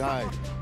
Guys.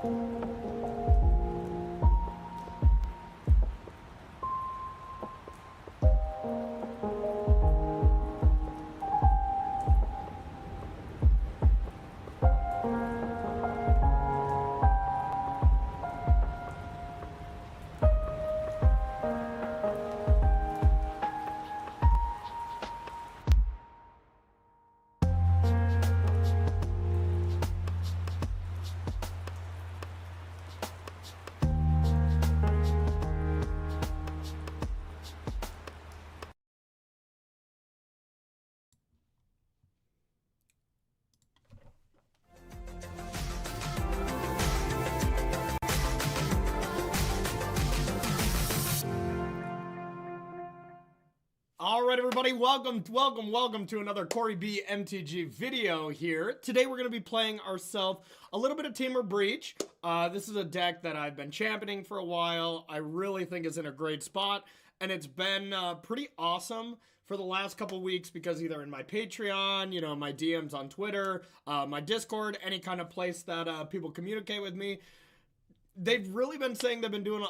All right, everybody, welcome to another Corey B MTG video here. Today we're going to be playing ourselves a little bit of Temur Breach. This is a deck that I've been championing for a while. I really think is in a great spot, and it's been pretty awesome for the last couple weeks because either in my Patreon, you know, my DMs on Twitter, my Discord, any kind of place that people communicate with me, they've really been saying they've been doing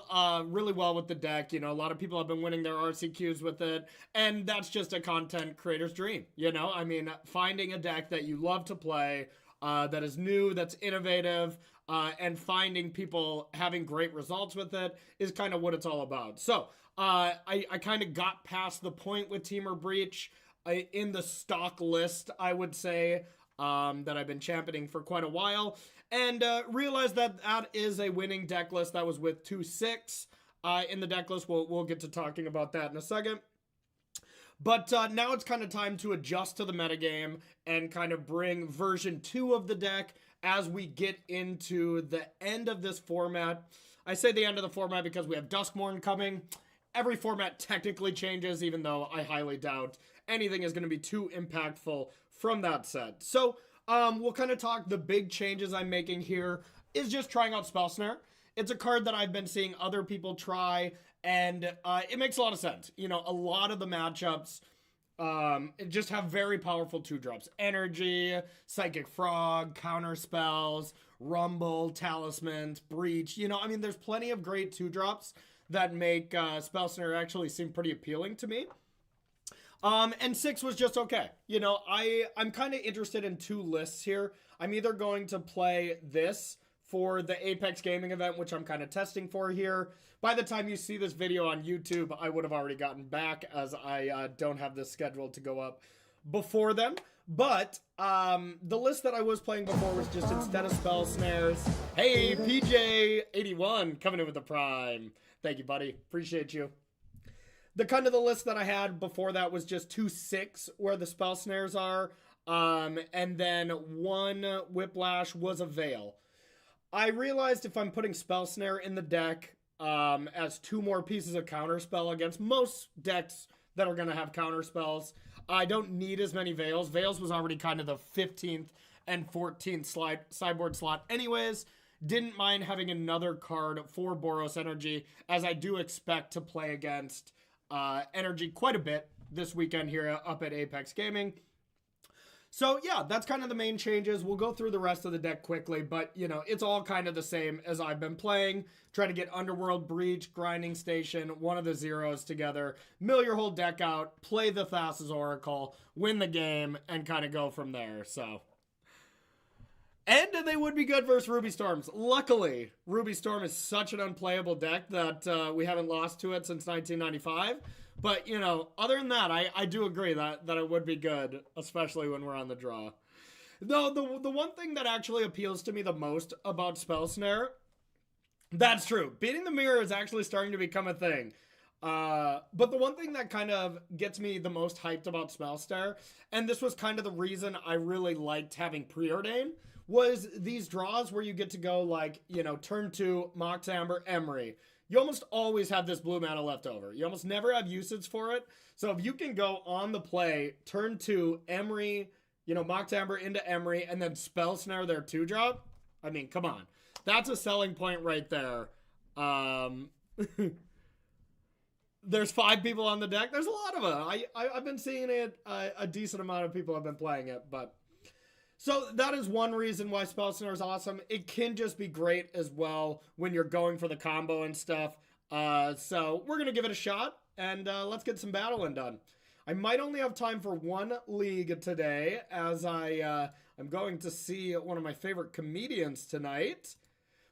really well with the deck. You know, a lot of people have been winning their RCQs with it, and that's just a content creator's dream. You know, I mean, finding a deck that you love to play, that is new, that's innovative, and finding people having great results with it is kind of what it's all about. So, I kind of got past the point with Temur Breach in the stock list, I would say, that I've been championing for quite a while, and realized that that is a winning deck list. That was with 2-6 in the deck list. We'll get to talking about that in a second. But now it's kind of time to adjust to the metagame and kind of bring version 2 of the deck as we get into the end of this format. I say the end of the format because we have Duskmourn coming. Every format technically changes, even though I highly doubt anything is going to be too impactful from that set. So we'll kind of talk the big changes I'm making here is just trying out Spell Snare. It's a card that I've been seeing other people try, and it makes a lot of sense. You know, a lot of the matchups just have very powerful 2-drops. Energy, Psychic Frog, Counter Spells, Rumble, Talismans, Breach. You know, I mean, there's plenty of great 2-drops that make Spell Snare actually seem pretty appealing to me. And 6 was just okay. You know, I'm kind of interested in 2 lists here. I'm either going to play this for the Apex Gaming event, which I'm kind of testing for here. By the time you see this video on YouTube, I would have already gotten back, as I don't have this scheduled to go up before then. But the list that I was playing before was just instead of Spell Snares. Hey, PJ81 coming in with the Prime. Thank you, buddy. Appreciate you. The kind of the list that I had before that was just 2-6 where the Spell Snares are, and then 1 Whiplash was a Veil. I realized if I'm putting Spell Snare in the deck as 2 more pieces of counterspell against most decks that are going to have counterspells, I don't need as many Veils. Veils was already kind of the 15th and 14th sideboard slot anyways. Didn't mind having another card for Boros Energy, as I do expect to play against Energy quite a bit this weekend here up at Apex Gaming. So yeah, that's kind of the main changes. We'll go through the rest of the deck quickly, but you know, it's all kind of the same as I've been playing. Try to get Underworld Breach, Grinding Station, one of the zeros together, mill your whole deck out, play the Thassa's Oracle, win the game, and kind of go from there. So, and they would be good versus Ruby Storms. Luckily, Ruby Storm is such an unplayable deck that we haven't lost to it since 1995. But, you know, other than that, I do agree that it would be good, especially when we're on the draw. Though, the one thing that actually appeals to me the most about Spell Snare, that's true. Beating the mirror is actually starting to become a thing. But the one thing that kind of gets me the most hyped about Spell Snare, and this was kind of the reason I really liked having Preordain, was these draws where you get to go like, you know, turn 2, Mox Amber, Emery. You almost always have this blue mana left over. You almost never have usage for it. So if you can go on the play, turn 2, Emery, you know, Mox Amber into Emery, and then Spell Snare their 2-drop, I mean, come on. That's a selling point right there. There's 5 people on the deck. There's a lot of them. I've been seeing it. A decent amount of people have been playing it, but... So that is one reason why Spell Snare is awesome. It can just be great as well when you're going for the combo and stuff. So we're going to give it a shot, and let's get some battling done. I might only have time for one league today, as I'm going to see one of my favorite comedians tonight.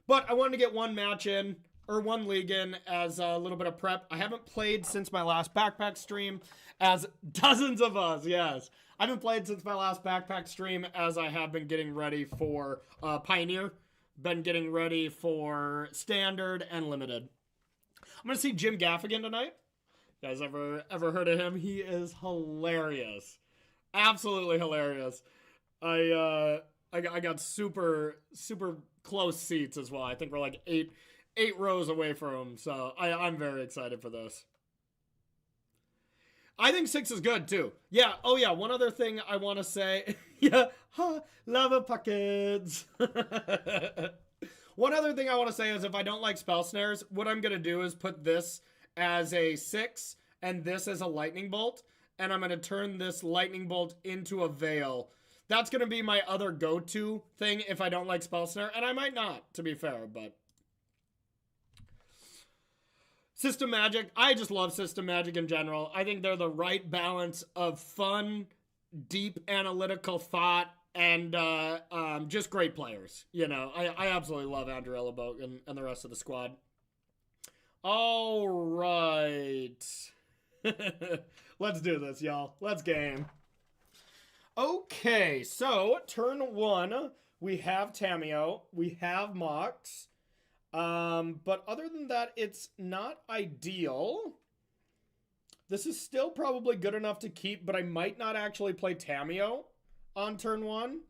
But I wanted to get one match in, or one league in, as a little bit of prep. I haven't played since my last backpack stream, as dozens of us, yes. I haven't played since my last backpack stream, as I have been getting ready for Pioneer. Been getting ready for Standard and Limited. I'm going to see Jim Gaffigan tonight. You guys ever heard of him? He is hilarious. Absolutely hilarious. I got super close seats as well. I think we're like eight rows away from him. So I'm very excited for this. I think 6 is good too. Yeah. Oh yeah. One other thing I want to say. Yeah. Lava pockets. One other thing I want to say is if I don't like Spell Snares, what I'm going to do is put this as a 6 and this as a lightning bolt. And I'm going to turn this lightning bolt into a veil. That's going to be my other go-to thing if I don't like Spell Snare. And I might not, to be fair, but... System Magic. I just love System Magic in general. I think they're the right balance of fun, deep analytical thought, and just great players. You know, I absolutely love Andrew Elleboat and the rest of the squad. All right. Let's do this, y'all. Let's game. Okay, so turn 1, we have Tamiyo, we have Mox. But other than that, it's not ideal. This is still probably good enough to keep, but I might not actually play Tamiyo on turn 1.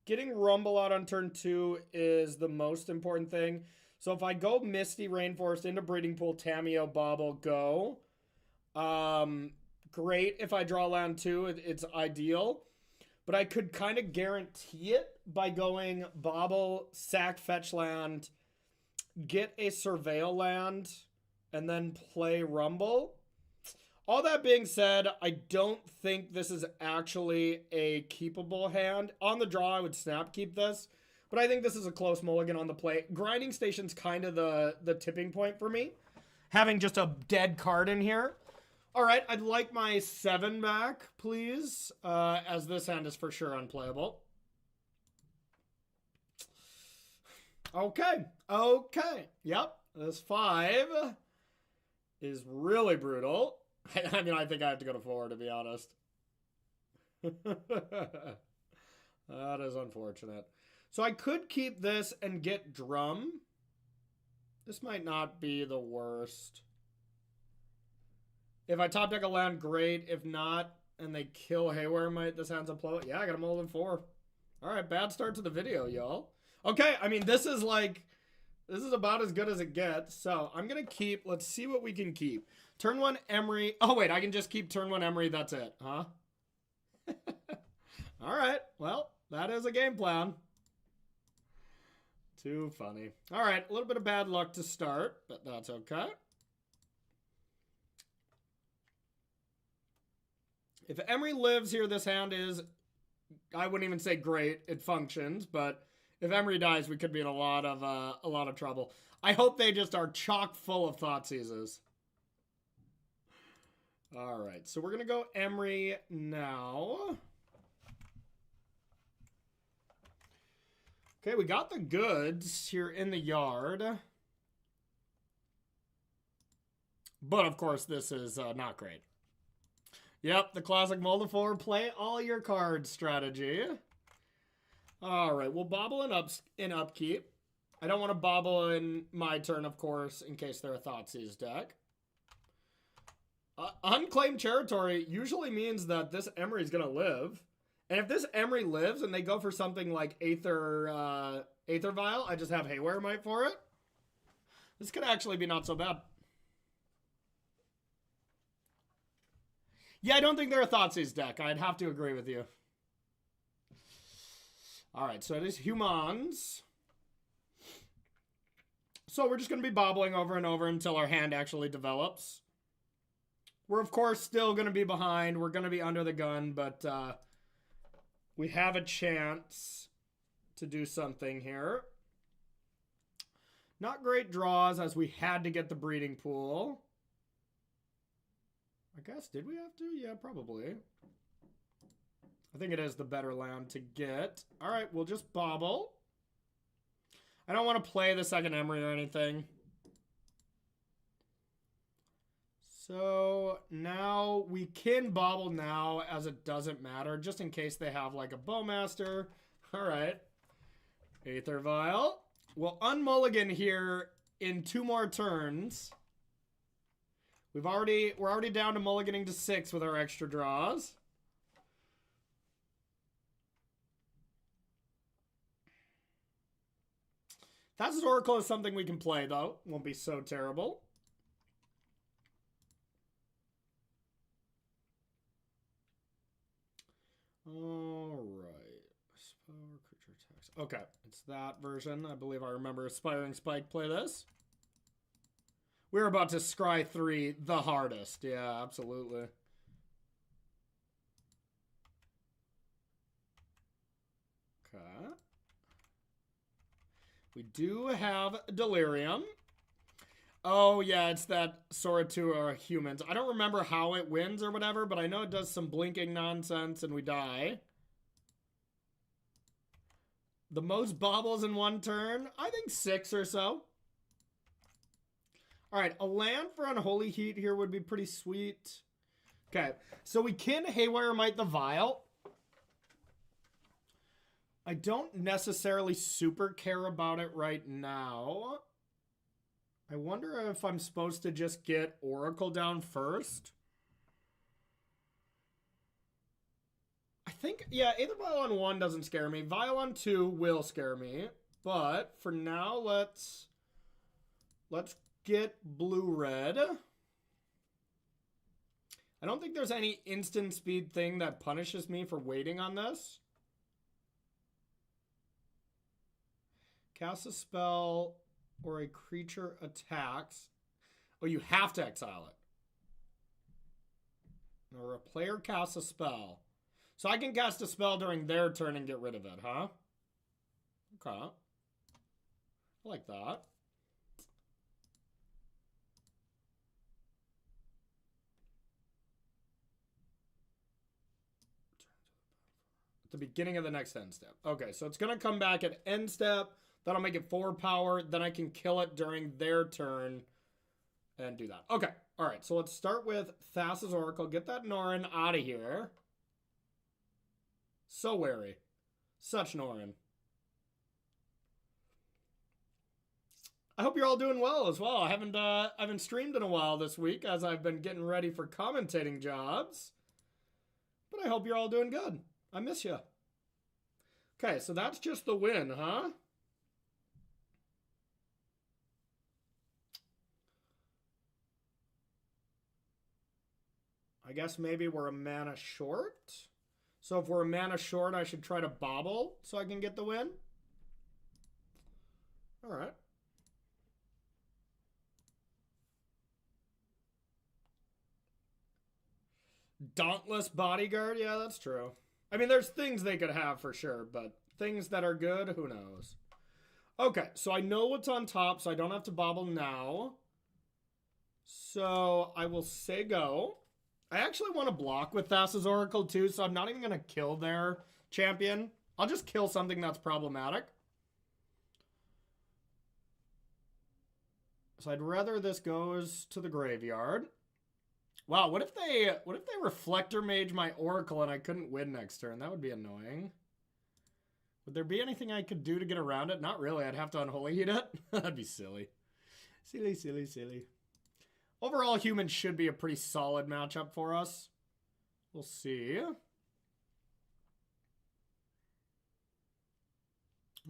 Getting Rumble out on turn 2 is the most important thing. So if I go Misty, Rainforest into Breeding Pool, Tamiyo, Bobble, go. Great. If I draw land 2, it's ideal. But I could kind of guarantee it by going Bobble, sack, fetch land, get a Surveil land, and then play Rumble. All that being said, I don't think this is actually a keepable hand. On the draw, I would snap keep this. But I think this is a close mulligan on the play. Grinding Station's kind of the tipping point for me. Having just a dead card in here. All right, I'd like my 7 back, please, as this hand is for sure unplayable. Okay, yep, this 5 is really brutal. I mean, I think I have to go to 4, to be honest. That is unfortunate. So I could keep this and get Drum. This might not be the worst. If I top deck a land, great. If not, and they kill Haywire, might this hand's unplayable. Yeah, I got a mold in 4. All right, bad start to the video, y'all. Okay, I mean, this is about as good as it gets. So I'm going to keep, let's see what we can keep. Turn 1, Emery. Oh, wait, I can just keep turn 1, Emery. That's it, huh? All right, well, that is a game plan. Too funny. All right, a little bit of bad luck to start, but that's okay. If Emery lives here, this hand is, I wouldn't even say great. It functions, but if Emery dies, we could be in a lot of trouble. I hope they just are chock full of Thoughtseizes. All right, so we're gonna go Emery now. Okay, we got the goods here in the yard. But of course, this is not great. Yep, the classic Moldifor play all your cards strategy. All right, we'll bobble in upkeep. I don't want to bobble in my turn, of course, in case they're a Thoughtseize deck. Unclaimed territory usually means that this Emery is going to live. And if this Emery lives and they go for something like Aether Vial, I just have Haywire Mite for it. This could actually be not so bad. Yeah, I don't think they're a Thoughtseize deck. I'd have to agree with you. All right, so it is Humans. So we're just going to be bobbling over and over until our hand actually develops. We're, of course, still going to be behind. We're going to be under the gun, but we have a chance to do something here. Not great draws, as we had to get the breeding pool. I guess, did we have to? Yeah, probably. I think it is the better land to get. All right, we'll just bobble. I don't want to play the second Emery or anything. So now we can bobble now, as it doesn't matter, just in case they have like a Bowmaster. All right. Aether Vial. We'll unmulligan here in 2 more turns. We're already down to mulliganing to 6 with our extra draws. Thassa's Oracle is something we can play, though. Won't be so terrible. All right. Spell creature attacks. Okay, it's that version. I believe I remember Aspiring Spike play this. We're about to scry 3 the hardest. Yeah, absolutely. Okay. We do have Delirium. Oh, yeah, it's that Soratua humans. I don't remember how it wins or whatever, but I know it does some blinking nonsense and we die. The most bobbles in 1 turn? I think 6 or so. All right, a land for Unholy Heat here would be pretty sweet. Okay, so we can Haywire Might the Vial. I don't necessarily super care about it right now. I wonder if I'm supposed to just get Oracle down first. I think, yeah, Aether Vial on 1 doesn't scare me. Vial on 2 will scare me. But for now, let's get blue-red. I don't think there's any instant speed thing that punishes me for waiting on this. Cast a spell or a creature attacks. Oh, you have to exile it. Or a player casts a spell. So I can cast a spell during their turn and get rid of it, huh? Okay. I like that. At the beginning of the next end step. Okay, so it's going to come back at end step. That'll make it 4 power. Then I can kill it during their turn and do that. Okay. All right. So let's start with Thassa's Oracle. Get that Norin out of here. So wary. Such Norin. I hope you're all doing well as well. I haven't streamed in a while this week as I've been getting ready for commentating jobs. But I hope you're all doing good. I miss you. Okay, so that's just the win, huh? I guess maybe we're a mana short. So if we're a mana short, I should try to bobble so I can get the win. All right. Dauntless Bodyguard? Yeah, that's true. I mean, there's things they could have for sure, but things that are good, who knows? Okay, so I know what's on top, so I don't have to bobble now. So I will say go. I actually want to block with Thassa's Oracle too, so I'm not even going to kill their champion. I'll just kill something that's problematic. So I'd rather this goes to the graveyard. Wow, what if they Reflector Mage my Oracle and I couldn't win next turn? That would be annoying. Would there be anything I could do to get around it? Not really. I'd have to Unholy Heat it. That'd be silly. Silly, silly, silly. Overall, humans should be a pretty solid matchup for us. We'll see.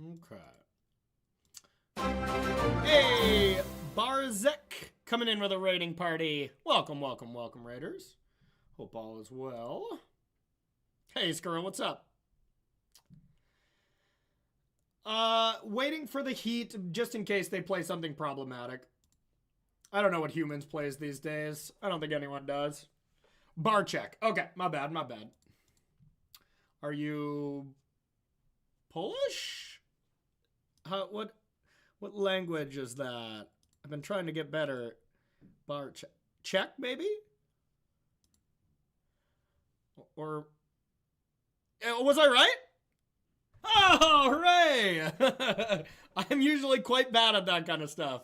Okay. Hey, Barzek coming in with a raiding party. Welcome, welcome, welcome, Raiders. Hope all is well. Hey, Skirl, what's up? Waiting for the Heat just in case they play something problematic. I don't know what humans plays these days. I don't think anyone does. Bar check. Okay, my bad, my bad. Are you Polish? What language is that? I've been trying to get better. Bar check. Czech, maybe? Or was I right? Oh, hooray! I'm usually quite bad at that kind of stuff.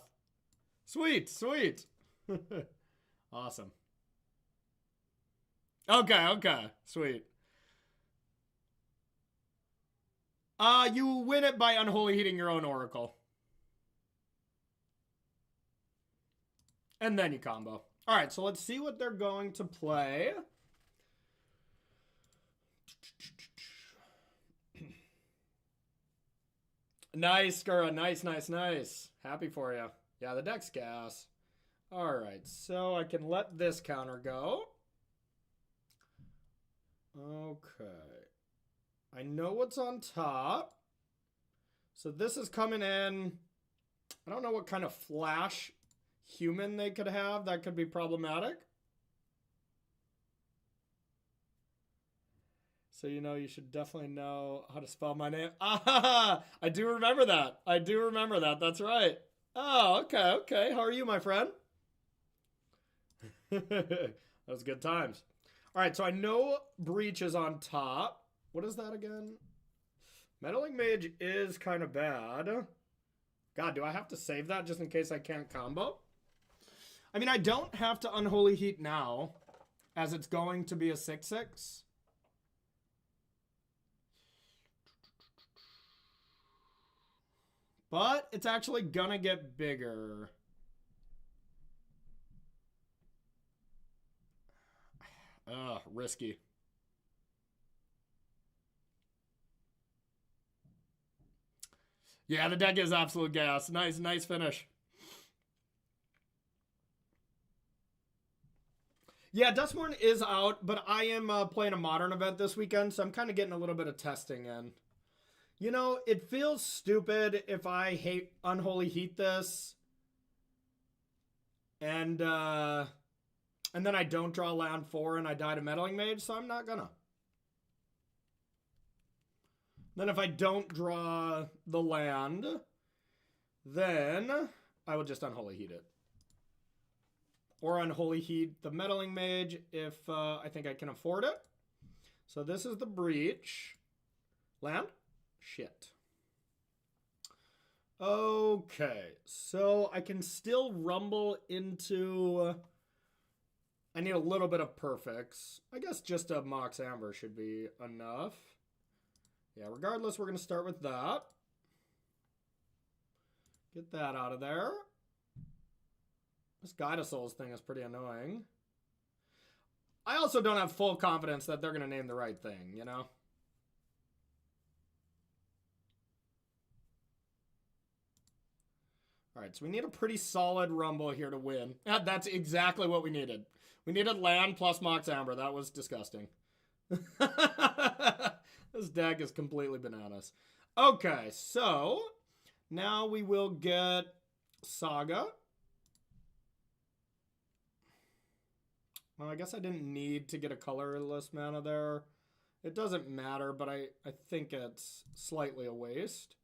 Sweet, sweet. Awesome. Okay, okay, sweet. You win it by unholy heating your own oracle. And then you combo. All right, so let's see what they're going to play. Nice, Skura. Nice, nice, nice. Happy for you. Yeah, the deck's gas. All right, so I can let this counter go. Okay. I know what's on top. So this is coming in. I don't know what kind of flash human they could have. That could be problematic. So, you know, you should definitely know how to spell my name. Ah, I do remember that. I do remember that. That's right. Oh, okay, okay. How are you, my friend? That was good times. All right, so I know Breach is on top. What is that again? Meddling Mage is kind of bad. God, do I have to save that just in case I can't combo? I mean, I don't have to Unholy Heat now, as it's going to be a 6/6. But it's actually gonna get bigger. Ugh, risky. Yeah, the deck is absolute gas. Nice, nice finish. Yeah, Dustborn is out, but I am playing a modern event this weekend, so I'm kind of getting a little bit of testing in. You know, it feels stupid if I Unholy Heat this and then I don't draw land 4 and I die to Meddling Mage, so I'm not gonna. Then if I don't draw the land, then I will just Unholy Heat it. Or Unholy Heat the Meddling Mage if I think I can afford it. So this is the Breach. Land? Shit. Okay, so I can still rumble into... I need a little bit of perfects. I guess just a Mox Amber should be enough. Yeah, regardless, we're going to start with that. Get that out of there. This Guide of Souls thing is pretty annoying. I also don't have full confidence that they're going to name the right thing, you know? All right, so we need a pretty solid rumble here to win. That's exactly what we needed. We needed land plus Mox Amber. That was disgusting. This deck is completely bananas. Okay, so now we will get Saga. Well, I guess I didn't need to get a colorless mana there. It doesn't matter, but I think it's slightly a waste.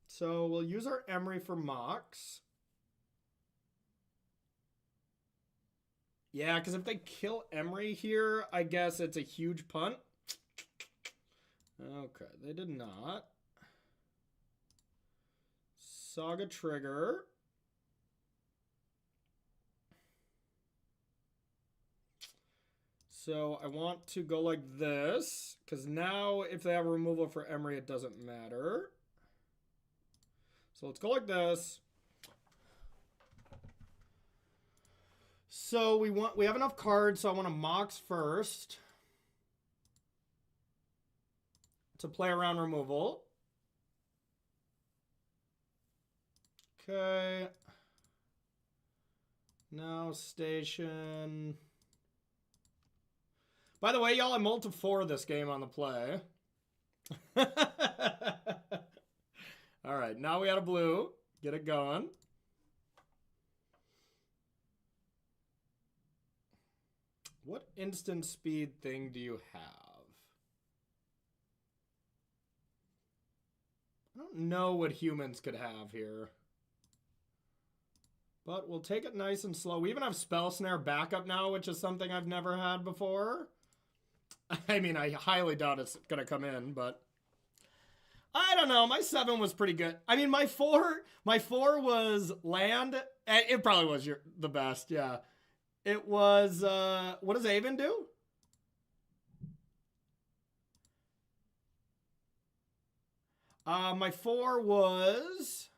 So we'll use our Emery for Mox. Yeah, because if they kill Emery here, I guess it's a huge punt. Okay, they did not. Saga trigger. So I want to go like this, because now if they have a removal for Emery, it doesn't matter. So let's go like this. So we have enough cards, so I want to Mox first to play around removal. Okay. Now station. By the way, y'all, I'm ult to 4 this game on the play. All right, now we had a blue. Get it going. What instant speed thing do you have? I don't know what humans could have here. But we'll take it nice and slow. We even have Spell Snare backup now, which is something I've never had before. I mean, I highly doubt it's going to come in, but I don't know. My 7 was pretty good. I mean, my 4 was land. It probably was the best, yeah. It was, what does Avon do? My 4 was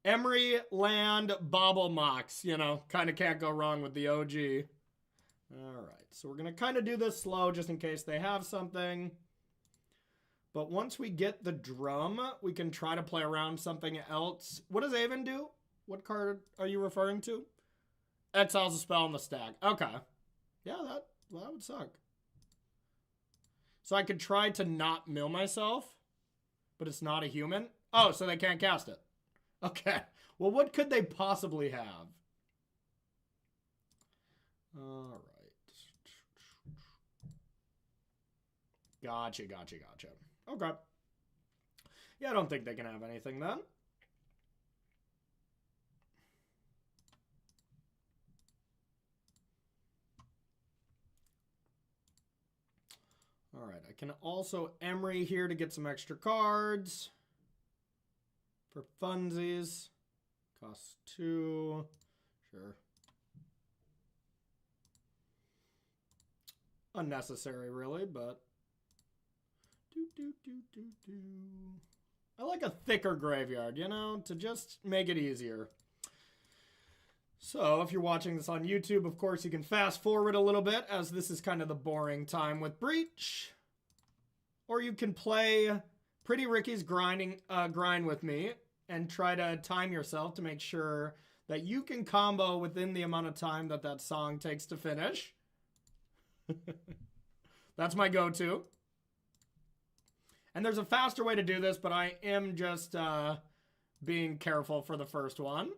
Emery, Land, Bobble Mox. You know, kind of can't go wrong with the OG. All right, so we're going to kind of do this slow just in case they have something. But once we get the drum, we can try to play around something else. What does Avon do? What card are you referring to? Exiles a spell in the stack. Okay. Yeah, that would suck. So I could try to not mill myself, but it's not a human. Oh, so they can't cast it. Okay. Well, what could they possibly have? All right. Gotcha. Okay. Yeah, I don't think they can have anything then. All right, I can also Emery here to get some extra cards. For funsies. Costs 2. Sure. Unnecessary, really, but... I like a thicker graveyard, you know, to just make it easier. So, if you're watching this on YouTube, of course, you can fast forward a little bit, as this is kind of the boring time with Breach. Or you can play Pretty Ricky's grind with me and try to time yourself to make sure that you can combo within the amount of time that that song takes to finish. That's my go-to. And there's a faster way to do this, but I am just being careful for the first one.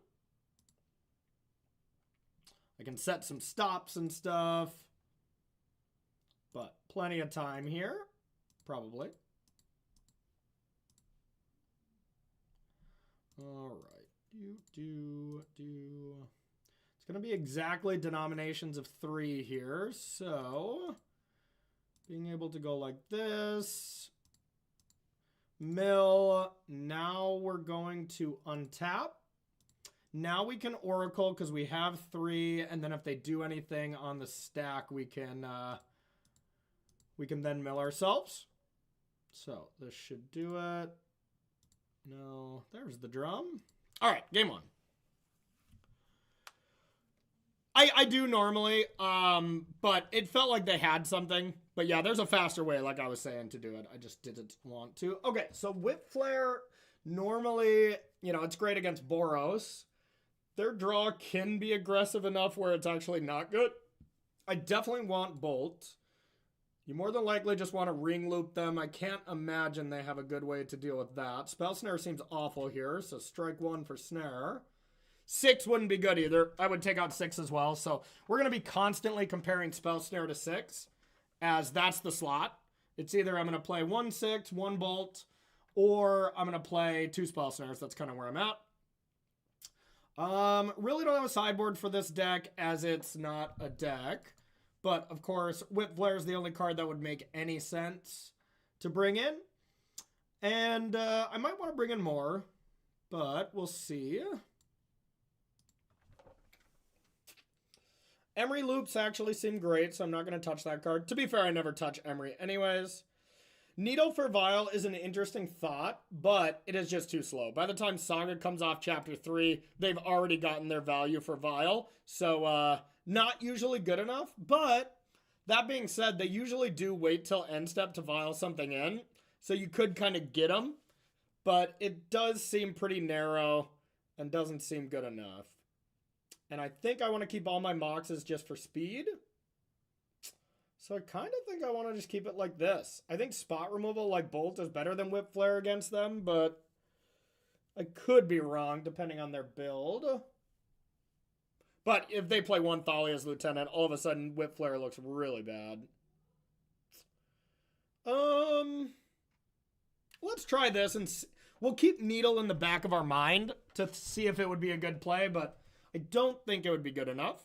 I can set some stops and stuff. But plenty of time here. Probably. All right. It's going to be exactly denominations of 3 here. So, being able to go like this. Mill. Now we're going to untap. Now we can Oracle because we have 3. And then if they do anything on the stack, we can then mill ourselves. So this should do it. No, there's the drum. All right, game 1. I do normally, but it felt like they had something. But yeah, there's a faster way, like I was saying, to do it. I just didn't want to. Okay, so Whip Flare, normally, you know, it's great against Boros. Their draw can be aggressive enough where it's actually not good. I definitely want Bolt. You more than likely just want to ring loop them. I can't imagine they have a good way to deal with that. Spell Snare seems awful here, so strike 1 for Snare. 6 wouldn't be good either. I would take out 6 as well. So we're going to be constantly comparing Spell Snare to 6, as that's the slot. It's either I'm going to play 1 6, 1 Bolt, or I'm going to play 2 Spell Snares. That's kind of where I'm at. Really don't have a sideboard for this deck, as it's not a deck. But, of course, Whip Flare is the only card that would make any sense to bring in. And I might want to bring in more, but we'll see. Emery loops actually seem great, so I'm not going to touch that card. To be fair, I never touch Emery anyways. Needle for Vial is an interesting thought, but it is just too slow. By the time Saga comes off Chapter 3, they've already gotten their value for Vial. So, not usually good enough, but that being said, they usually do wait till end step to Vial something in, so you could kind of get them, but it does seem pretty narrow and doesn't seem good enough. And I think I want to keep all my Moxes just for speed. So I kind of think I want to just keep it like this. I think spot removal like Bolt is better than Whip Flare against them, but I could be wrong depending on their build. But if they play one Thalia's Lieutenant, all of a sudden Whip Flare looks really bad. Let's try this, and we'll keep Needle in the back of our mind to see if it would be a good play, but I don't think it would be good enough.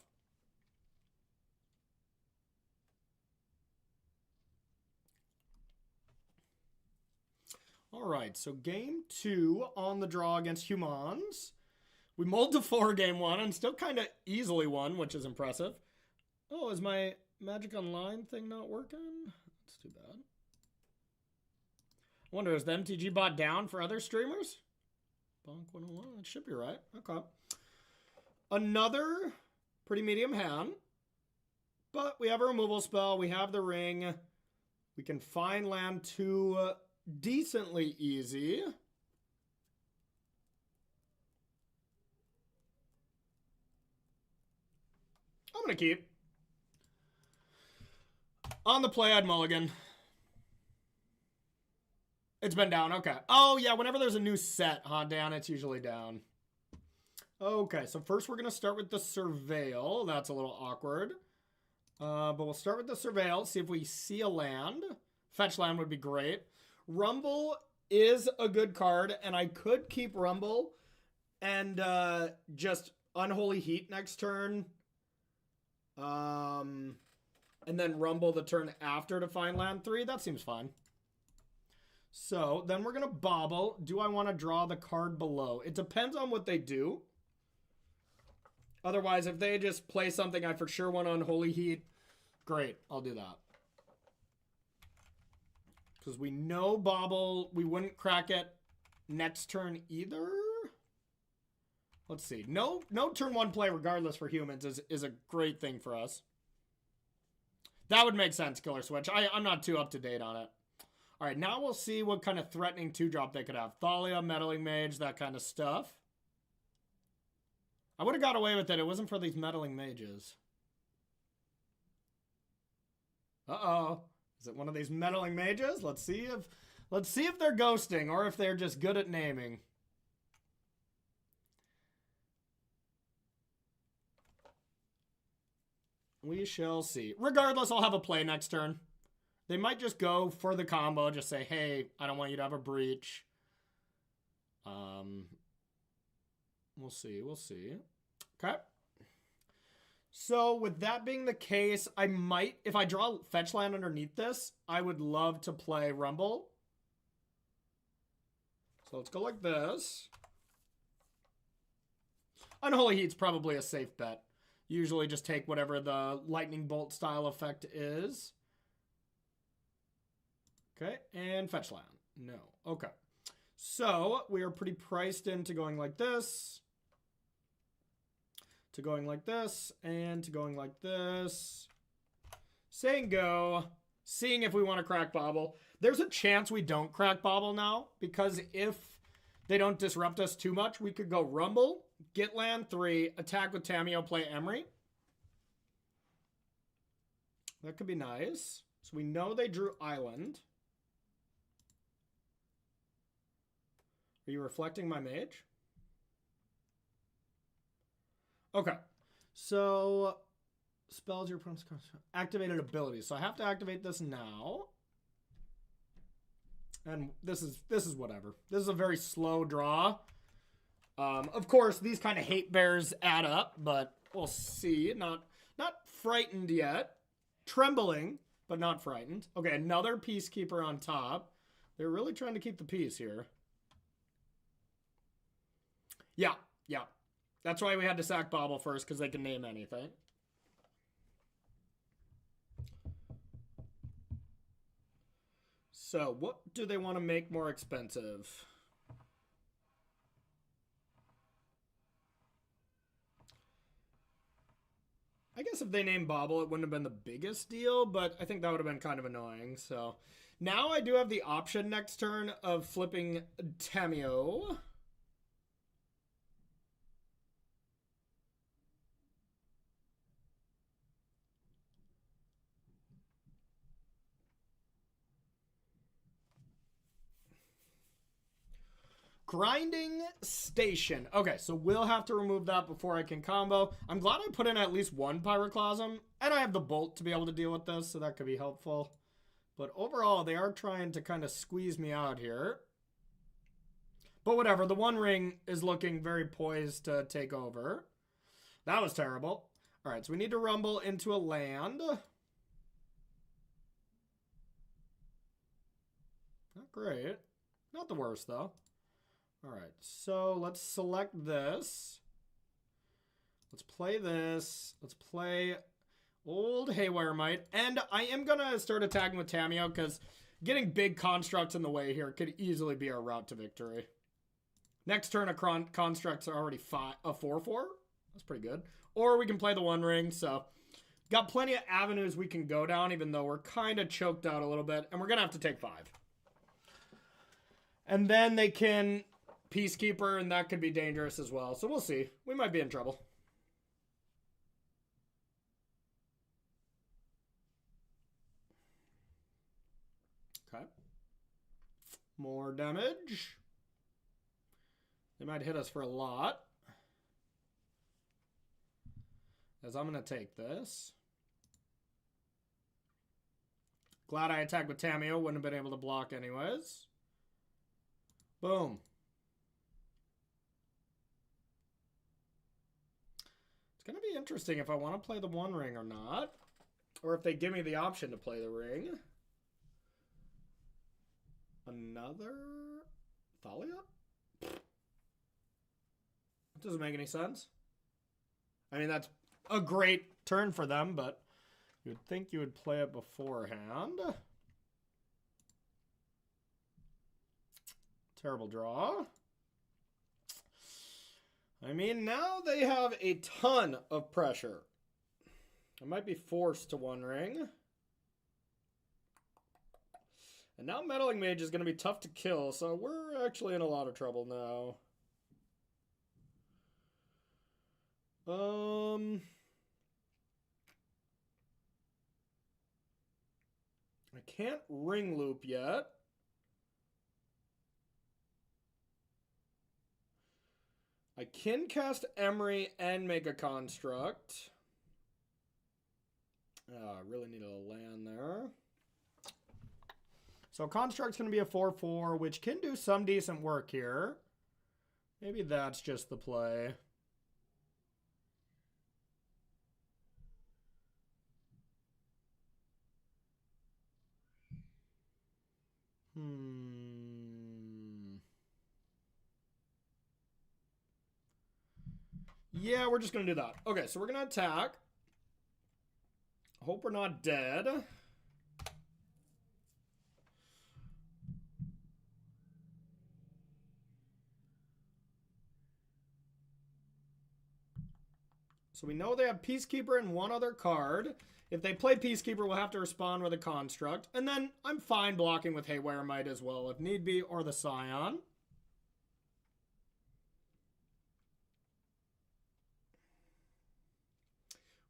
All right, so game 2 on the draw against Humans. We mulled to 4 game 1 and still kind of easily won, which is impressive. Oh, is my Magic Online thing not working? That's too bad. I wonder, is the MTG bot down for other streamers? Bonk 101, that should be right. Okay. Another pretty medium hand. But we have a removal spell. We have the ring. We can find land 2 decently easy. I'm going to keep. On the play, I'd mulligan. It's been down, okay. Oh, yeah, whenever there's a new set, down, it's usually down. Okay, so first we're going to start with the Surveil. That's a little awkward. But we'll start with the Surveil, see if we see a land. Fetch land would be great. Rumble is a good card, and I could keep Rumble and just Unholy Heat next turn. And then Rumble the turn after to find land 3. That seems fine. So then we're going to bobble. Do I want to draw the card below? It depends on what they do. Otherwise, if they just play something I for sure want to Unholy Heat, great, I'll do that. Because we know bobble, we wouldn't crack it next turn either. Let's see. No turn 1 play regardless for Humans is a great thing for us. That would make sense, Killer Switch. I'm not too up to date on it. All right, now we'll see what kind of threatening 2-drop they could have. Thalia, Meddling Mage, that kind of stuff. I would have got away with it. It wasn't for these Meddling Mages. Uh-oh. Is it one of these Meddling Mages? Let's see if they're ghosting or if they're just good at naming. We shall see. Regardless, I'll have a play next turn. They might just go for the combo, just say, hey, I don't want you to have a breach. We'll see. Okay. So with that being the case, I might, if I draw fetch land underneath this, I would love to play Rumble. So let's go like this. Unholy Heat's probably a safe bet. Usually just take whatever the lightning bolt style effect is. Okay, and fetch land. No. Okay. So we are pretty priced into going like this, to going like this, and to going like this. Saying go, seeing if we want to crack bobble. There's a chance we don't crack bobble now, because if they don't disrupt us too much, we could go Rumble, get land 3, attack with Tamiyo, play Emery. That could be nice. So we know they drew Island. Are you reflecting my mage? Okay. So spells your opponent's activated abilities. So I have to activate this now. And this is whatever. This is a very slow draw. Of course, these kind of hate bears add up, but we'll see. Not frightened yet. Trembling, but not frightened. Okay, another Peacekeeper on top. They're really trying to keep the peace here. Yeah. That's why we had to sack Bobble first, because they can name anything. So, what do they want to make more expensive? I guess if they named Bobble, it wouldn't have been the biggest deal, but I think that would have been kind of annoying. So, now I do have the option next turn of flipping Tamiyo. Grinding Station. Okay, so we'll have to remove that before I can combo. I'm glad I put in at least one Pyroclasm, and I have the Bolt to be able to deal with this, so that could be helpful. But overall, they are trying to kind of squeeze me out here. But whatever, the One Ring is looking very poised to take over. That was terrible. All right, so we need to rumble into a land. Not great. Not the worst, though. All right, so let's select this. Let's play this. Let's play Old Haywire Might. And I am going to start attacking with Tamiyo because getting big constructs in the way here could easily be our route to victory. Next turn, constructs are already a 4/4. That's pretty good. Or we can play the One Ring. So got plenty of avenues we can go down, even though we're kind of choked out a little bit. And we're going to have to take 5. And then they can Peacekeeper, and that could be dangerous as well. So we'll see. We might be in trouble. Okay. More damage. They might hit us for a lot. As I'm going to take this. Glad I attacked with Tamiyo. Wouldn't have been able to block anyways. Boom. It's going to be interesting if I want to play the One Ring or not. Or if they give me the option to play the ring. Another Thalia? That doesn't make any sense. I mean, that's a great turn for them, but you would think you would play it beforehand. Terrible draw. I mean, now they have a ton of pressure. I might be forced to One Ring. And now Meddling Mage is going to be tough to kill, so we're actually in a lot of trouble now. I can't Ring Loop yet. I can cast Emery and make a construct. I really need a land there. So construct's going to be a 4/4, which can do some decent work here. Maybe that's just the play. Yeah, we're just going to do that. Okay, so we're going to attack. Hope we're not dead. So we know they have Peacekeeper and one other card. If they play Peacekeeper, we'll have to respond with a construct. And then I'm fine blocking with Haywire Might as well if need be, or the Scion.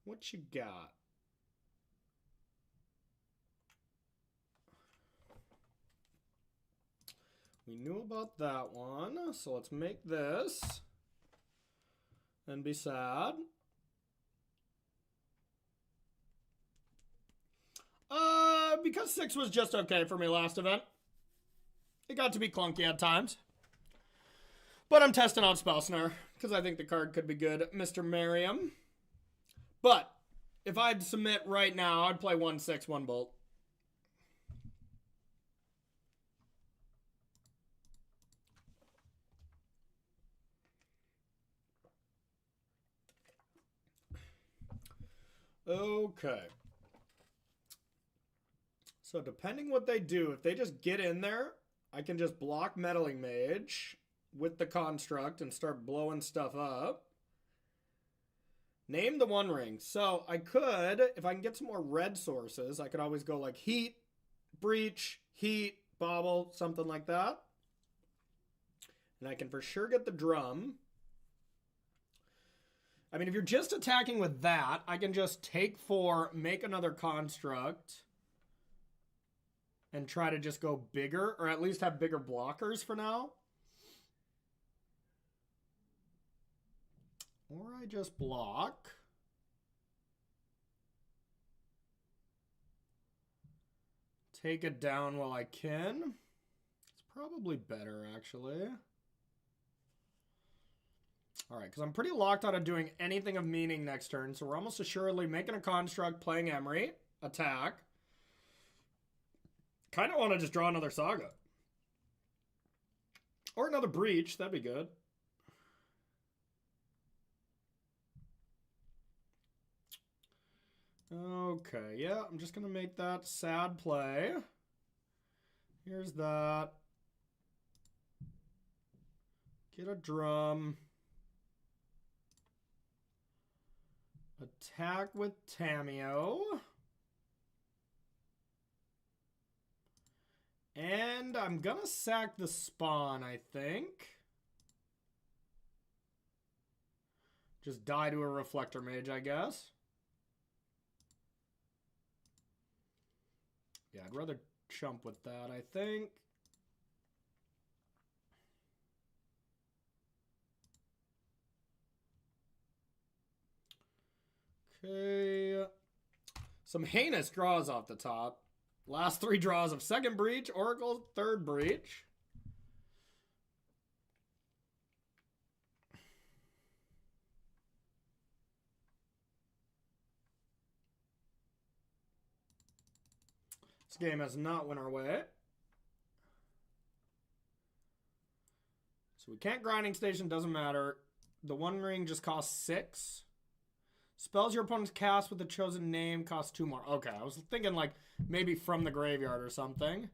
What you got? We knew about that one, so let's make this and be sad. Because 6 was just okay for me last event. It got to be clunky at times. But I'm testing out Spell Snare because I think the card could be good. Mr. Merriam. But if I'd submit right now, I'd play 1/6, 1 Bolt. Okay. So depending what they do, if they just get in there, I can just block Meddling Mage with the construct and start blowing stuff up. Name the One Ring. So I could, if I can get some more red sources, I could always go like Heat, Breach, Heat, Bobble, something like that. And I can for sure get the Drum. I mean, if you're just attacking with that, I can just take 4, make another construct, and try to just go bigger, or at least have bigger blockers for now. I just block? Take it down while I can. It's probably better, actually. Alright, because I'm pretty locked out of doing anything of meaning next turn, so we're almost assuredly making a construct, playing Emery, attack. Kind of want to just draw another Saga. Or another Breach, that'd be good. Okay, yeah, I'm just going to make that sad play. Here's that. Get a drum. Attack with Tamio. And I'm going to sack the spawn, I think. Just die to a Reflector Mage, I guess. Yeah, I'd rather chump with that, I think. Okay. Some heinous draws off the top. Last 3 draws of second breach, Oracle, third breach. This game has not went our way. So we can't grinding station, doesn't matter. The One Ring just costs 6. Spells your opponent's cast with the chosen name cost 2 more. Okay, I was thinking like maybe from the graveyard or something.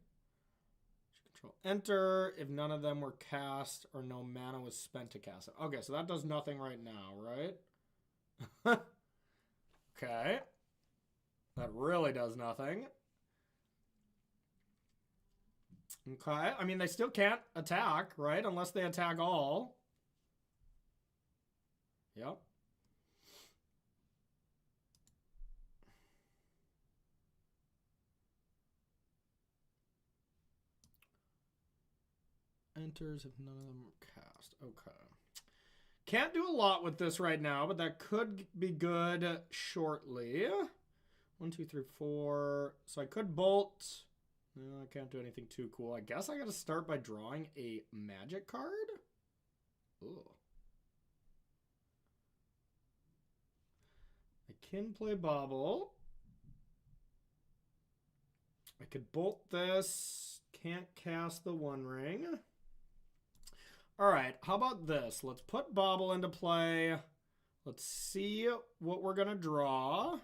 Control enter if none of them were cast or no mana was spent to cast it. Okay, so that does nothing right now, right? Okay. That really does nothing. Okay, I mean, they still can't attack, right? Unless they attack all. Yep. Enters if none of them are cast. Okay. Can't do a lot with this right now, but that could be good shortly. 1, 2, 3, 4. So I could bolt. No, I can't do anything too cool. I guess I gotta start by drawing a magic card. Ooh. I can play Bobble. I could bolt this. Can't cast the One Ring. Alright, how about this? Let's put Bobble into play. Let's see what we're gonna draw.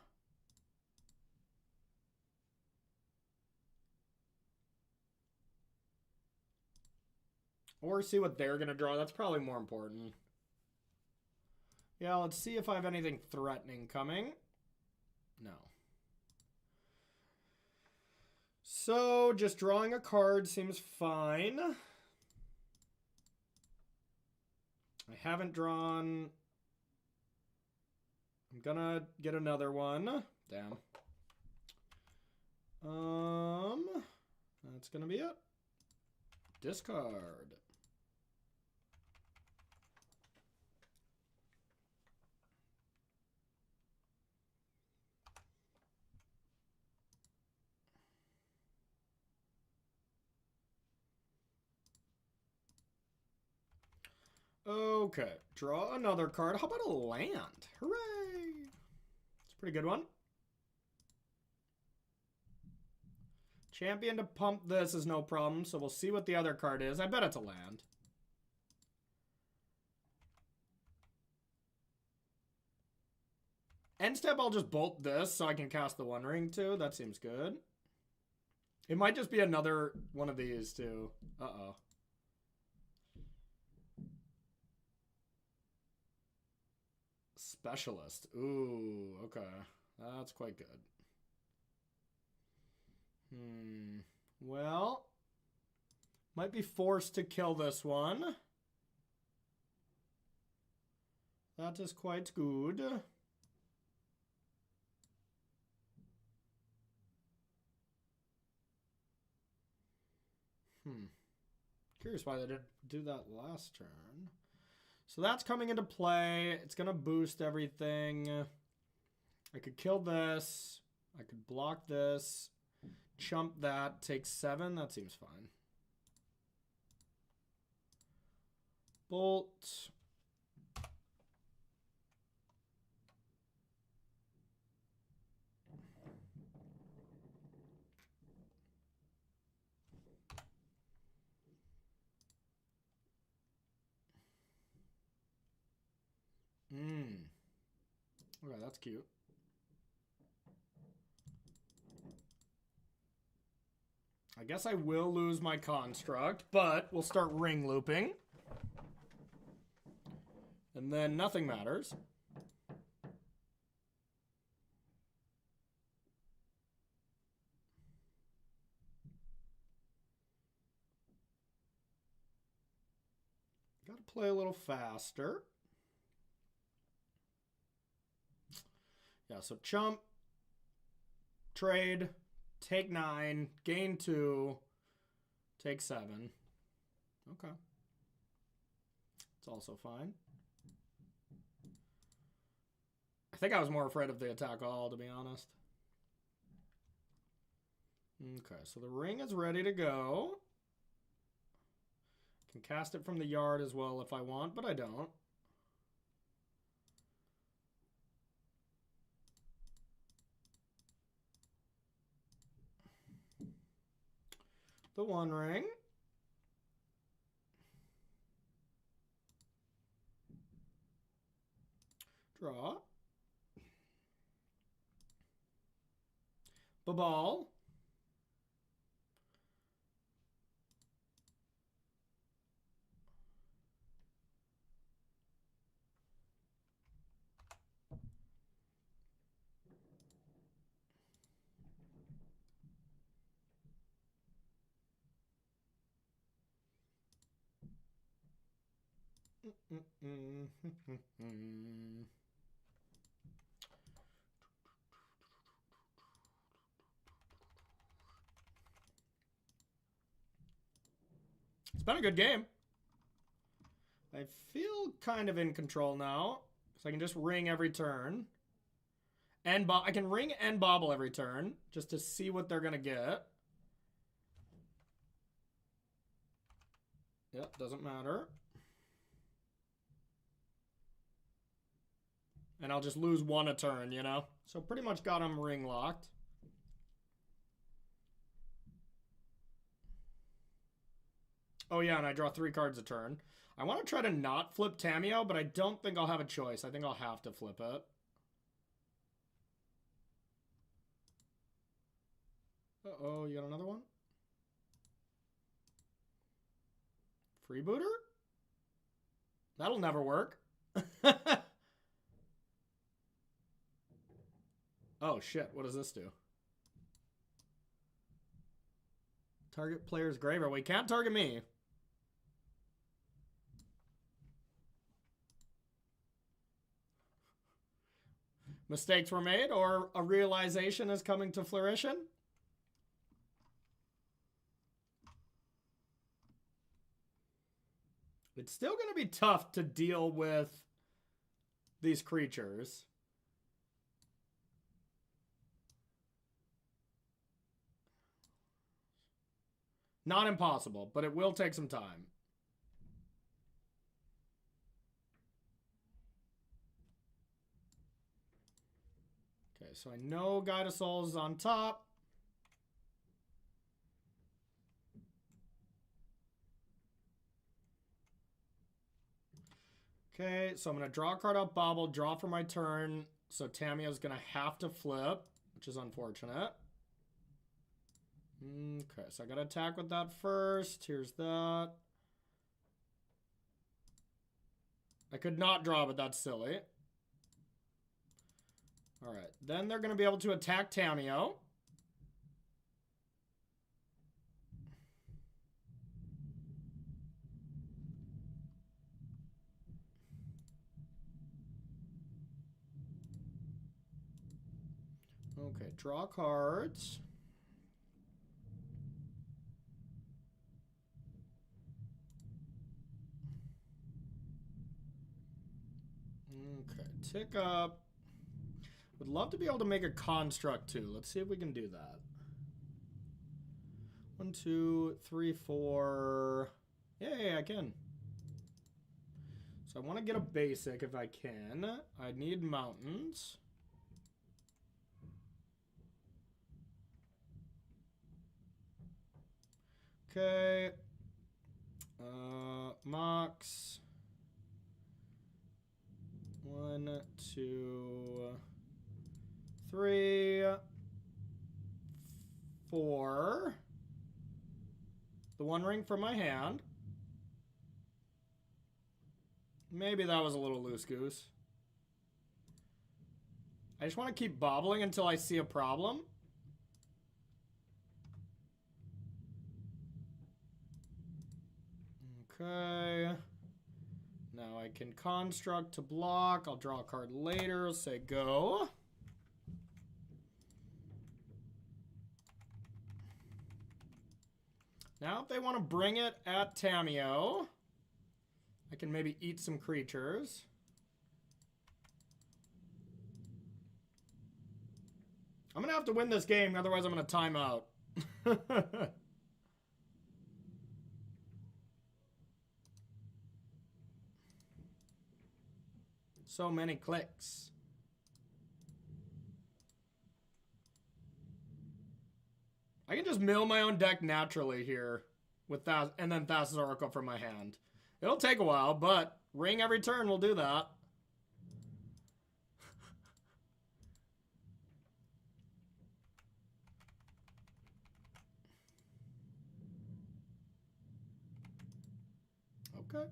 Or see what they're going to draw. That's probably more important. Yeah, let's see if I have anything threatening coming. No. So, just drawing a card seems fine. I haven't drawn... I'm gonna get another one. Damn. That's gonna be it. Discard. Okay, draw another card. How about a land? Hooray! It's a pretty good one. Champion to pump this is no problem, so we'll see what the other card is. I bet it's a land. End step, I'll just bolt this so I can cast the One Ring too. That seems good. It might just be another one of these too. Uh-oh. Specialist. Ooh, okay. That's quite good. Well, might be forced to kill this one. That is quite good. Curious why they didn't do that last turn. So that's coming into play. It's going to boost everything. I could kill this. I could block this. Chump that. Take 7. That seems fine. Bolt. Okay, that's cute. I guess I will lose my construct, but we'll start ring looping. And then nothing matters. Gotta play a little faster. Yeah, so chump, trade, take 9, gain 2, take 7. Okay. It's also fine. I think I was more afraid of the attack all, to be honest. Okay, so the ring is ready to go. I can cast it from the yard as well if I want, but I don't. The 1 ring. Draw. Ball. It's been a good game. I feel kind of in control now. So I can just ring every turn. And I can ring and bobble every turn just to see what they're going to get. Yep, doesn't matter. And I'll just lose 1 a turn, you know? So pretty much got them ring locked. Oh yeah, and I draw 3 cards a turn. I want to try to not flip Tamiyo, but I don't think I'll have a choice. I think I'll have to flip it. Uh-oh, you got another one? Freebooter? That'll never work. Oh shit, what does this do? Target player's graveyard. Well, he can't target me. Mistakes were made, or a realization is coming to fruition? It's still going to be tough to deal with these creatures. Not impossible, but it will take some time. Okay, so I know Guide of Souls is on top. Okay, so I'm going to draw a card out, bobble, draw for my turn. So Tamiyo's going to have to flip, which is unfortunate. Okay, so I got to attack with that first. Here's that. I could not draw, but that's silly. All right, then they're going to be able to attack Tamiyo. Okay, draw cards. Okay, tick up. Would love to be able to make a construct too. Let's see if we can do that. 1, 2, 3, 4. Yay, I can. So I want to get a basic if I can. I need mountains. Okay. Mox. 1, 2, 3, 4. The One Ring from my hand. Maybe that was a little loose goose. I just want to keep bobbling until I see a problem. Okay. Now I can construct to block. I'll draw a card later. Say go. Now if they want to bring it at Tamiyo, I can maybe eat some creatures. I'm going to have to win this game, otherwise I'm going to time out. So many clicks. I can just mill my own deck naturally here with that, and then Thassa's Oracle from my hand. It'll take a while, but ring every turn will do that. Okay.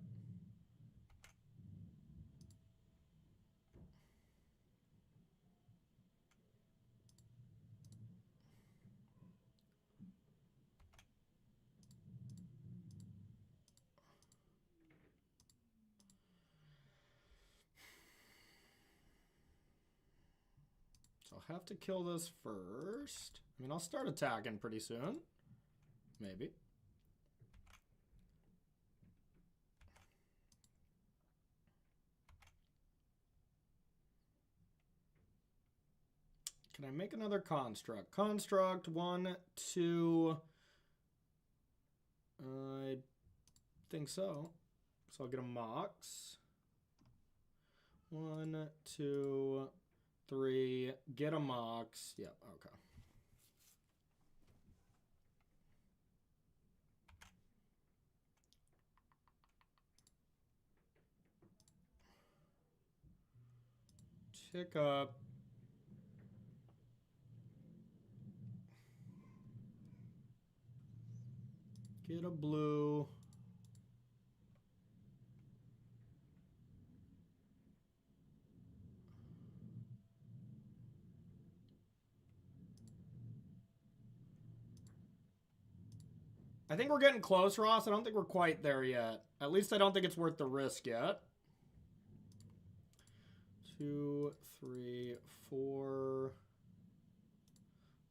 So I'll have to kill this first. I mean, I'll start attacking pretty soon. Maybe. Can I make another construct? Construct, 1, 2. I think so. So I'll get a Mox. 1, 2, 3. Get a Mox. Yep, okay. Tick up. Get a blue. I think we're getting close, Ross. I don't think we're quite there yet. At least I don't think it's worth the risk yet. 2, 3, 4.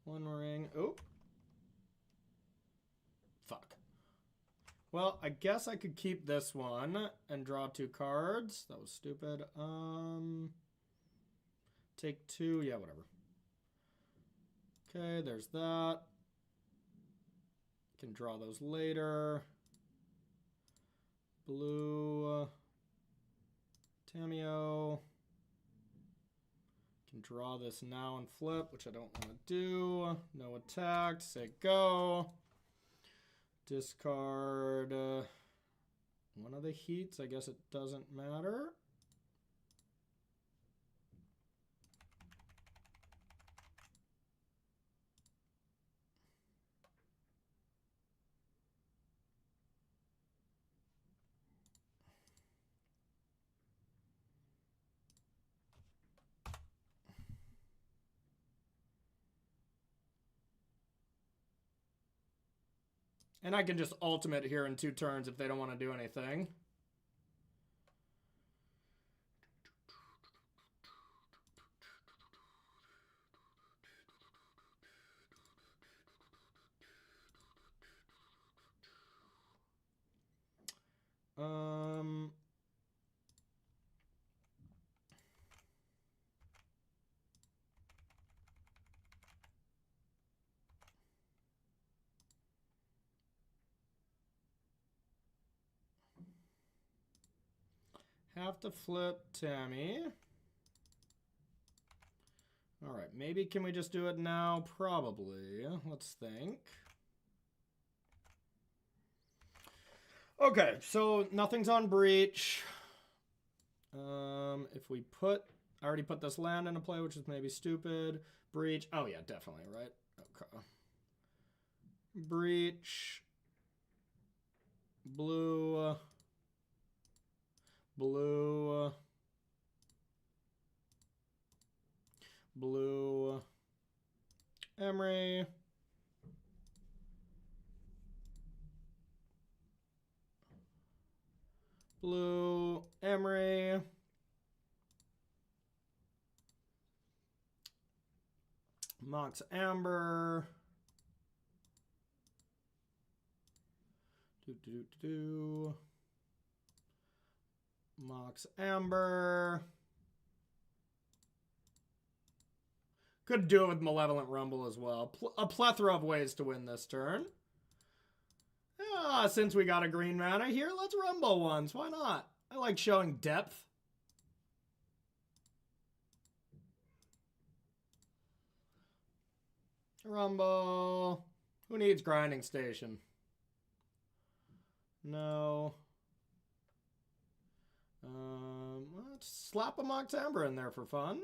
One ring. Oh. Fuck. Well, I guess I could keep this one and draw 2 cards. That was stupid. Take 2. Yeah, whatever. Okay, there's that. Can draw those later. Blue. Tamiyo. Can draw this now and flip, which I don't want to do. No attack. Say go. Discard one of the heats. I guess it doesn't matter. And I can just ultimate here in 2 turns if they don't want to do anything. Have to flip Tammy. All right, maybe can we just do it now? Probably. Let's think. Okay, so nothing's on Breach. If we put... I already put this land into play, which is maybe stupid. Breach. Oh, yeah, definitely, right? Okay. Breach. Blue. Blue. Blue. Emery. Blue. Emery. Mox Amber. Mox Amber. Could do it with Malevolent Rumble as well. A plethora of ways to win this turn. Since we got a green mana here, let's Rumble once. Why not? I like showing depth. Rumble. Who needs Grinding Station? No. Let's slap a Mox Amber in there for fun.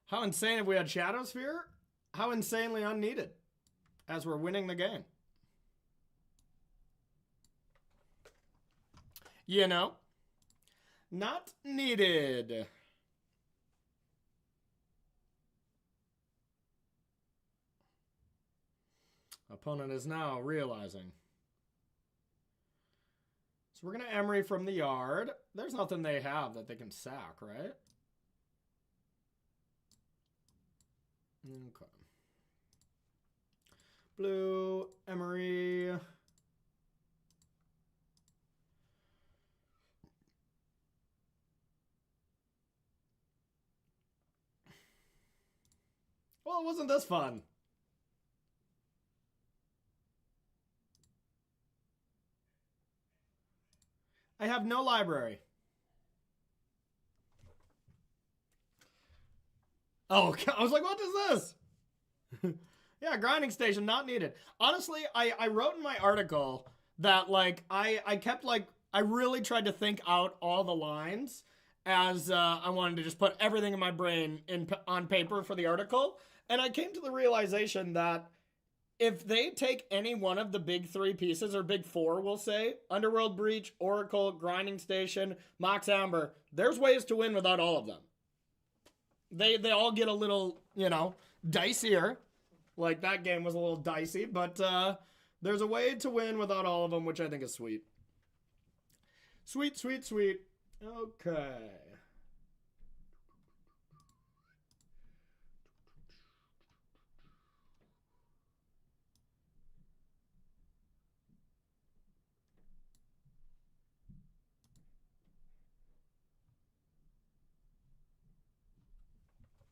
How insane if we had Shadow Sphere? How insanely unneeded as we're winning the game. You know? Not needed. Opponent is now realizing. So we're going to Emery from the yard. There's nothing they have that they can sack, right? Okay. Blue, Emery. Well, wasn't this fun? I have no library. Oh, I was like, what is this? Yeah, Grinding Station, not needed. Honestly, I wrote in my article that, like, I kept, like, I really tried to think out all the lines as I wanted to just put everything in my brain on paper for the article. And I came to the realization that if they take any one of the big three pieces, or big four, we'll say, Underworld Breach, Oracle, Grinding Station, Mox Amber, there's ways to win without all of them. They all get a little, you know, dicier. Like, that game was a little dicey, but there's a way to win without all of them, which I think is sweet. Sweet, sweet, sweet. Okay.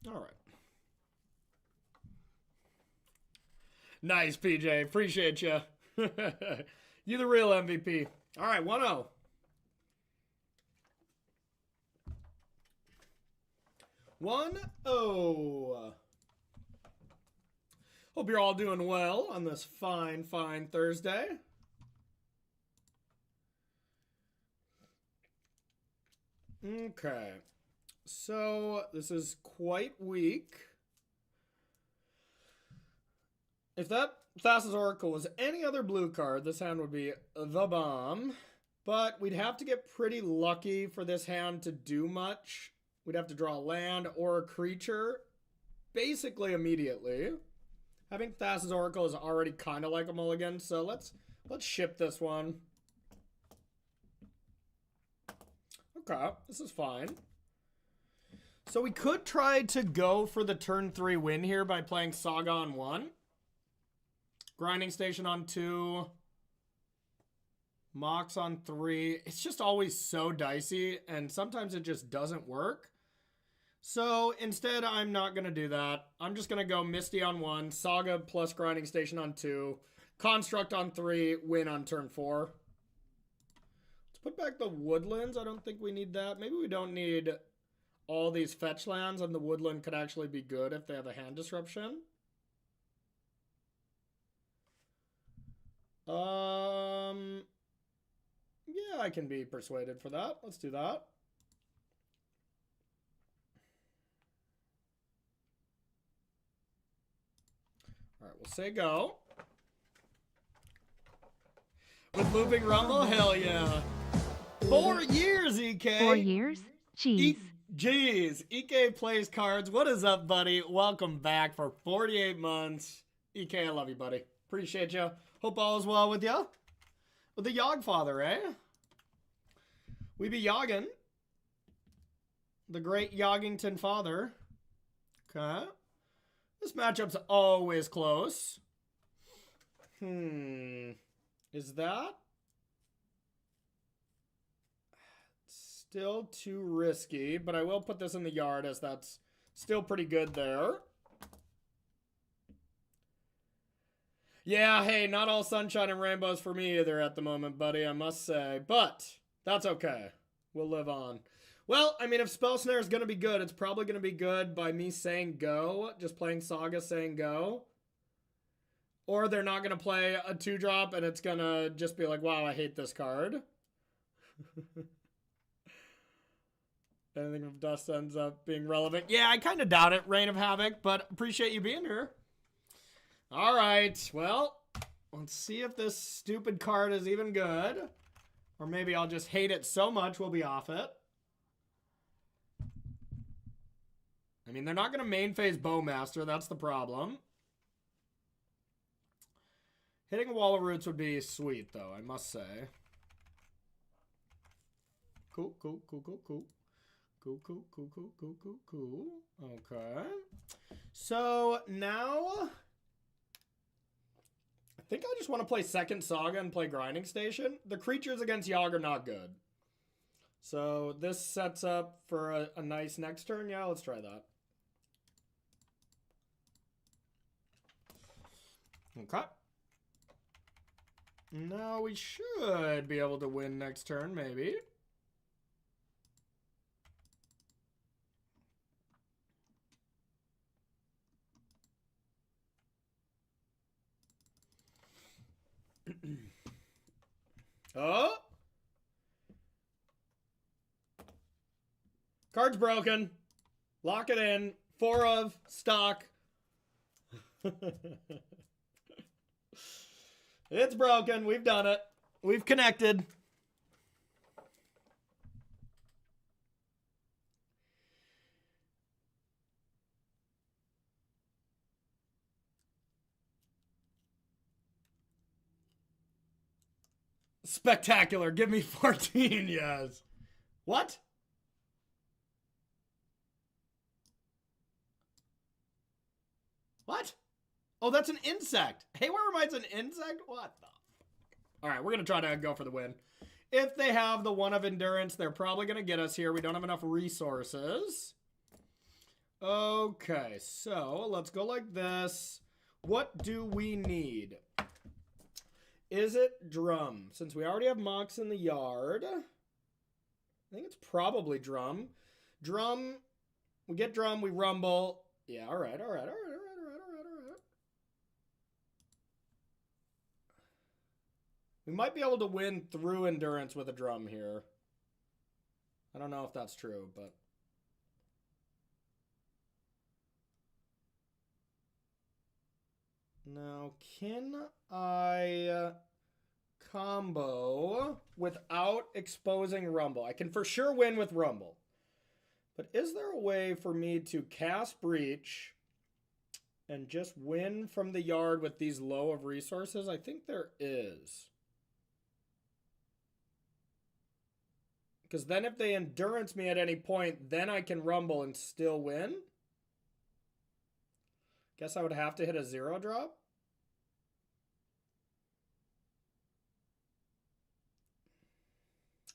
All right. Nice, PJ. Appreciate you. You the real MVP. All right, 1-0. 1-0. Hope you're all doing well on this fine, fine Thursday. Okay. So, this is quite weak. If that Thassa's Oracle was any other blue card, this hand would be the bomb. But we'd have to get pretty lucky for this hand to do much. We'd have to draw a land or a creature basically immediately. Having Thassa's Oracle is already kind of like a mulligan, so let's ship this one. Okay, this is fine. So we could try to go for the turn 3 win here by playing Saga on 1. Grinding Station on 2. Mox on 3. It's just always so dicey, and sometimes it just doesn't work. So instead, I'm not going to do that. I'm just going to go Misty on 1, Saga plus Grinding Station on 2, Construct on 3, win on turn 4. Let's put back the Woodlands. I don't think we need that. Maybe we don't need all these fetch lands, and the Woodland could actually be good if they have a hand disruption. Yeah, I can be persuaded for that. Let's do that. All right, we'll say go. With Looping Rumble, hell yeah. 4 years, EK. 4 years? Jeez. Jeez. EK plays cards. What is up, buddy? Welcome back for 48 months. EK, I love you, buddy. Appreciate you. Hope all is well with you. With the Yawgfather, eh? We be Yaggin. The great Yoggington father. Okay. This matchup's always close. Is that still too risky? But I will put this in the yard as that's still pretty good there. Yeah, hey, not all sunshine and rainbows for me either at the moment, buddy, I must say. But that's okay. We'll live on. Well, I mean, if Spell Snare is going to be good, it's probably going to be good by me saying go. Just playing Saga saying go. Or they're not going to play a 2-drop and it's going to just be like, wow, I hate this card. Anything of Dust ends up being relevant. Yeah, I kind of doubt it, Reign of Havoc, but appreciate you being here. All right, well, let's see if this stupid card is even good. Or maybe I'll just hate it so much we'll be off it. I mean, they're not going to main phase Bowmaster. That's the problem. Hitting a Wall of Roots would be sweet, though, I must say. Cool, cool, cool, cool, cool. Cool, cool, cool, cool, cool, cool, cool. Okay. So, now I think I just want to play second Saga and play Grinding Station. The creatures against Yawg are not good. So, this sets up for a nice next turn. Yeah, let's try that. Okay. Now we should be able to win next turn, maybe. Oh! Card's broken. Lock it in. 4 of stock. It's broken. We've done it. We've connected. Spectacular. Give me 14, yes. What? What? Oh, that's an insect. Haywire Mite's an insect? What the? All right, we're going to try to go for the win. If they have the 1 of Endurance, they're probably going to get us here. We don't have enough resources. Okay, so let's go like this. What do we need? Is it Drum? Since we already have Mox in the yard, I think it's probably Drum. Drum, we get Drum, we Rumble. Yeah, all right. We might be able to win through Endurance with a Drum here. I don't know if that's true, but... Now, can I combo without exposing Rumble? I can for sure win with Rumble. But is there a way for me to cast Breach and just win from the yard with these low of resources? I think there is. Because then if they Endurance me at any point, then I can Rumble and still win. Guess I would have to hit a 0-drop.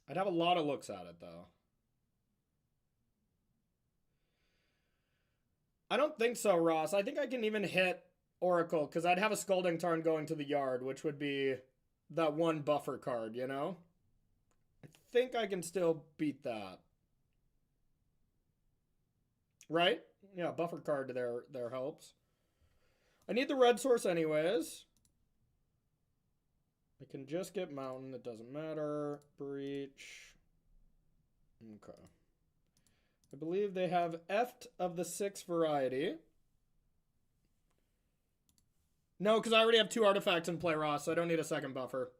I'd have a lot of looks at it, though. I don't think so, Ross. I think I can even hit Oracle, because I'd have a Scalding Tarn going to the yard, which would be that one buffer card, you know? I think I can still beat that. Right? Yeah, buffer card there helps. I need the red source anyways. I can just get Mountain. It doesn't matter. Breach. Okay. I believe they have Eft of the 6 variety. No, because I already have 2 artifacts in play, Ross, so I don't need a second buffer.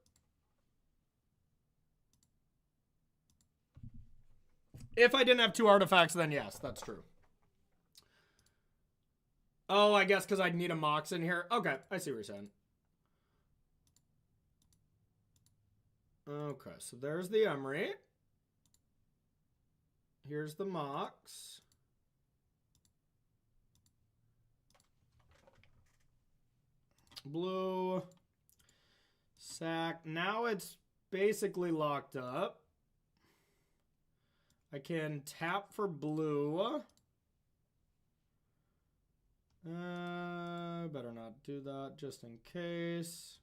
If I didn't have 2 artifacts, then yes, that's true. Oh, I guess because I'd need a Mox in here. Okay, I see what you're saying. Okay, so there's the Emery. Here's the Mox. Blue. Sack. Now it's basically locked up. I can tap for blue. Better not do that just in case.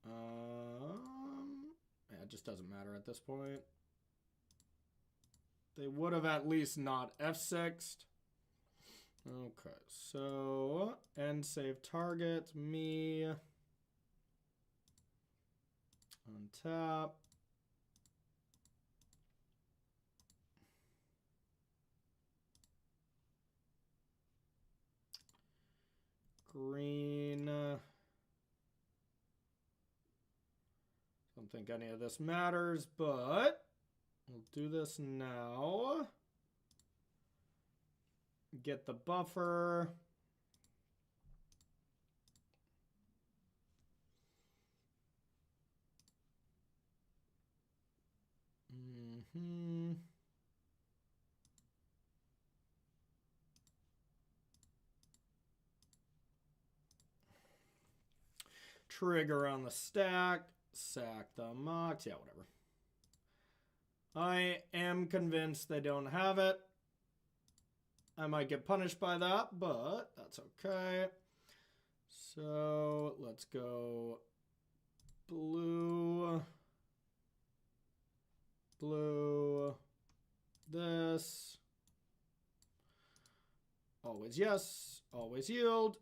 Yeah, it just doesn't matter at this point. They would have at least not F6'd. Okay, so end save target, me. Untap. Green. Don't think any of this matters, but we'll do this now. Get the buffer. Trigger on the stack. Sack the Mox. Yeah, whatever. I am convinced they don't have it. I might get punished by that, but that's okay. So let's go blue. Blue. This. Always yes. Always yield.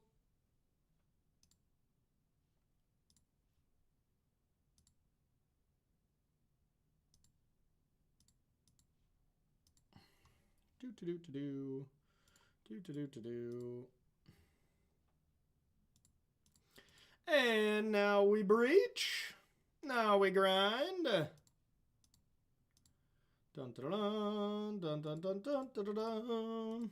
And now we breach. Now we grind. Dun dun dun dun dun dun dun dun dun.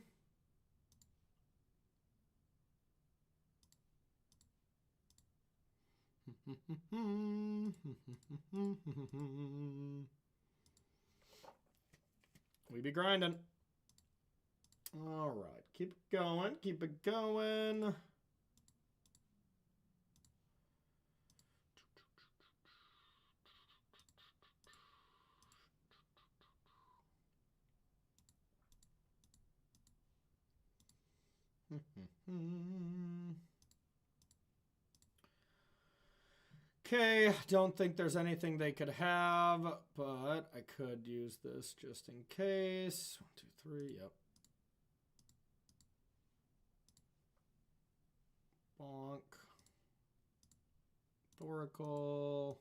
We be grinding. All right, keep it going, keep it going. Okay, don't think there's anything they could have, but I could use this just in case. 1, 2, 3, yep. Bonk. Thoracle.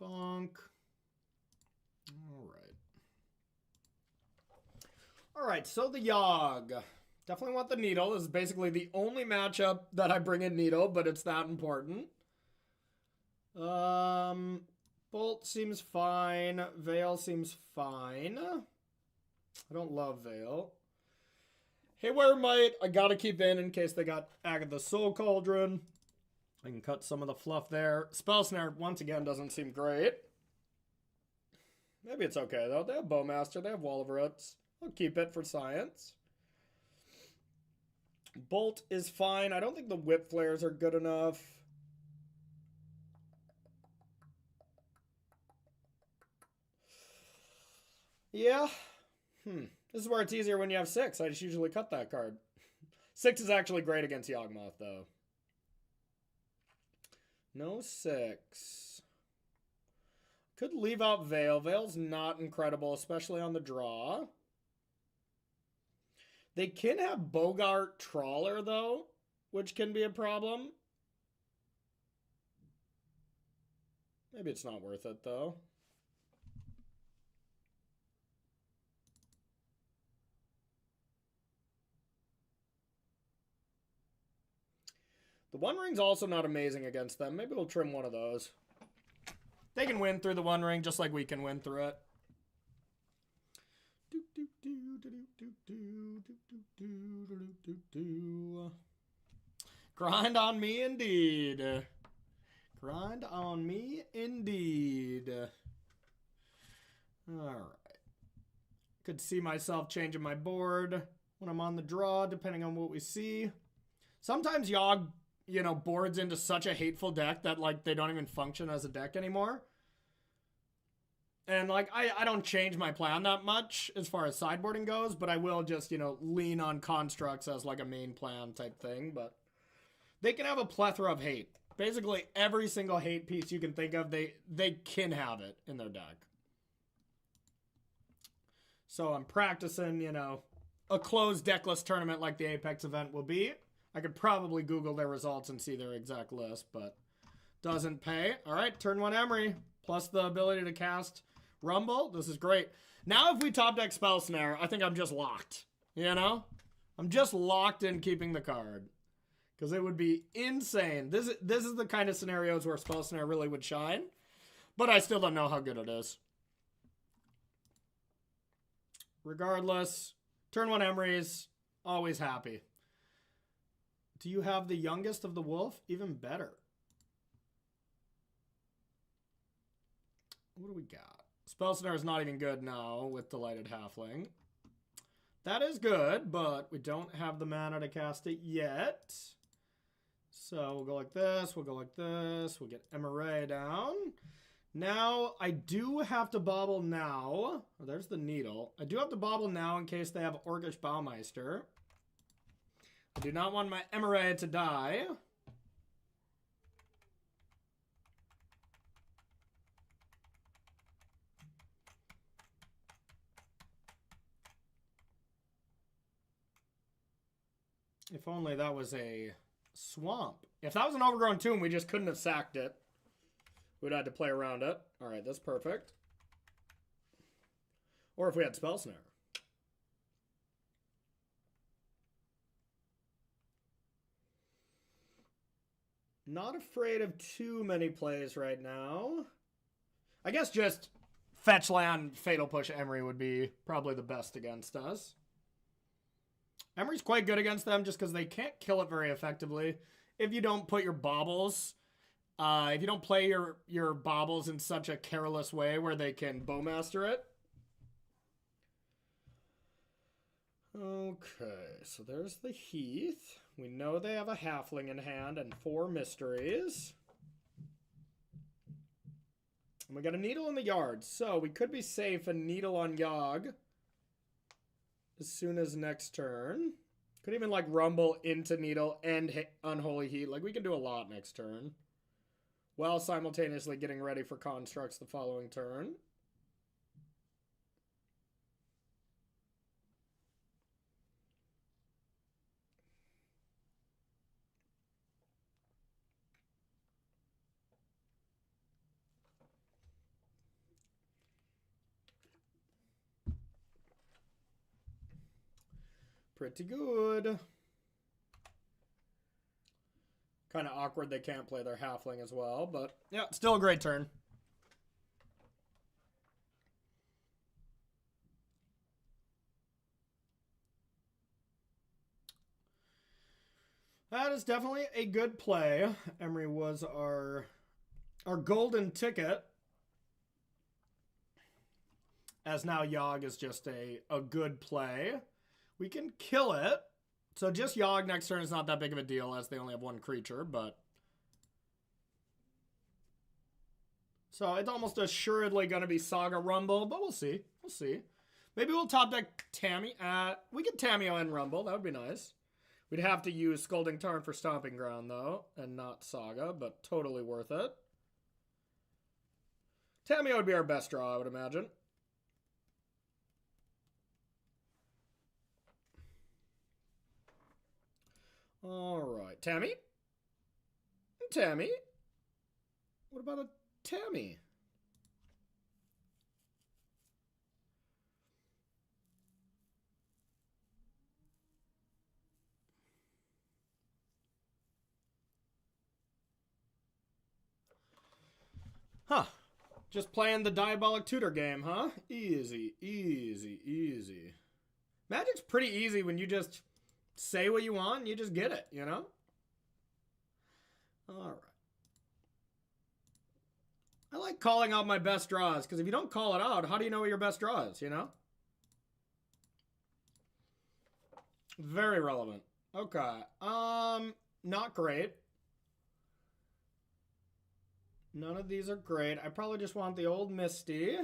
Bonk. All right. All right, so the Yawg. Definitely want the Needle. This is basically the only matchup that I bring in Needle, but it's that important. Bolt seems fine. Veil seems fine. I don't love Veil. Haywire Might, I gotta keep in case they got Agatha's Soul Cauldron. I can cut some of the fluff there. Spell Snare, once again, doesn't seem great. Maybe it's okay, though. They have Bowmaster, they have Wall of Roots. I'll keep it for science. Bolt is fine. I don't think the Whip Flares are good enough. Yeah. This is where it's easier when you have 6. I just usually cut that card. 6 is actually great against Yawgmoth, though. No 6. Could leave out Veil. Veil's not incredible, especially on the draw. They can have Bogart Trawler, though, which can be a problem. Maybe it's not worth it, though. The One Ring's also not amazing against them. Maybe we'll trim one of those. They can win through the One Ring just like we can win through it. Grind on me indeed. Grind on me indeed. Alright. Could see myself changing my board when I'm on the draw, depending on what we see. Sometimes Yawg, you know, boards into such a hateful deck that, like, they don't even function as a deck anymore. And, like, I don't change my plan that much as far as sideboarding goes, but I will just, you know, lean on constructs as, like, a main plan type thing. But they can have a plethora of hate. Basically, every single hate piece you can think of, they can have it in their deck. So I'm practicing, you know, a closed deckless tournament like the Apex event will be. I could probably Google their results and see their exact list, but doesn't pay. All right, turn 1 Emery, plus the ability to cast Rumble. This is great. Now if we top deck Spell Snare, I think I'm just locked, you know? I'm just locked in keeping the card. Because it would be insane. This is the kind of scenarios where Spell Snare really would shine. But I still don't know how good it is. Regardless, turn 1 Emery's, always happy. Do you have the youngest of the wolf? Even better. What do we got? Spell Snare is not even good now with Delighted Halfling. That is good, but we don't have the mana to cast it yet. So we'll go like this, we'll go like this, we'll get Emery down. Now, I do have to bobble now. Oh, there's the needle. I do have to bobble now in case they have Orcish Baumeister. I do not want my Emery to die. If only that was a swamp. If that was an overgrown tomb, we just couldn't have sacked it. We'd have to play around it. All right, that's perfect. Or if we had Spell Snare. Not afraid of too many plays right now. I guess just fetch land, Fatal Push Emery would be probably the best against us. Emery's quite good against them just because they can't kill it very effectively if you don't put your baubles. If you don't play your baubles in such a careless way where they can Bowmaster it. Okay, so there's the Heath. We know they have a Halfling in hand and 4 Mysteries. And we got a Needle in the yard, so we could be safe and Needle on Yawg as soon as next turn. Could even, like, Rumble into Needle and hit Unholy Heat. Like, we can do a lot next turn. While simultaneously getting ready for Constructs the following turn. Pretty good. Kind of awkward they can't play their Halfling as well, but yeah, still a great turn. That is definitely a good play. Emery was our golden ticket. As now Yawg is just a good play. We can kill it. So just Yawg next turn is not that big of a deal as they only have 1 creature, but... So it's almost assuredly going to be Saga Rumble, but we'll see. We'll see. Maybe we'll top deck Tammy. We could Tameo and Rumble. That would be nice. We'd have to use Scalding Tarn for Stomping Ground, though, and not Saga, but totally worth it. Tameo would be our best draw, I would imagine. All right. Tammy? Tammy? What about a Tammy? Huh. Just playing the Diabolic Tutor game, huh? Easy, easy, easy. Magic's pretty easy when you just say what you want and you just get it, you know? Alright. I like calling out my best draws, because if you don't call it out, how do you know what your best draw is, you know? Very relevant. Okay. Not great. None of these are great. I probably just want the old Misty.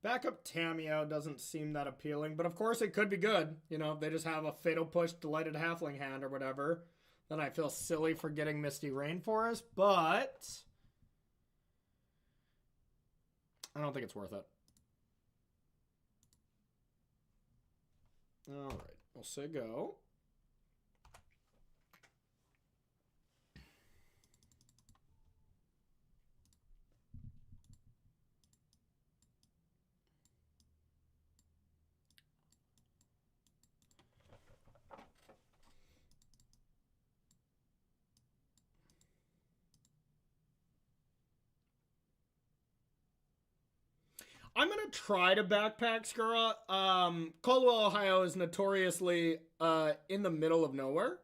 Backup Tameo doesn't seem that appealing, but of course it could be good. You know, if they just have a Fatal Push, Delighted Halfling hand or whatever, then I feel silly for getting Misty Rainforest, but I don't think it's worth it. All right, we'll say go. I'm going to try to backpack Skura. Caldwell, Ohio is notoriously in the middle of nowhere.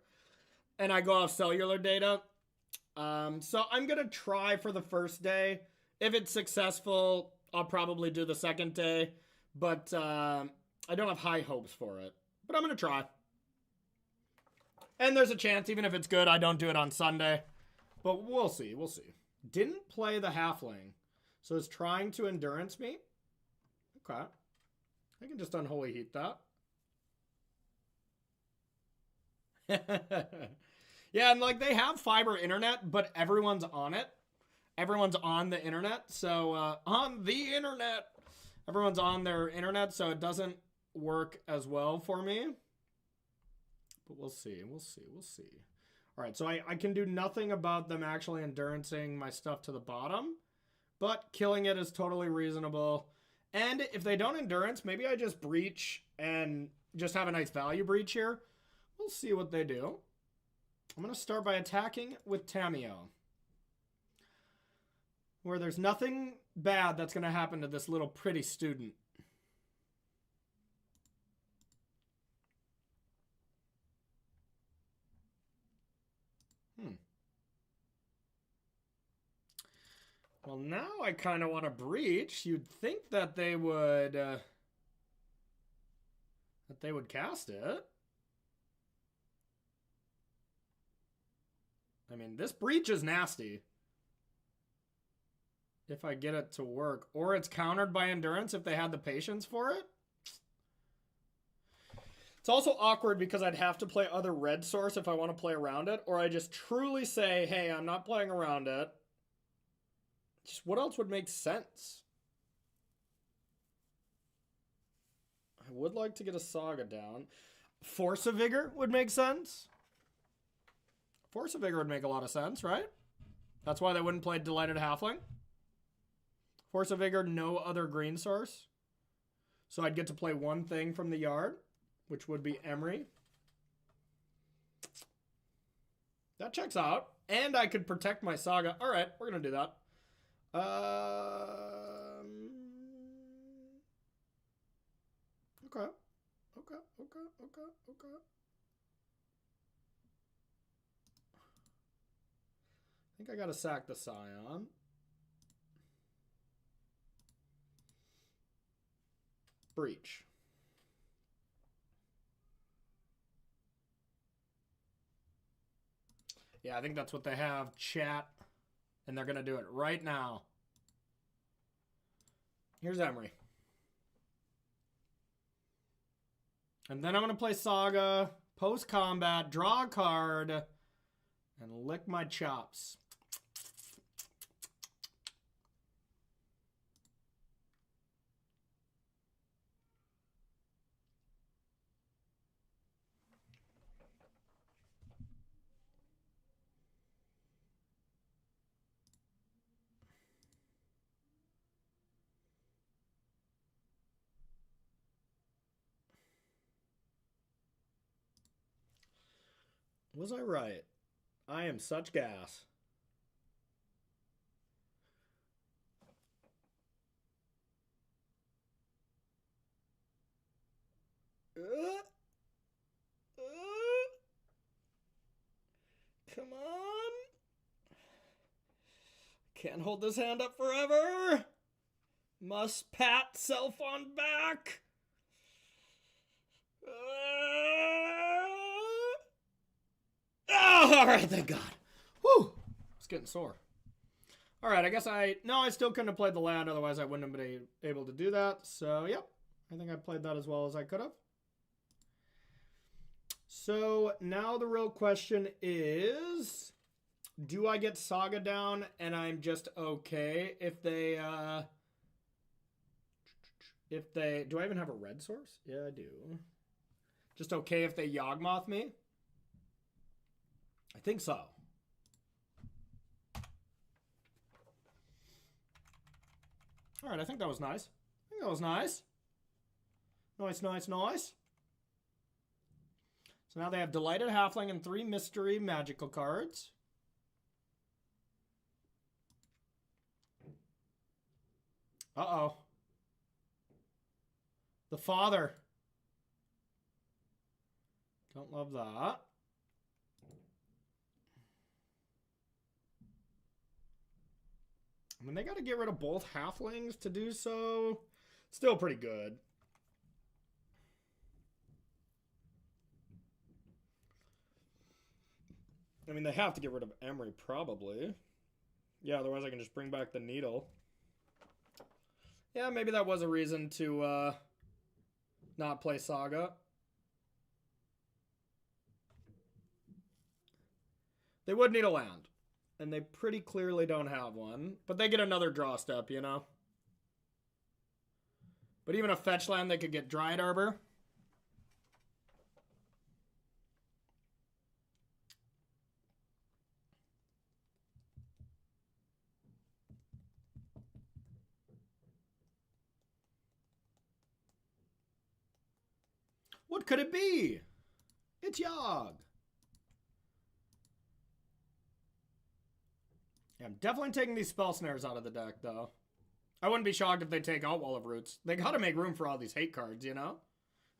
And I go off cellular data. So I'm going to try for the first day. If it's successful, I'll probably do the second day. But I don't have high hopes for it. But I'm going to try. And there's a chance, even if it's good, I don't do it on Sunday. But we'll see. We'll see. Didn't play the Halfling. So is trying to Endurance me. Okay. I can just Unholy Heat that. Yeah, and like they have fiber internet, but everyone's on it. Everyone's on the internet. So on the internet. Everyone's on their internet, so it doesn't work as well for me. But we'll see. We'll see. We'll see. All right, so I can do nothing about them actually endurancing my stuff to the bottom. But killing it is totally reasonable. And if they don't endurance, maybe I just breach and just have a nice value breach here. We'll see what they do. I'm going to start by attacking with Tameo. Where there's nothing bad that's going to happen to this little pretty student. Well, now I kind of want to breach. You'd think that they would cast it. I mean, this breach is nasty. If I get it to work. Or it's countered by endurance if they had the patience for it. It's also awkward because I'd have to play other red source if I want to play around it. Or I just truly say, hey, I'm not playing around it. Just what else would make sense? I would like to get a Saga down. Force of Vigor would make sense. Force of Vigor would make a lot of sense, right? That's why they wouldn't play Delighted Halfling. Force of Vigor, no other green source. So I'd get to play one thing from the yard, which would be Emery. That checks out. And I could protect my Saga. All right, we're going to do that. Okay. I think I gotta sack the Scion. Breach. Yeah, I think that's what they have, chat. And they're going to do it right now. Here's Emery. And then I'm going to play Saga, post-combat, draw a card, and lick my chops. Was I right? I am such gas. Come on. Can't hold this hand up forever. Must pat self on back. Oh, all right, thank God. Whew. It's getting sore. All right, I guess I still couldn't have played the land, otherwise I wouldn't have been able to do that. So, yep, I think I played that as well as I could have. So, now the real question is, do I get Saga down and I'm just okay if they, do I even have a red source? Yeah, I do. Just okay if they Yawgmoth me? I think so. All right, I think that was nice. I think that was nice. Nice, nice, nice. So now they have Delighted Halfling and 3 mystery magical cards. Uh-oh. The Father. Don't love that. I mean, they got to get rid of both halflings to do so. Still pretty good. I mean, they have to get rid of Emery, probably. Yeah, otherwise I can just bring back the Needle. Yeah, maybe that was a reason to not play Saga. They would need a land. And they pretty clearly don't have one. But they get another draw step, you know? But even a fetch land, they could get Dryad Arbor. What could it be? It's Yawg. Yeah, I'm definitely taking these Spell Snares out of the deck, though. I wouldn't be shocked if they take out Wall of Roots. They gotta make room for all these hate cards, you know?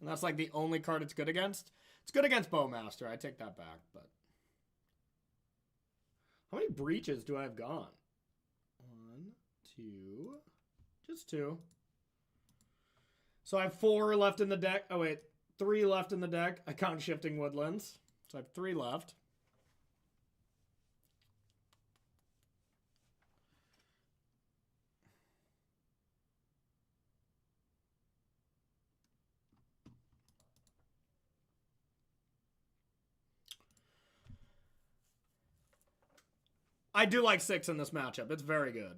And that's like the only card it's good against. It's good against Bowmaster. I take that back, but... How many breaches do I have gone? 1, 2... Just 2. So I have 4 left in the deck. Oh, wait. 3 left in the deck. I count Shifting Woodlands. So I have 3 left. I do like 6 in this matchup. It's very good.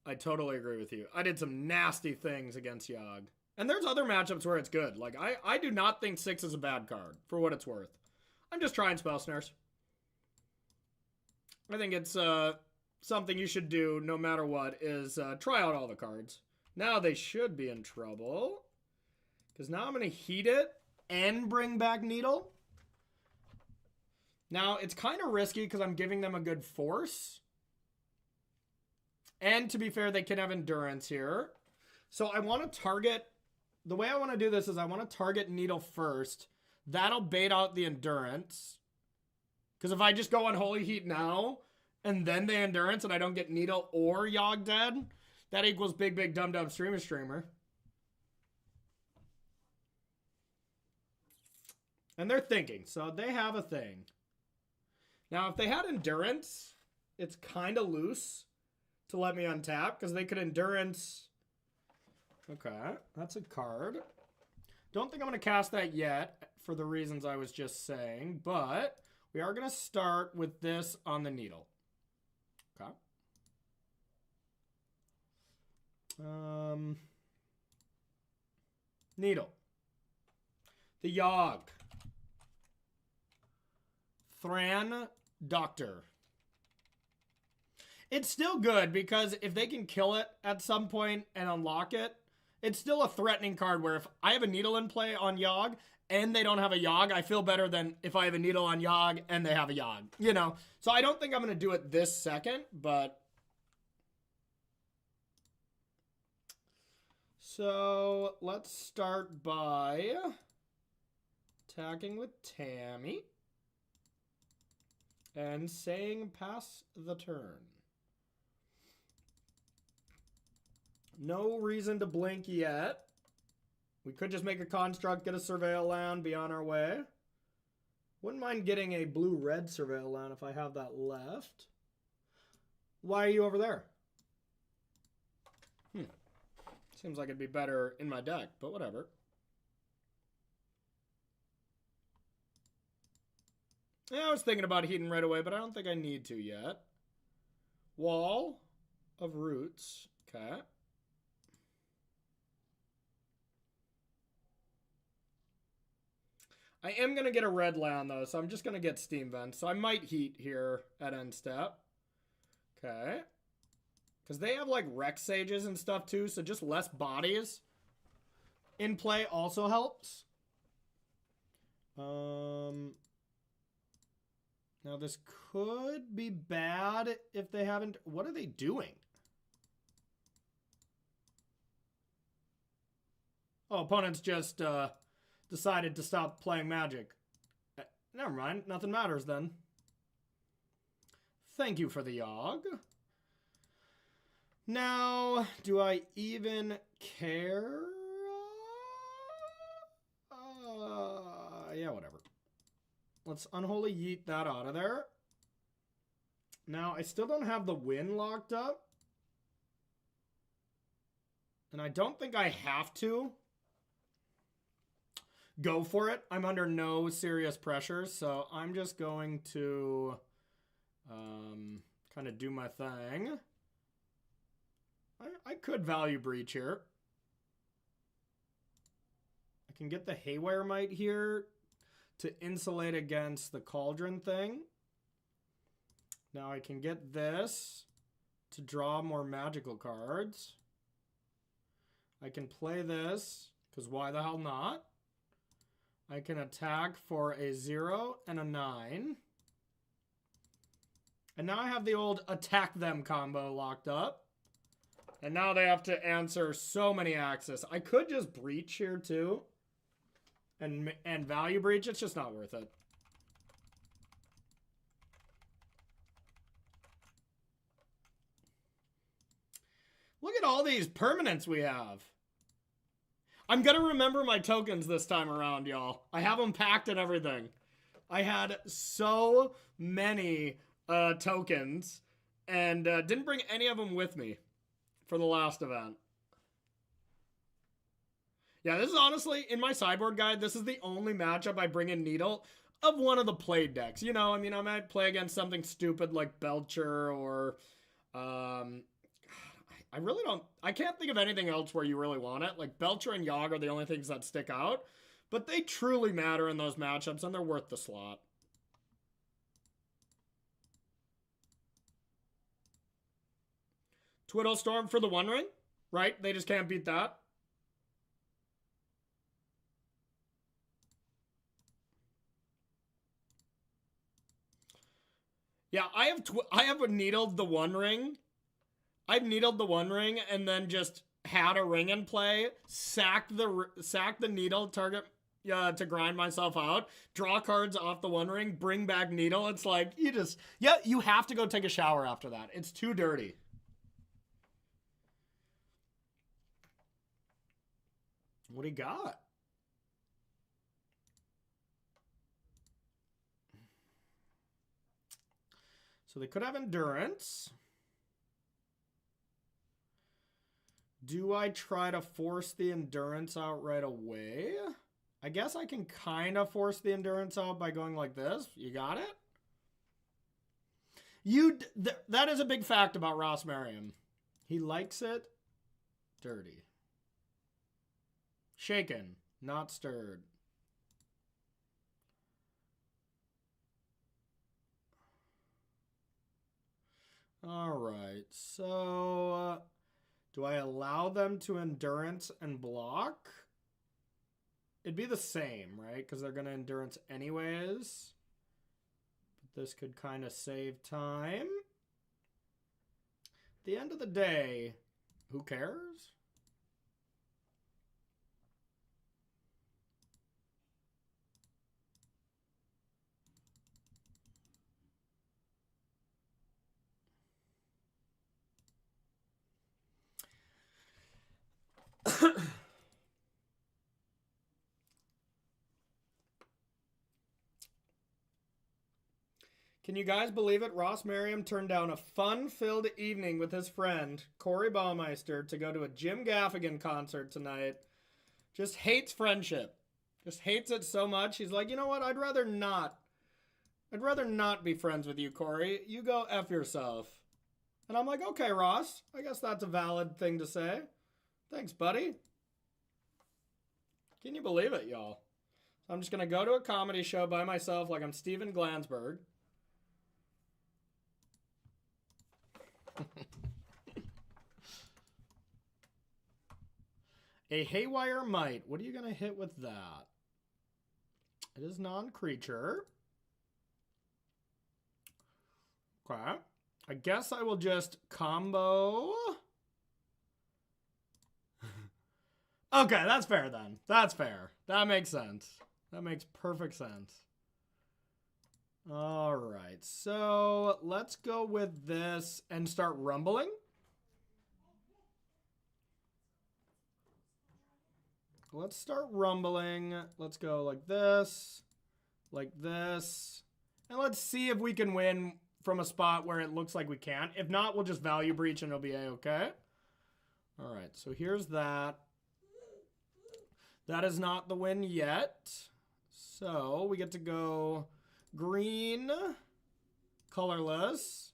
I totally agree with you. I did some nasty things against Yawg. And there's other matchups where it's good. Like, I do not think 6 is a bad card, for what it's worth. I'm just trying Spell Snares. I think it's something you should do no matter what, is try out all the cards. Now they should be in trouble. Because now I'm going to heat it and bring back Needle. Now, it's kind of risky because I'm giving them a good force. And to be fair, they can have endurance here. So I want to target... The way I want to do this is I want to target Needle first. That'll bait out the endurance. Because if I just go on Holy Heat now, and then the endurance, and I don't get Needle or Yawg dead, that equals big, big, dumb streamer. And they're thinking, so they have a thing. Now, if they had endurance, it's kind of loose to let me untap, because they could endurance... Okay, that's a card. Don't think I'm going to cast that yet for the reasons I was just saying, but we are going to start with this on the needle. Okay. Needle. The Yawg. Thran Doctor. It's still good because if they can kill it at some point and unlock it, it's still a threatening card where if I have a needle in play on Yawg and they don't have a Yawg, I feel better than if I have a needle on Yawg and they have a Yawg, you know? So I don't think I'm going to do it this second, but... So let's start by attacking with Tammy and saying pass the turn. No reason to blink yet. We could just make a construct, get a Surveil land, be on our way. Wouldn't mind getting a blue-red Surveil land if I have that left. Why are you over there? Seems like it'd be better in my deck, but whatever. Yeah, I was thinking about heating right away, but I don't think I need to yet. Wall of Roots. Okay. I am going to get a red land, though, so I'm just going to get Steam Vent. So I might heat here at end step. Okay. Because they have, like, Rex Sages and stuff, too, so just less bodies in play also helps. Now, this could be bad if they haven't... What are they doing? Oh, opponents just decided to stop playing Magic. Never mind. Nothing matters, then. Thank you for the Yawg. Now, do I even care? Yeah, whatever. Let's Unholy Yeet that out of there. Now, I still don't have the win locked up. And I don't think I have to go for it. I'm under no serious pressure, so I'm just going to kind of do my thing. I could Value Breach here. I can get the Haywire Mite here to insulate against the Cauldron thing. Now I can get this to draw more magical cards. I can play this, because why the hell not? I can attack for a 0 and a 9. And now I have the old attack them combo locked up. And now they have to answer so many axes. I could just Breach here too. And Value Breach. It's just not worth it. Look at all these permanents we have. I'm going to remember my tokens this time around, y'all. I have them packed and everything. I had so many tokens and didn't bring any of them with me for the last event. Yeah, this is honestly, in my sideboard guide, this is the only matchup I bring in Needle of one of the played decks. You know, I mean, I might play against something stupid like Belcher or... I really don't... I can't think of anything else where you really want it. Like, Belcher and Yawg are the only things that stick out. But they truly matter in those matchups, and they're worth the slot. Twiddle Storm for the One Ring, right? They just can't beat that. Yeah, I have needled the One Ring. I've needled the One Ring and then just had a ring in play, sacked the needle target to grind myself out, draw cards off the One Ring, bring back needle. It's like you have to go take a shower after that. It's too dirty. What do you got? So they could have Endurance. Do I try to force the Endurance out right away? I guess I can kind of force the endurance out by going like this. You got it? That is a big fact about Ross Merriam. He likes it dirty. Shaken, not stirred. All right, so do I allow them to endurance and block? It'd be the same, right? Because they're going to endurance anyways. But this could kind of save time. At the end of the day, who cares? Can you guys believe it? Ross Merriam turned down a fun-filled evening with his friend, Corey Baumeister, to go to a Jim Gaffigan concert tonight. Just hates friendship. Just hates it so much. He's like, you know what? I'd rather not be friends with you, Corey. You go F yourself. And I'm like, okay, Ross. I guess that's a valid thing to say. Thanks, buddy. Can you believe it, y'all? I'm just going to go to a comedy show by myself like I'm Steven Glansberg. A Haywire Might. What are you going to hit with that? It is non-creature. Okay. I guess I will just combo. Okay, that's fair then. That's fair. That makes sense. That makes perfect sense. All right, so let's go with this and start rumbling. Let's start rumbling. Let's go like this, and let's see if we can win from a spot where it looks like we can't. If not, we'll just value breach and it'll be a-okay. All right, so here's that. That is not the win yet. So we get to go green, colorless,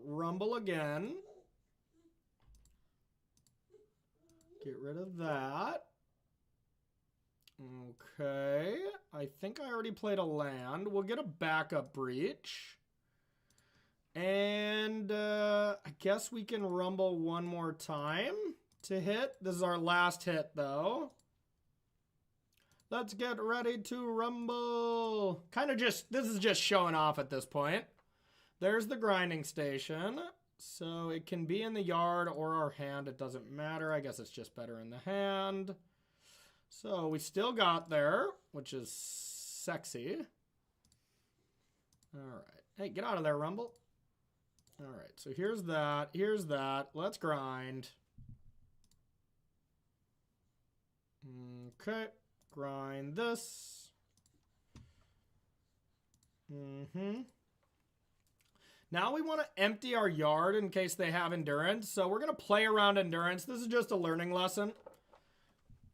rumble again. Get rid of that. Okay, I think I already played a land. We'll get a backup breach. And I guess we can rumble one more time to hit. This is our last hit, though. Let's get ready to rumble. This is just showing off at this point. There's the grinding station. So it can be in the yard or our hand. It doesn't matter. I guess it's just better in the hand. So we still got there, which is sexy. All right. Hey, get out of there, Rumble. All right. So here's that. Here's that. Let's grind. Okay. Grind this. Now we want to empty our yard in case they have endurance. So we're going to play around endurance. This is just a learning lesson.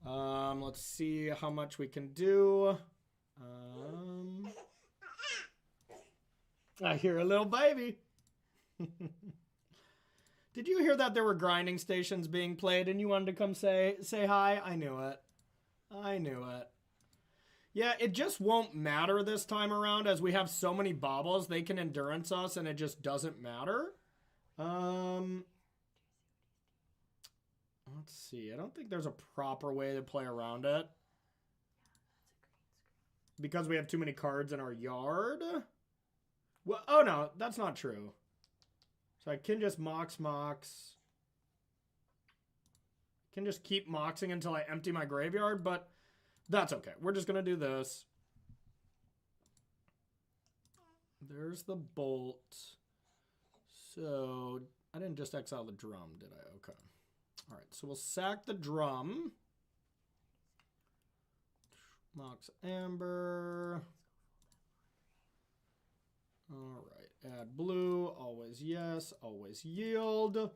Let's see how much we can do. I hear a little baby. Did you hear that there were grinding stations being played and you wanted to come say hi? I knew it. I knew it. Yeah, it just won't matter this time around as we have so many baubles. They can endurance us and it just doesn't matter. Let's see. I don't think there's a proper way to play around it. Because we have too many cards in our yard? Well, oh no, that's not true. So I can just mox. Can just keep moxing until I empty my graveyard, but that's okay. We're just going to do this. There's the bolt. So I didn't just exile the drum, did I? Okay. All right, so we'll sack the drum. Mox Amber. All right, add blue. Always yes, always yield.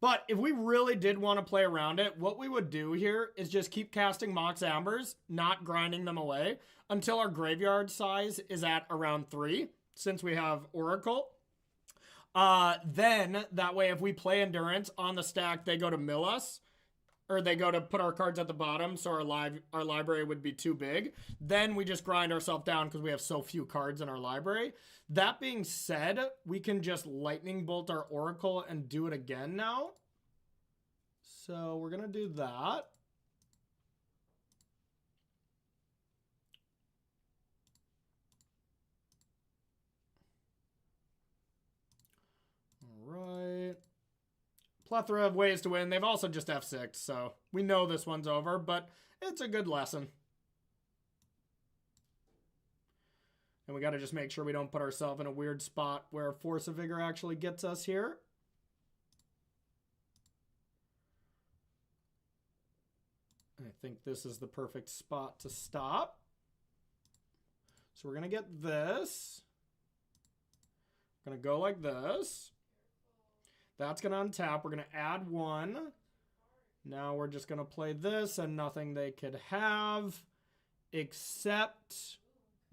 But if we really did want to play around it, what we would do here is just keep casting Mox Ambers, not grinding them away, until our graveyard size is at around 3, since we have Oracle. Then, that way, if we play Endurance on the stack, they go to mill us, or they go to put our cards at the bottom, so our library would be too big. Then we just grind ourselves down because we have so few cards in our library. That being said, we can just Lightning Bolt our Oracle and do it again now. So we're going to do that. All right. Plethora of ways to win. They've also just F6, so we know this one's over, but it's a good lesson. And we got to just make sure we don't put ourselves in a weird spot where Force of Vigor actually gets us here. I think this is the perfect spot to stop. So we're going to get this. We're going to go like this. That's going to untap. We're going to add 1. Now we're just going to play this and nothing they could have, except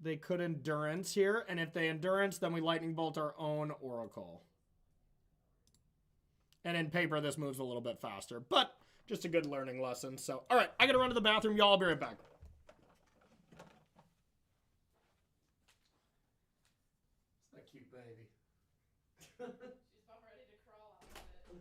they could Endurance here. And if they Endurance, then we Lightning Bolt our own Oracle. And in paper, this moves a little bit faster, but just a good learning lesson. So, all right, I got to run to the bathroom. Y'all, I'll be right back. Isn't that cute, baby? She's about ready to crawl out of it.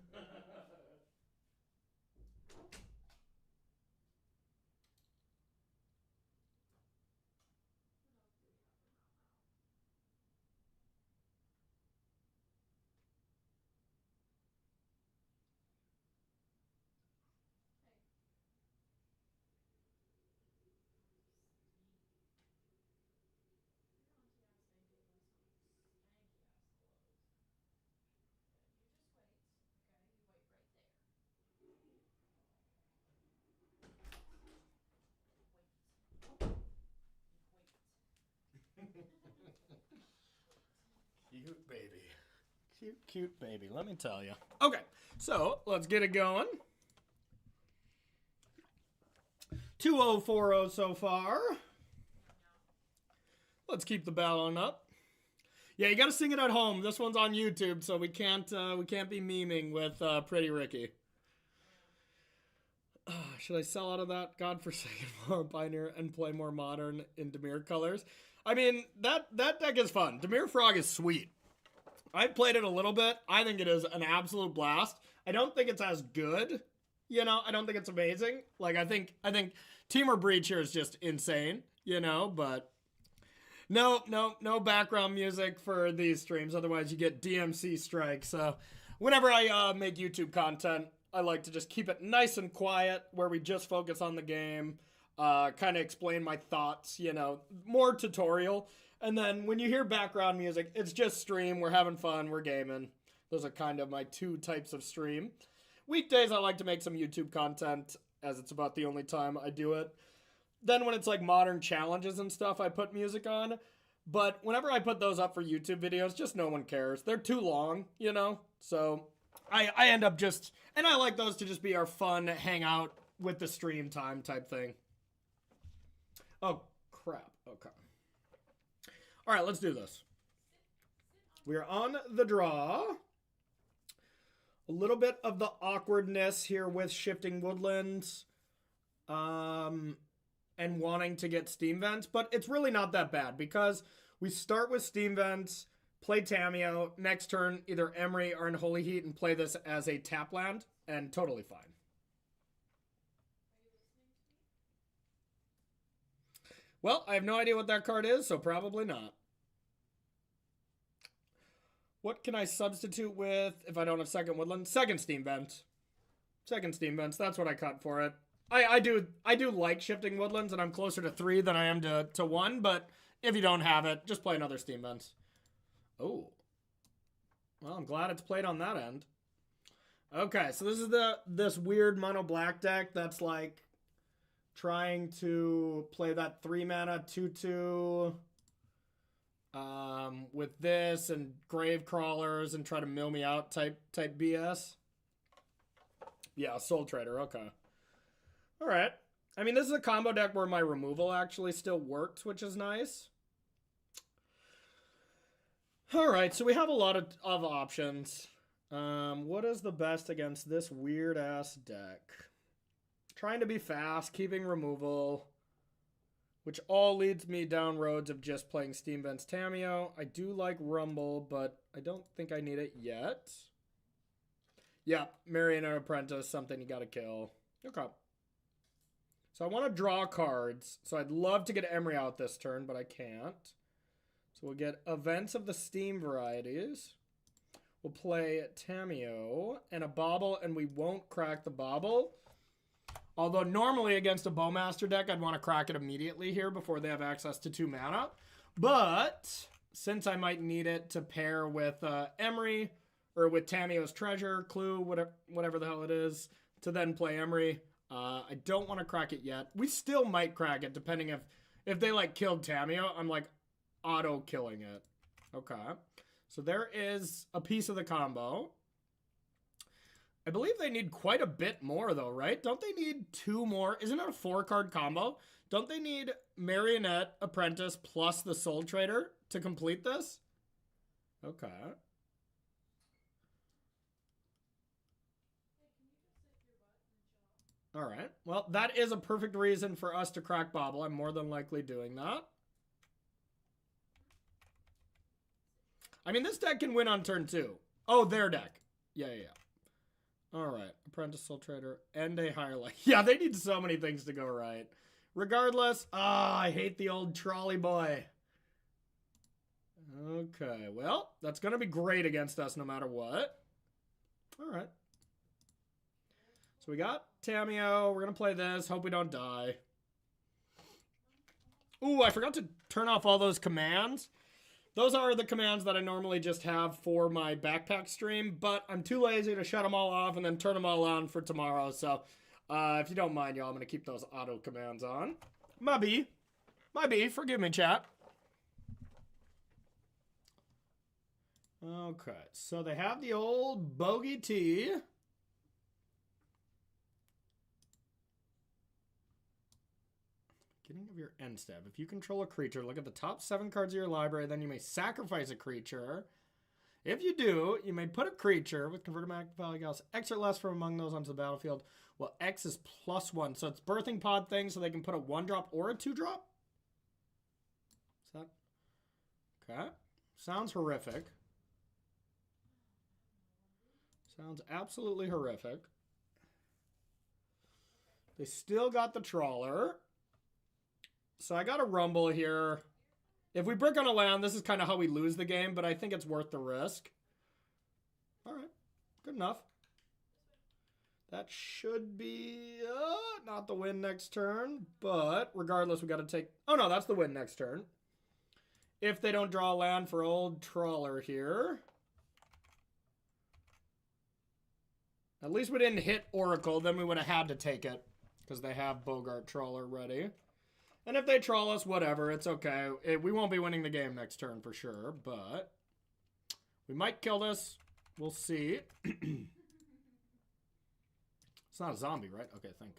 Cute baby. Cute, cute baby, let me tell you. Okay, so let's get it going. 2040 so far. Let's keep the ballon up. Yeah, you gotta sing it at home. This one's on YouTube, so we can't be memeing with Pretty Ricky. Should I sell out of that godforsaken Pioneer and play more modern in Dimir colors? I mean, that deck is fun. Dimir Frog is sweet. I've played it a little bit. I think it is an absolute blast. I don't think it's as good. You know, I don't think it's amazing. Like, I think Temur Breach here is just insane, you know, but no background music for these streams. Otherwise, you get DMC strikes. So whenever I make YouTube content, I like to just keep it nice and quiet where we just focus on the game, kind of explain my thoughts, you know, more tutorial. And then when you hear background music, it's just stream. We're having fun. We're gaming. Those are kind of my 2 types of stream. Weekdays, I like to make some YouTube content as it's about the only time I do it. Then when it's like modern challenges and stuff, I put music on. But whenever I put those up for YouTube videos, just no one cares. They're too long, you know? So I end up just... And I like those to just be our fun hangout with the stream time type thing. Oh, crap. Okay. All right, let's do this. We are on the draw. A little bit of the awkwardness here with Shifting Woodlands. And wanting to get Steam Vents. But it's really not that bad because we start with Steam Vents, play Tamiyo, next turn either Emery or Unholy Heat and play this as a tap land, and totally fine. Well, I have no idea what that card is, so probably not. What can I substitute with if I don't have second Woodland? Second Steam Vent. Second Steam Vents, that's what I cut for it. I do like Shifting Woodlands, and I'm closer to 3 than I am to 1, but if you don't have it, just play another Steam Vents. Oh. Well, I'm glad it's played on that end. Okay, so this is this weird mono black deck that's like trying to play that 3-mana 2/2 with this and Grave Crawlers and try to mill me out type BS. Yeah, Soul Trader, okay. Alright. I mean, this is a combo deck where my removal actually still works, which is nice. Alright, so we have a lot of options. What is the best against this weird-ass deck? Trying to be fast, keeping removal, which all leads me down roads of just playing Steam Vents Tamiyo. I do like Rumble, but I don't think I need it yet. Yeah, Marionette Apprentice, something you gotta kill. Okay. So I want to draw cards. So I'd love to get Emery out this turn, but I can't. So we'll get Events of the Steam varieties. We'll play Tamiyo and a Bauble, and we won't crack the Bauble. Although normally against a Bowmaster deck, I'd want to crack it immediately here before they have access to 2 mana. But since I might need it to pair with Emery, or with Tamiyo's Treasure, Clue, whatever the hell it is, to then play Emery, I don't want to crack it yet. We still might crack it, depending if they, like, killed Tamiyo, I'm, like, auto-killing it. Okay. So there is a piece of the combo. I believe they need quite a bit more, though, right? Don't they need 2 more? Isn't it a 4-card combo? Don't they need Marionette Apprentice plus the Soul Trader to complete this? Okay. Alright. Well, that is a perfect reason for us to crack Bauble. I'm more than likely doing that. I mean, this deck can win on turn 2. Oh, their deck. Yeah. Alright. Apprentice, Soul Trader, and a higher life. Yeah, they need so many things to go right. Regardless, I hate the old trolley boy. Okay, well, that's going to be great against us no matter what. Alright. So we got Tamiyo. We're going to play this. Hope we don't die. Ooh, I forgot to turn off all those commands. Those are the commands that I normally just have for my backpack stream, but I'm too lazy to shut them all off and then turn them all on for tomorrow. So if you don't mind, y'all, I'm going to keep those auto commands on. Maybe. Forgive me, chat. Okay, so they have the old Bogey T. Beginning of your end step. If you control a creature, look at the top 7 cards of your library, then you may sacrifice a creature. If you do, you may put a creature with converted mana value else, X or less from among those onto the battlefield. Well, X is +1, so it's birthing pod thing, so they can put a 1-drop or a 2-drop. Is that okay? Sounds horrific. Sounds absolutely horrific. They still got the Trawler. So I got a Rumble here. If we brick on a land, this is kind of how we lose the game, but I think it's worth the risk. All right. Good enough. That should be not the win next turn, but regardless, we got to take... Oh, no, that's the win next turn. If they don't draw a land for old Trawler here. At least we didn't hit Oracle, then we would have had to take it because they have Bogart Trawler ready. And if they troll us, whatever, it's okay. We won't be winning the game next turn for sure, but we might kill this. We'll see. It's not a zombie, right? Okay, thank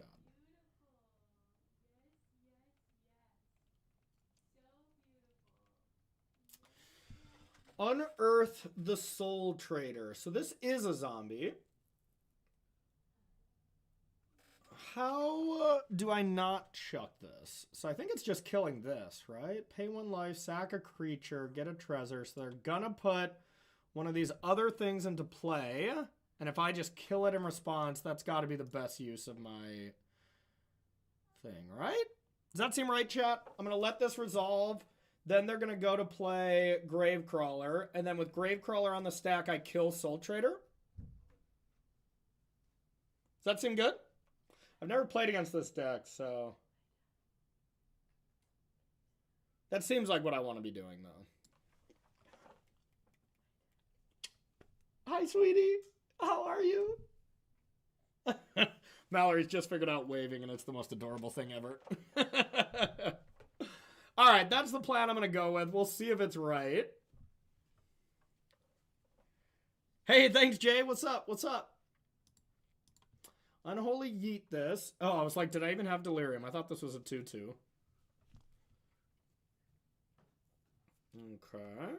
God. Unearth the Soul Trader. So this is a zombie. How do I not chuck this? So I think it's just killing this, right? Pay 1 life, sack a creature, get a treasure. So they're gonna put one of these other things into play. And if I just kill it in response, that's got to be the best use of my thing, right? Does that seem right, chat? I'm going to let this resolve. Then they're going to go to play Gravecrawler. And then with Gravecrawler on the stack, I kill Soul Trader. Does that seem good? I've never played against this deck, so... That seems like what I want to be doing, though. Hi, sweetie. How are you? Mallory's just figured out waving, and it's the most adorable thing ever. All right, that's the plan I'm going to go with. We'll see if it's right. Hey, thanks, Jay. What's up? What's up? Unholy Yeet this. Oh, I was like, did I even have Delirium? I thought this was a 2/2. Okay.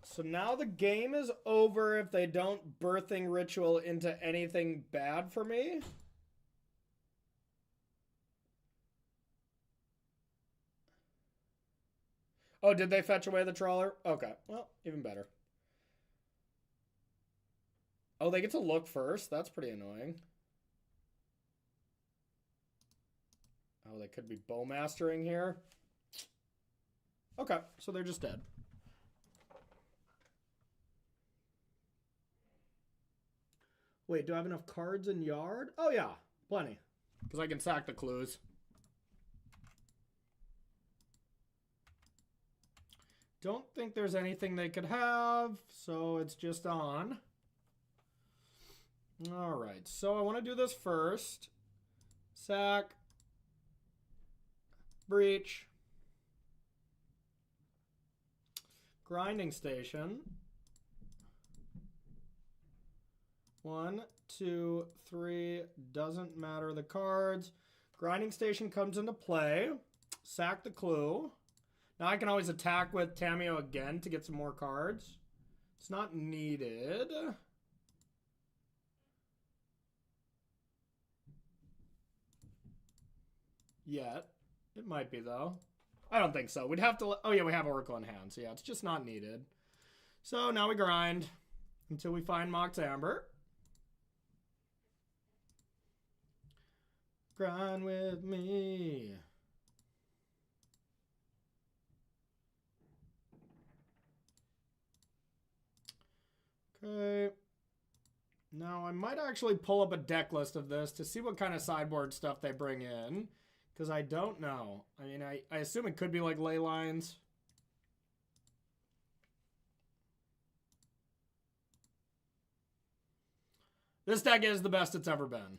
So now the game is over if they don't Birthing Ritual into anything bad for me. Oh, did they fetch away the trawler? Okay, well, even better. Oh, they get to look first? That's pretty annoying. Oh, they could be Bowmastering here. Okay, so they're just dead. Wait, do I have enough cards in yard? Oh, yeah, plenty. Because I can sack the clues. Don't think there's anything they could have, so it's just on. All right, so I want to do this first. Sack. Breach. Grinding Station. 1, 2, 3. Doesn't matter the cards. Grinding Station comes into play. Sack the clue. Now I can always attack with Tamiyo again to get some more cards. It's not needed. Yet. It might be, though. I don't think so. We'd have to... Oh, yeah, we have Oracle in hand. So, yeah, it's just not needed. So, now we grind until we find Mox Amber. Grind with me. Okay. Now, I might actually pull up a deck list of this to see what kind of sideboard stuff they bring in. Because I don't know. I mean, I assume it could be like ley lines. This deck is the best it's ever been.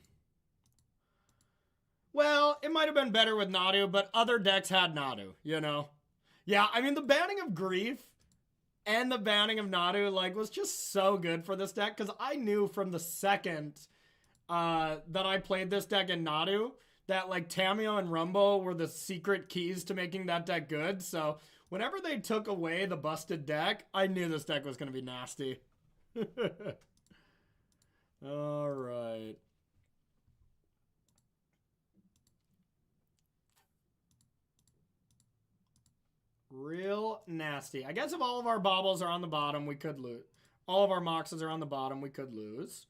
Well, it might have been better with Nadu, but other decks had Nadu, you know? Yeah, I mean, the banning of Grief and the banning of Nadu, like, was just so good for this deck. Because I knew from the second that I played this deck in Nadu that, like, Tamiyo and Rumbo were the secret keys to making that deck good. So, whenever they took away the busted deck, I knew this deck was going to be nasty. All right. Real nasty. I guess if all of our baubles are on the bottom, we could lose. All of our Moxes are on the bottom, we could lose.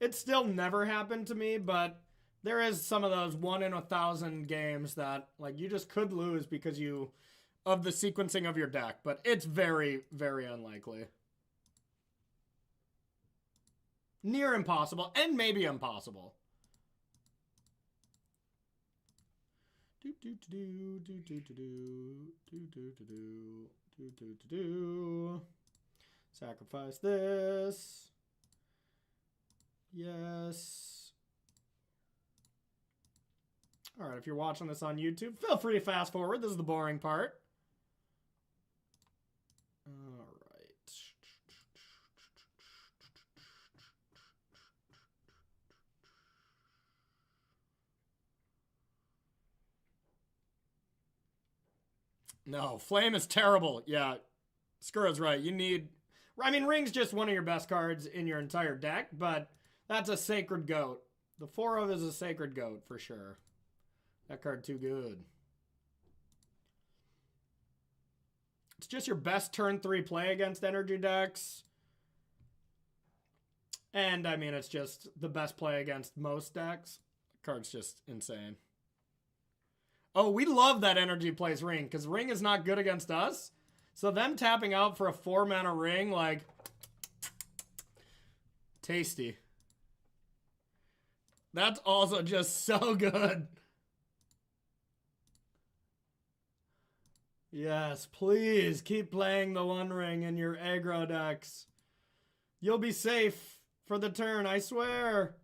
It still never happened to me, but there is some of those 1 in 1,000 games that, like, you just could lose because of the sequencing of your deck. But it's very, very unlikely. Near impossible, and maybe impossible. Sacrifice this. Yes. All right, if you're watching this on YouTube, feel free to fast forward. This is the boring part. All right. No, Flame is terrible. Yeah, Skura's right. You need... I mean, Ring's just one of your best cards in your entire deck, but that's a Sacred Goat. The 4 of is a Sacred Goat, for sure. That card too good. It's just your best turn 3 play against energy decks. And, I mean, it's just the best play against most decks. The card's just insane. Oh, we love that energy plays Ring, because Ring is not good against us. So them tapping out for a 4-mana Ring, like, tasty. That's also just so good. Yes, please keep playing the One Ring in your aggro decks. You'll be safe for the turn, I swear.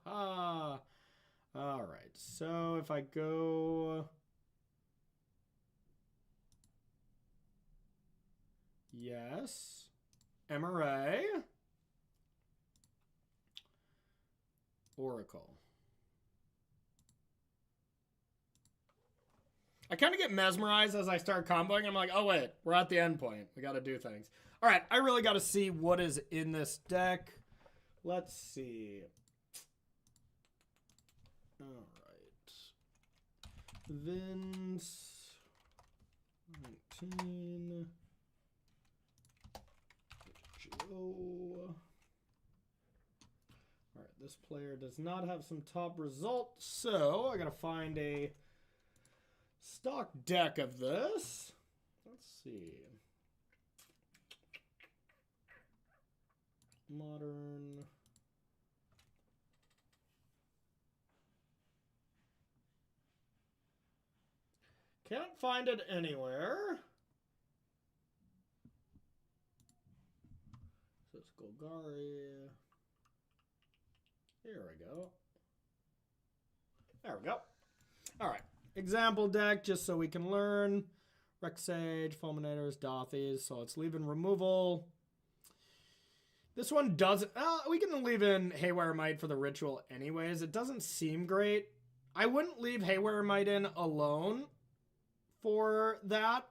All right, so if I go... Yes. MRA. Oracle. I kind of get mesmerized as I start comboing. I'm like, oh wait, we're at the end point. We got to do things. All right, I really got to see what is in this deck. Let's see. All right. Vince. 19. Joe. All right, this player does not have some top results, so I got to find a stock deck of this. Let's see. Modern. Can't find it anywhere. So it's Golgari. Here we go. There we go. All right. Example deck, just so we can learn. Rexage, Fulminators, Dothies. So it's leaving removal. This one doesn't... we can leave in Haywire Might for the ritual anyways. It doesn't seem great. I wouldn't leave Haywire Might in alone for that.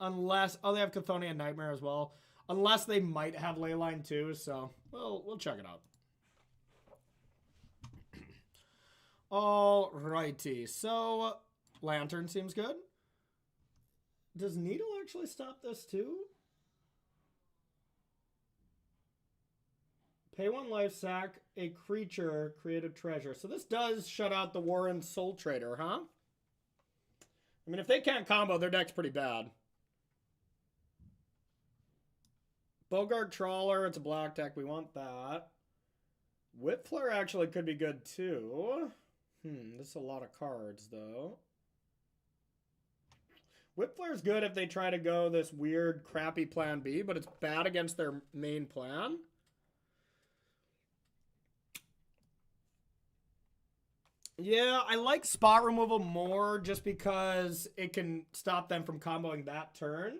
Unless... Oh, they have Chthonian Nightmare as well. Unless they might have Leyline too. So, we'll check it out. Alrighty, so Lantern seems good. Does Needle actually stop this too? Pay 1 life, sack a creature, create a treasure. So this does shut out the Warren Soul Trader, huh? I mean, if they can't combo, their deck's pretty bad. Bogart Trawler, it's a black deck, we want that. Whip Flare actually could be good too. This is a lot of cards, though. Whip Flare's good if they try to go this weird, crappy plan B, but it's bad against their main plan. Yeah, I like spot removal more just because it can stop them from comboing that turn.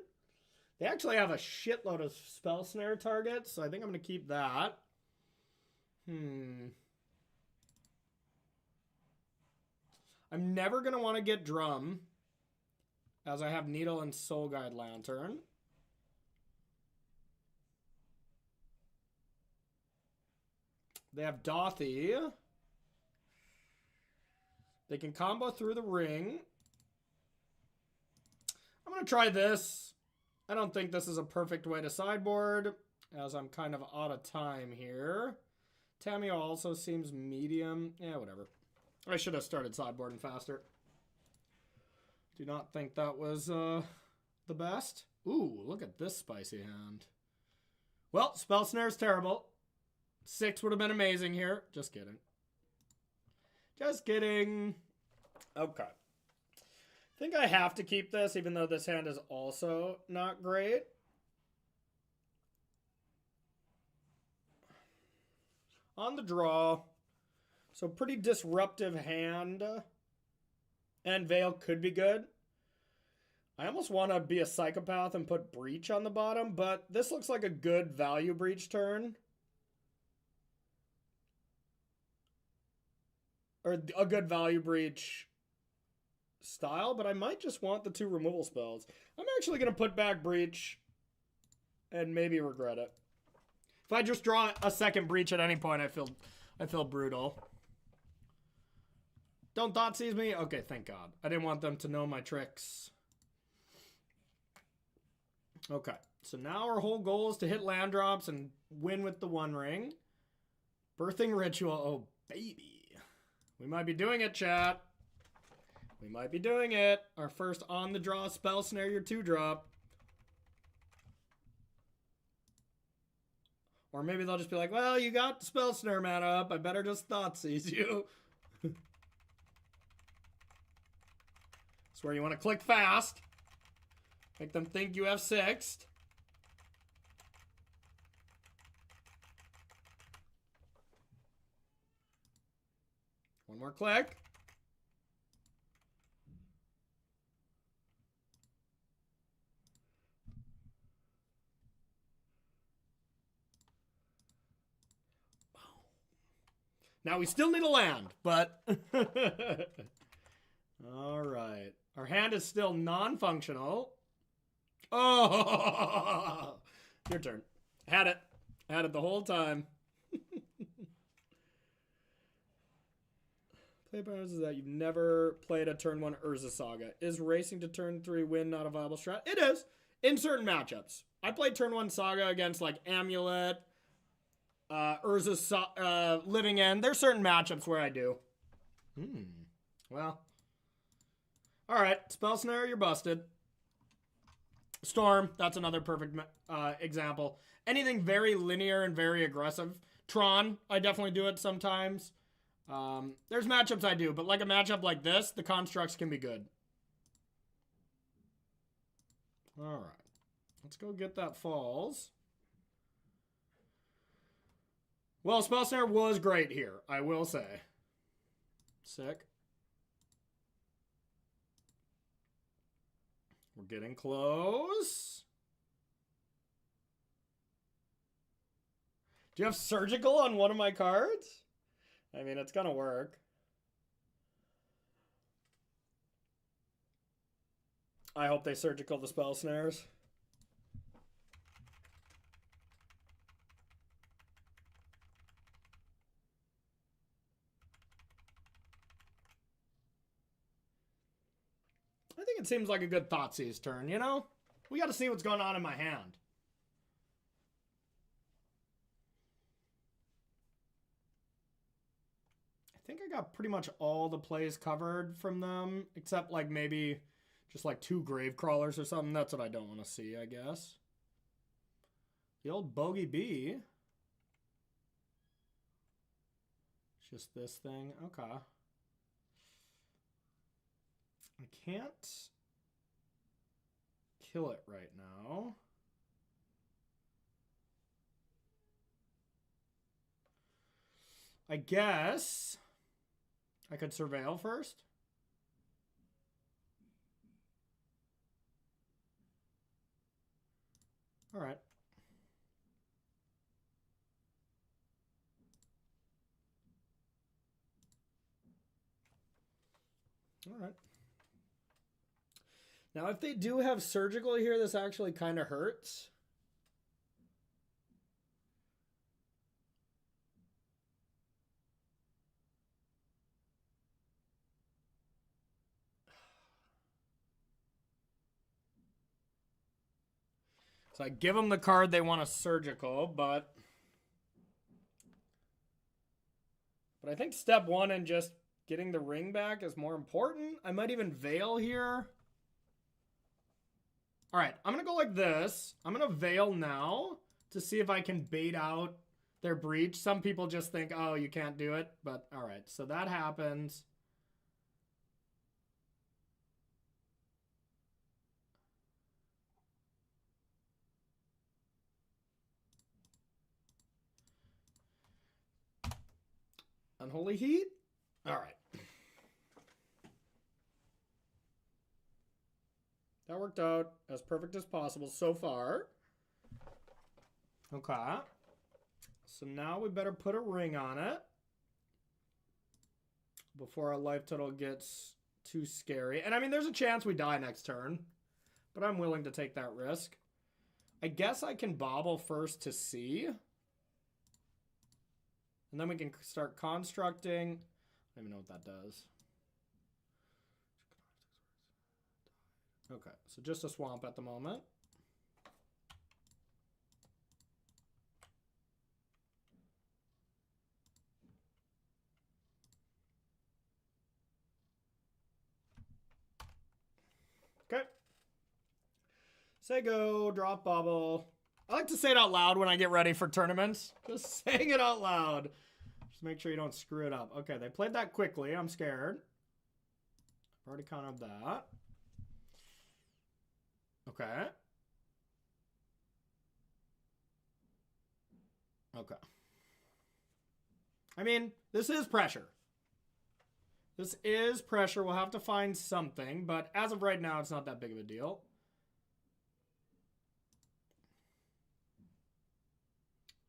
They actually have a shitload of Spell Snare targets, so I think I'm going to keep that. I'm never going to want to get Drum, as I have Needle and Soul Guide Lantern. They have Dothy. They can combo through the ring. I'm going to try this. I don't think this is a perfect way to sideboard, as I'm kind of out of time here. Tamio also seems medium. Yeah, whatever. I should have started sideboarding faster. Do not think that was the best. Ooh, look at this spicy hand. Well, Spell Snare's terrible. 6 would have been amazing here. Just kidding. Just kidding. Okay. I think I have to keep this, even though this hand is also not great. On the draw. So pretty disruptive hand. And Veil could be good. I almost want to be a psychopath and put Breach on the bottom, but this looks like a good value Breach turn. Or a good value Breach style, but I might just want the 2 removal spells. I'm actually going to put back Breach and maybe regret it. If I just draw a second Breach at any point, I feel brutal. Don't Thoughtseize me? Okay, thank God. I didn't want them to know my tricks. Okay, so now our whole goal is to hit land drops and win with the One Ring. Birthing Ritual. Oh, baby. We might be doing it, chat. We might be doing it. Our first on-the-draw Spell Snare, your 2-drop. Or maybe they'll just be like, well, you got Spell Snare mana up. I better just Thoughtseize you. That's where you want to click fast. Make them think you have 6'd. One more click. Now we still need a land, but... All right. Our hand is still non-functional. Oh! Your turn. Had it. Had it the whole time. Play patterns is that you've never played a turn 1 Urza Saga. Is racing to turn 3 win not a viable strat? It is. In certain matchups. I played turn 1 Saga against like Amulet, Urza Living End. There's certain matchups where I do. Well. Alright. Spell Snare, you're busted. Storm, that's another perfect example. Anything very linear and very aggressive. Tron, I definitely do it sometimes. There's matchups I do, but like a matchup like this, the constructs can be good. Alright. Let's go get that falls. Well, Spell Snare was great here, I will say. Sick. We're getting close. Do you have Surgical on one of my cards? I mean, it's gonna work. I hope they Surgical the Spell Snares. I think it seems like a good Thoughtseize turn, you know? We gotta see what's going on in my hand. I think I got pretty much all the plays covered from them, except like maybe just like 2 grave crawlers or something. That's what I don't want to see, I guess. The old Bogey Bee. It's just this thing. Okay. I can't kill it right now. I guess I could Surveil first. All right. All right. Now, if they do have Surgical here, this actually kind of hurts. So I give them the card they want a Surgical, but I think step 1 and just getting the ring back is more important. I might even Veil here. All right, I'm going to go like this. I'm going to Veil now to see if I can bait out their Breach. Some people just think, oh, you can't do it. But all right, so that happens. Unholy Heat? All right. That worked out as perfect as possible so far. Okay. So now we better put a ring on it before our life total gets too scary. And I mean, there's a chance we die next turn, but I'm willing to take that risk. I guess I can Bobble first to see. And then we can start constructing. I don't even know what that does. Okay, so just a swamp at the moment. Okay. Say go, drop bubble. I like to say it out loud when I get ready for tournaments. Just saying it out loud. Just make sure you don't screw it up. Okay, they played that quickly. I'm scared. I've already counted that. Okay. Okay. I mean, this is pressure. This is pressure. We'll have to find something, but as of right now, it's not that big of a deal.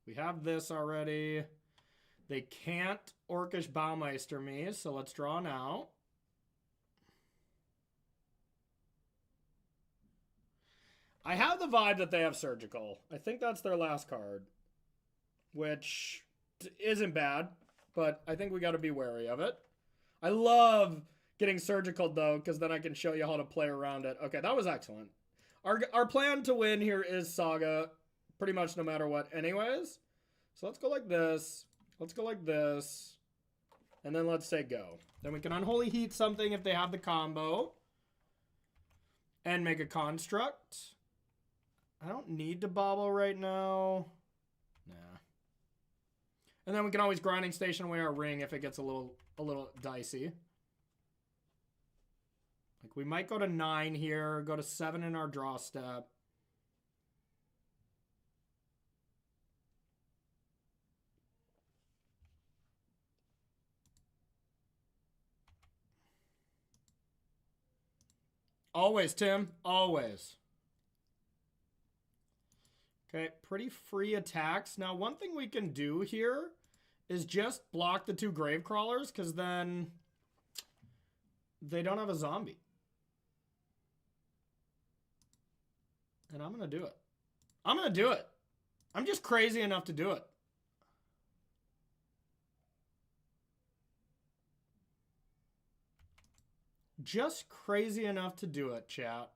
We have this already. They can't Orcish Baumeister me, so let's draw now. I have the vibe that they have Surgical. I think that's their last card, which isn't bad, but I think we got to be wary of it. I love getting Surgical, though, because then I can show you how to play around it. Okay, that was excellent. Our plan to win here is Saga, pretty much no matter what anyways. So let's go like this. Let's go like this. And then let's say go. Then we can Unholy Heat something if they have the combo. And make a Construct. I don't need to bobble right now. Nah. And then we can always Grinding Station away our ring if it gets a little dicey. Like we might go to 9 here, go to 7 in our draw step. Always, Tim. Always. Okay, pretty free attacks. Now, one thing we can do here is just block the 2 Grave Crawlers, because then they don't have a zombie. And I'm going to do it. I'm going to do it. I'm just crazy enough to do it. Just crazy enough to do it, chat.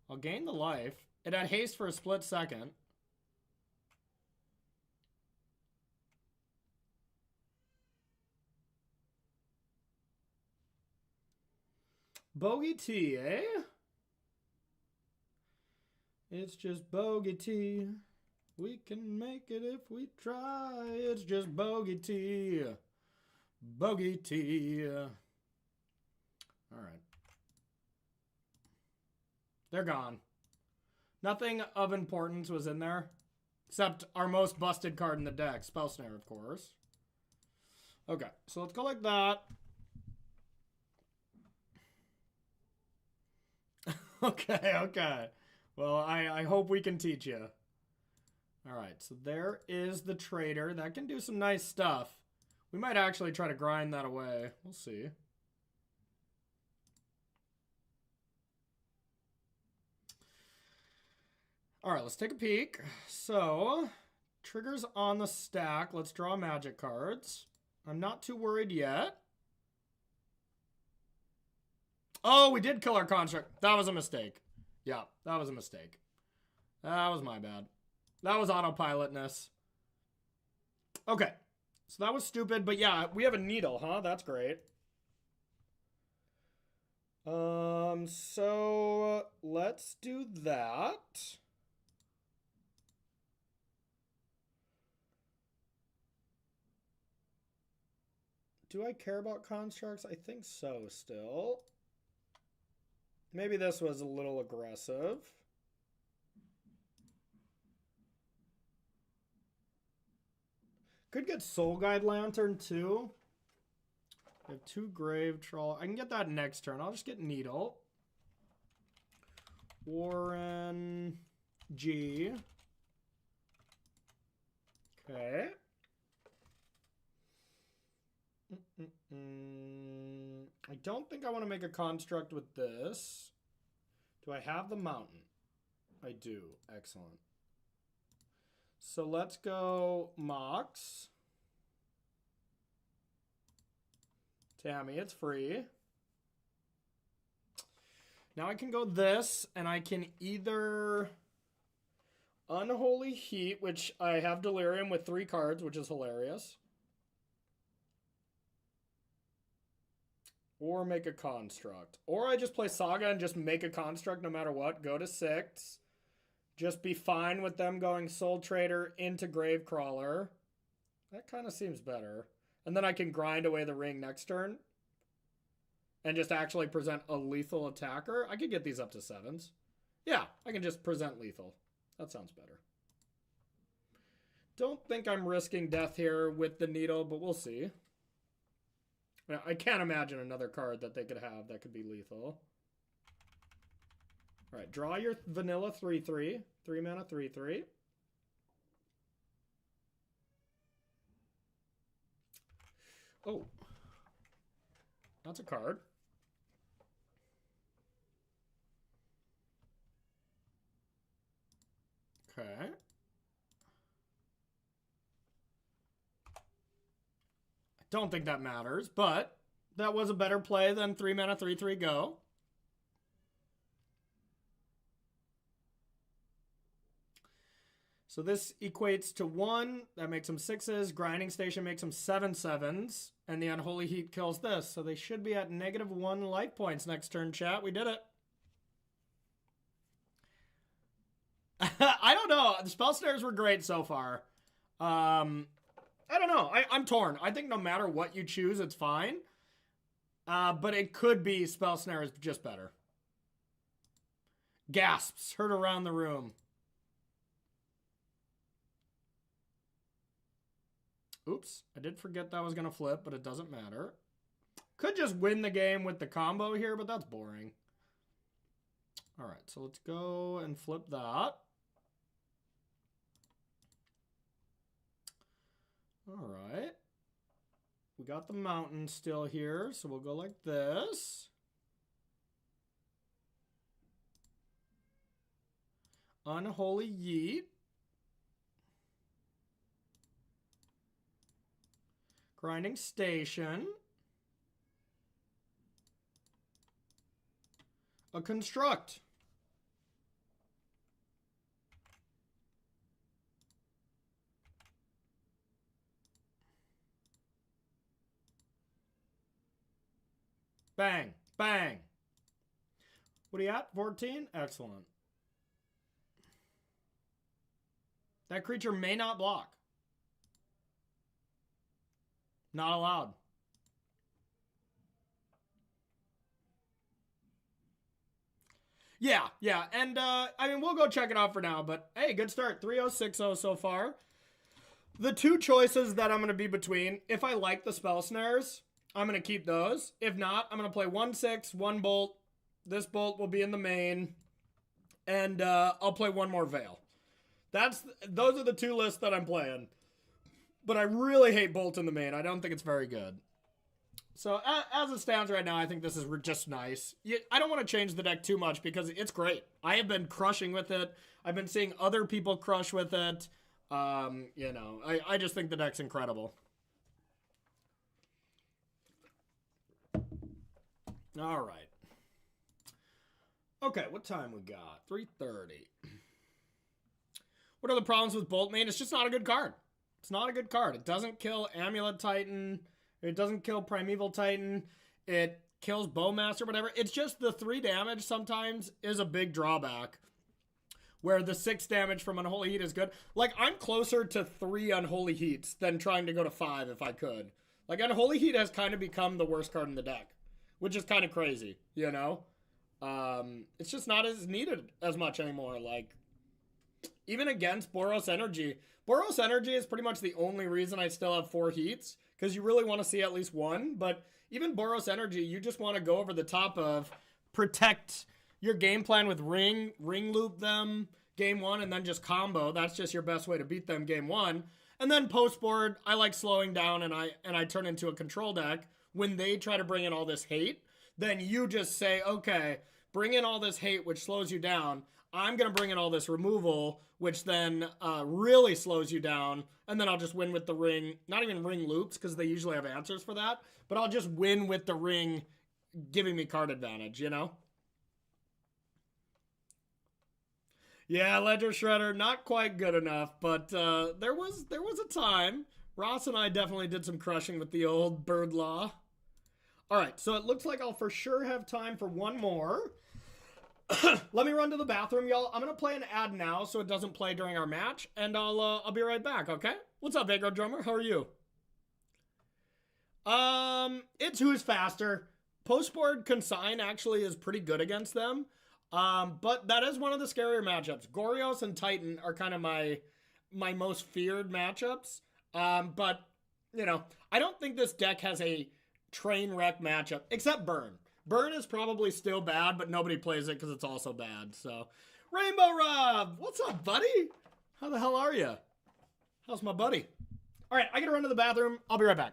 I'll gain the life. It had haste for a split second. Bogey tea, eh? It's just bogey tea. We can make it if we try. It's just bogey tea. Bogey tea. All right. They're gone. Nothing of importance was in there. Except our most busted card in the deck. Spell Snare, of course. Okay, so let's go like that. Okay. Well, I hope we can teach you. All right, so there is the trader. That can do some nice stuff. We might actually try to grind that away. We'll see. All right, let's take a peek. So, triggers on the stack. Let's draw magic cards. I'm not too worried yet. Oh, we did kill our construct. That was a mistake. Yeah, that was a mistake. That was my bad. That was autopilotness. Okay, so that was stupid, but yeah, we have a needle, huh? That's great. So let's do that. Do I care about constructs? I think so still. Maybe this was a little aggressive. Could get Soul Guide Lantern too. I have 2 Grave Troll. I can get that next turn. I'll just get Needle. Warren G. Okay. I don't think I want to make a construct with this. Do I have the mountain? I do. Excellent. So let's go Mox. Tammy, it's free. Now I can go this, and I can either Unholy Heat, which I have Delirium with 3 cards, which is hilarious. Or make a construct. Or I just play Saga and just make a construct no matter what. Go to 6. Just be fine with them going Soul Trader into Gravecrawler. That kind of seems better. And then I can grind away the ring next turn. And just actually present a lethal attacker. I could get these up to 7s. Yeah, I can just present lethal. That sounds better. Don't think I'm risking death here with the needle, but we'll see. I can't imagine another card that they could have that could be lethal. All right, draw your vanilla 3/3. 3 mana 3/3. Oh. That's a card. Okay. I don't think that matters, but that was a better play than 3 mana, 3/3 go. So this equates to 1. That makes them 6s. Grinding Station makes them 7/7s. And the Unholy Heat kills this. So they should be at -1 life points next turn, chat. We did it. I don't know. The Spell Snares were great so far. I don't know. I'm torn. I think no matter what you choose, it's fine. But it could be Spell Snares just better. Gasps heard around the room. Oops, I did forget that was going to flip, but it doesn't matter. Could just win the game with the combo here, but that's boring. All right, so let's go and flip that. All right. We got the mountain still here, so we'll go like this. Unholy Yeet. Grinding Station. A Construct. Bang. Bang. What are you at? 14? Excellent. That creature may not block. Not allowed. Yeah. And, I mean, we'll go check it out for now. But, hey, good start. 3-0, 6-0 so far. The two choices that I'm going to be between, if I like the Spell Snares, I'm going to keep those. If not, I'm going to play 1/6, 1 bolt. This bolt will be in the main. And I'll play one more Veil. Those are the two lists that I'm playing. But I really hate Bolt in the main. I don't think it's very good. So as it stands right now, I think this is just nice. I don't want to change the deck too much because it's great. I have been crushing with it. I've been seeing other people crush with it. You know, I just think the deck's incredible. All right. Okay, what time we got? 3:30. What are the problems with Bolt main? It's just not a good card. It's not a good card. It doesn't kill Amulet Titan. It doesn't kill Primeval Titan. It kills Bowmaster, whatever. It's just the 3 damage sometimes is a big drawback. Where the 6 damage from Unholy Heat is good. Like, I'm closer to 3 Unholy Heats than trying to go to 5 if I could. Like, Unholy Heat has kind of become the worst card in the deck. Which is kind of crazy, you know? It's just not as needed as much anymore. Like, even against Boros Energy. Boros Energy is pretty much the only reason I still have 4 Heats. Because you really want to see at least 1. But even Boros Energy, you just want to go over the top of protect your game plan with ring loop them game 1, and then just combo. That's just your best way to beat them game 1. And then post board, I like slowing down and I turn into a control deck. When they try to bring in all this hate, then you just say, okay, bring in all this hate, which slows you down. I'm going to bring in all this removal, which then really slows you down. And then I'll just win with the ring. Not even ring loops, because they usually have answers for that. But I'll just win with the ring giving me card advantage, you know? Yeah, Ledger Shredder, not quite good enough. But there was a time. Ross and I definitely did some crushing with the old Bird Law. All right, so it looks like I'll for sure have time for one more. Let me run to the bathroom, y'all. I'm going to play an ad now so it doesn't play during our match, and I'll be right back, okay? What's up, Aggro Drummer? How are you? It's who's faster. Postboard Consign actually is pretty good against them, but that is one of the scarier matchups. Gorios and Titan are kind of my most feared matchups, but, you know, I don't think this deck has a train wreck matchup, except Burn. Burn is probably still bad, but nobody plays it because it's also bad. So, Rainbow Rob, what's up, buddy? How the hell are you? How's my buddy? All right, I gotta run to the bathroom. I'll be right back.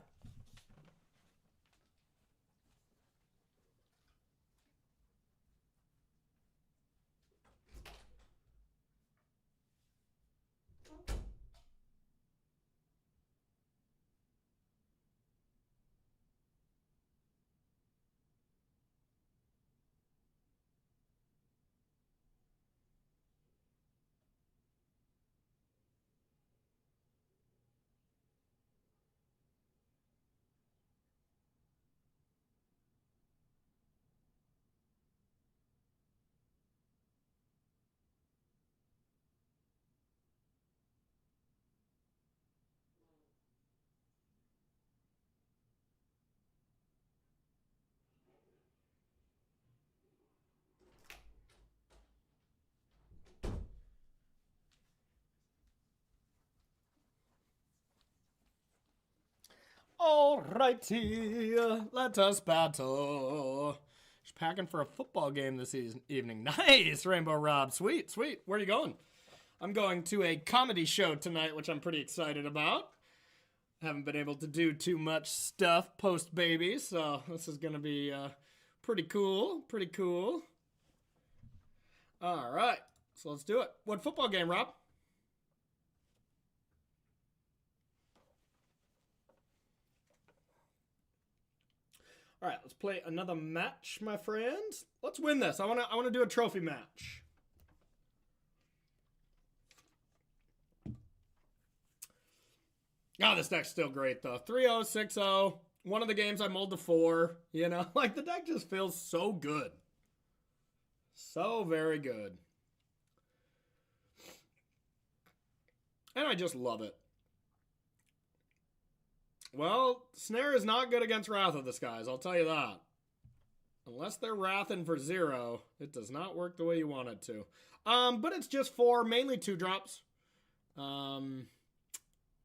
Alrighty, let us battle. Just packing for a football game this evening. Nice, Rainbow Rob. Sweet, sweet. Where are you going? I'm going to a comedy show tonight, which I'm pretty excited about. Haven't been able to do too much stuff post-baby, so this is going to be pretty cool, pretty cool. All right, so let's do it. What football game, Rob? All right, let's play another match, my friends. Let's win this. I want to do a trophy match. Oh, this deck's still great, though. 3-0, 6-0. One of the games I mulled to 4. You know, like, the deck just feels so good. So very good. And I just love it. Well, Snare is not good against Wrath of the Skies, I'll tell you that. Unless they're Wrathing for 0, it does not work the way you want it to. But it's just 4, mainly 2-drops.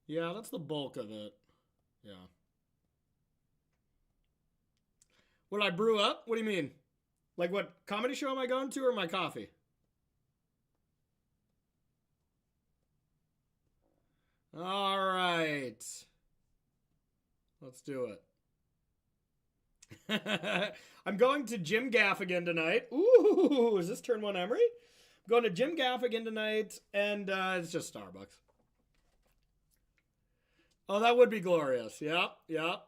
Yeah, that's the bulk of it. Yeah. What I brew up? What do you mean? Like what comedy show am I going to or my coffee? All right. Let's do it. I'm going to Jim Gaffigan tonight. Ooh, is this turn 1 Emery? I'm going to Jim Gaffigan tonight, and it's just Starbucks. Oh, that would be glorious. Yep, yep.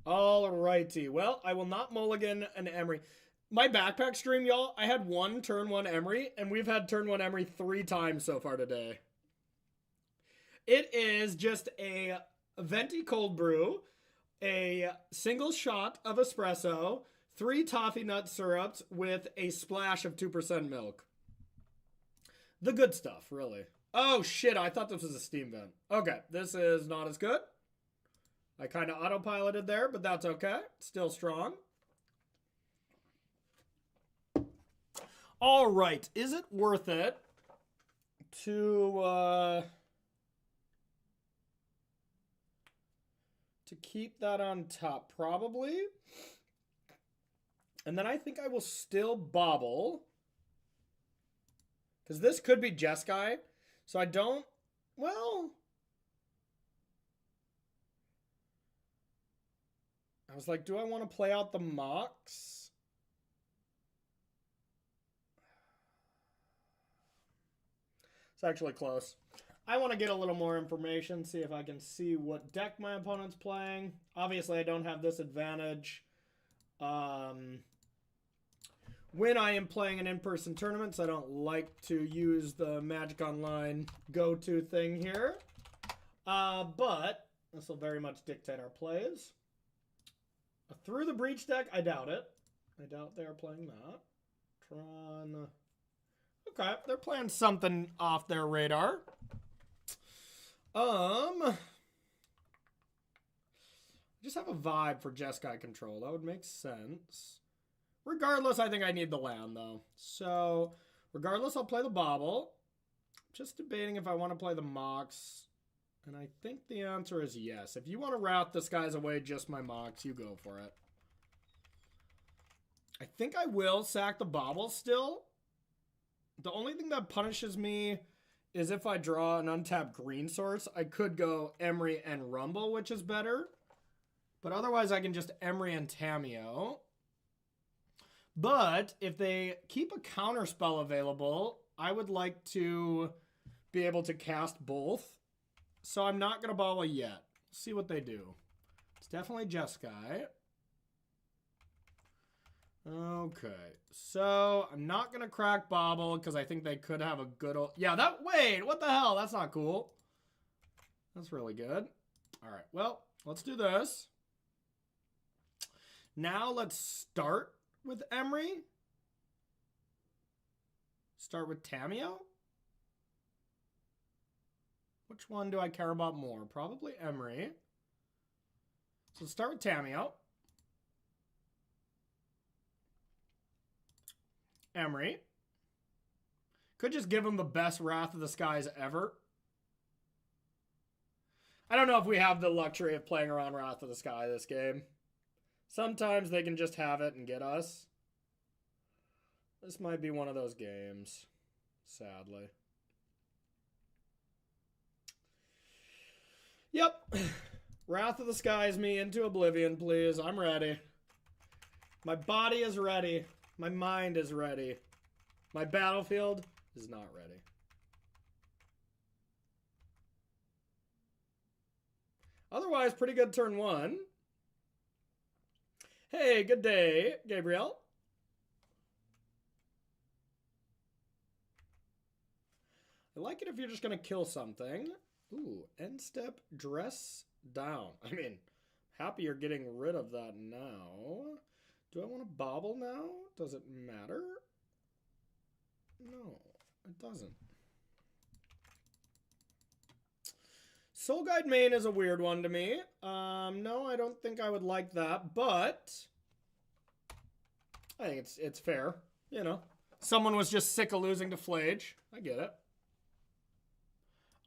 All righty. Well, I will not mulligan an Emery. My backpack stream, y'all, I had one turn 1 Emery, and we've had turn 1 Emery 3 times so far today. It is just a venti cold brew, a single shot of espresso, 3 toffee nut syrups with a splash of 2% milk. The good stuff, really. Oh, shit, I thought this was a steam vent. Okay, this is not as good. I kind of autopiloted there, but that's okay. Still strong. All right, is it worth it to keep that on top? Probably. And then I think I will still bobble. Because this could be Jeskai. So I don't... Well... I was like, do I want to play out the Mox? It's actually close. I want to get a little more information, see if I can see what deck my opponent's playing. Obviously, I don't have this advantage when I am playing an in-person tournament, so I don't like to use the Magic Online go-to thing here. But this will very much dictate our plays. Through the Breach deck, I doubt it. I doubt they're playing that. Tron. Okay, they're playing something off their radar. I just have a vibe for Jeskai control. That would make sense. Regardless, I think I need the land, though. So, regardless, I'll play the Bobble. Just debating if I want to play the Mox. And I think the answer is yes. If you want to route this guy's away just my Mox, you go for it. I think I will sack the Bobble still. The only thing that punishes me is if I draw an untapped green source. I could go Emery and Rumble, which is better. But otherwise, I can just Emery and Tamiyo. But if they keep a counter spell available, I would like to be able to cast both. So I'm not going to bobble yet. See what they do. It's definitely Jeskai. Okay. So I'm not going to crack bobble because I think they could have a good old... Yeah, that... Wait, what the hell? That's not cool. That's really good. All right. Well, let's do this. Now let's start with Emery. Start with Tamiyo. Which one do I care about more? Probably Emery. So start with Tamiyo. Emery. Could just give him the best Wrath of the Skies ever. I don't know if we have the luxury of playing around Wrath of the Sky this game. Sometimes they can just have it and get us. This might be one of those games, sadly. Yep. Wrath of the Skies me into oblivion, please. I'm ready. My body is ready. My mind is ready. My battlefield is not ready. Otherwise, pretty good turn one. Hey, good day, Gabriel. I like it if you're just going to kill something. Ooh, end step, dress down. I mean, happy you're getting rid of that now. Do I want to bobble now? Does it matter? No, it doesn't. Soul Guide main is a weird one to me. No, I don't think I would like that, but I think it's fair. You know, someone was just sick of losing to Flage. I get it.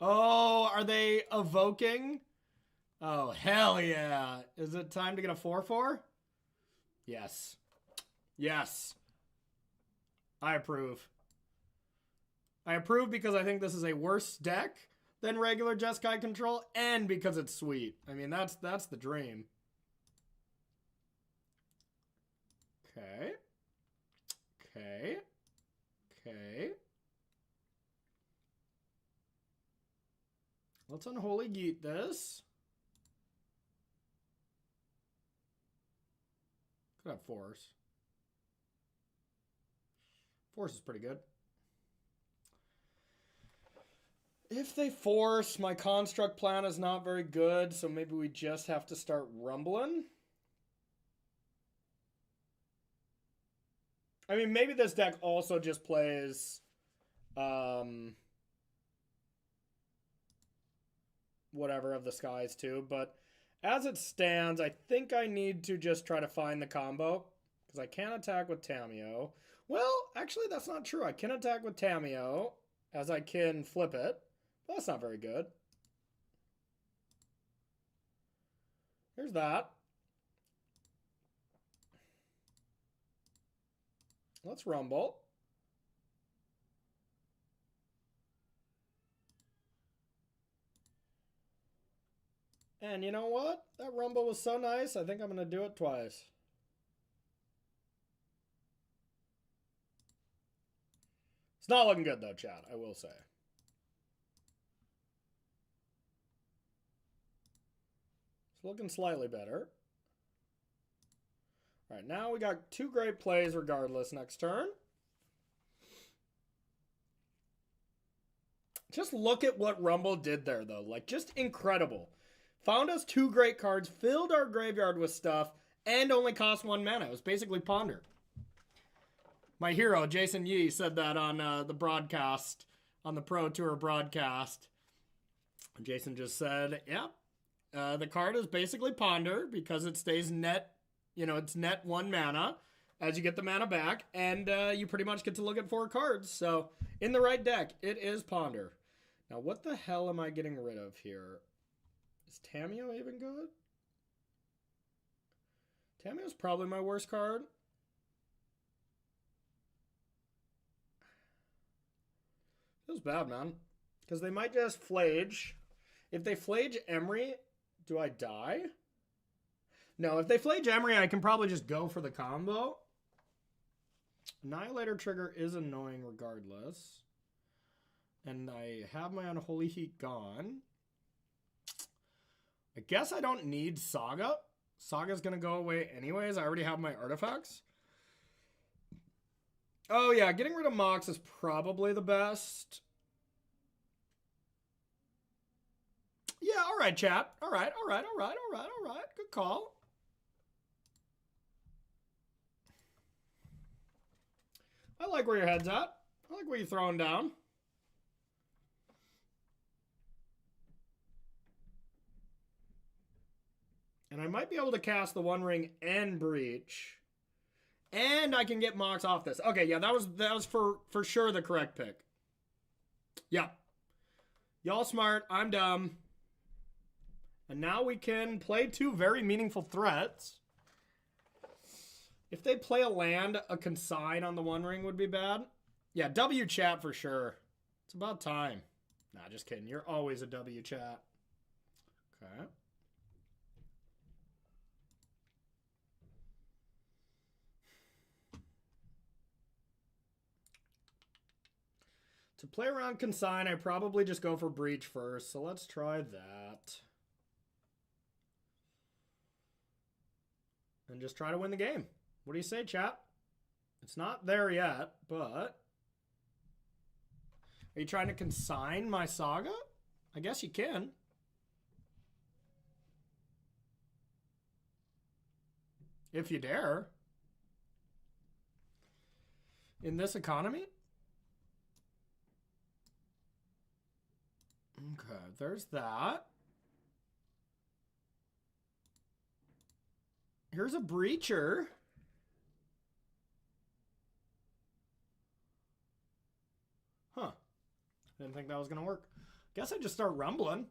Oh, are they evoking? Oh, hell yeah. Is it time to get a 4/4? Yes. Yes. I approve. I approve because I think this is a worse deck than regular Jeskai control, and because it's sweet. I mean, that's the dream. Okay. Okay. Okay. Let's Unholy Geet this. Could have Force. Force is pretty good. If they force, my construct plan is not very good, so maybe we just have to start rumbling. I mean, maybe this deck also just plays whatever of the skies too, but as it stands, I think I need to just try to find the combo, because I can't attack with Tamiyo. Well, actually, that's not true. I can attack with Tamiyo, as I can flip it. That's not very good. Here's that. Let's rumble. And you know what? That rumble was so nice, I think I'm going to do it twice. It's not looking good though, chat, I will say. It's looking slightly better. All right, now we got two great plays regardless next turn. Just look at what Rumble did there, though. Like, just incredible. Found us two great cards, filled our graveyard with stuff, and only cost 1 mana. It was basically Ponder. My hero, Jason Yee, said that on the broadcast, on the Pro Tour broadcast. Jason just said, yeah, the card is basically Ponder because it stays net, you know, it's net 1 mana as you get the mana back, and you pretty much get to look at 4 cards. So, in the right deck, it is Ponder. Now, what the hell am I getting rid of here? Is Tamiyo even good? Tamiyo's probably my worst card. Feels bad, man. Because they might just Flage. If they Flage Emery, do I die? No, if they Flage Emery, I can probably just go for the combo. Annihilator trigger is annoying regardless. And I have my Unholy Heat gone. I guess I don't need Saga. Saga's going to go away anyways. I already have my artifacts. Oh yeah, getting rid of Mox is probably the best. Yeah, all right, chat. All right. Good call. I like where your head's at. I like what you're throwing down. And I might be able to cast the One Ring and Breach. And I can get Mox off this. Okay, yeah, that was for sure the correct pick. Yeah. Y'all smart. I'm dumb. And now we can play 2 very meaningful threats. If they play a land, a consign on the One Ring would be bad. Yeah, W chat for sure. It's about time. Nah, just kidding. You're always a W chat. Okay. To play around consign, I probably just go for breach first. So let's try that. And just try to win the game. What do you say, chat? It's not there yet, but... Are you trying to consign my Saga? I guess you can. If you dare. In this economy? Okay, there's that. Here's a breacher. Huh. Didn't think that was going to work. Guess I just start rumbling.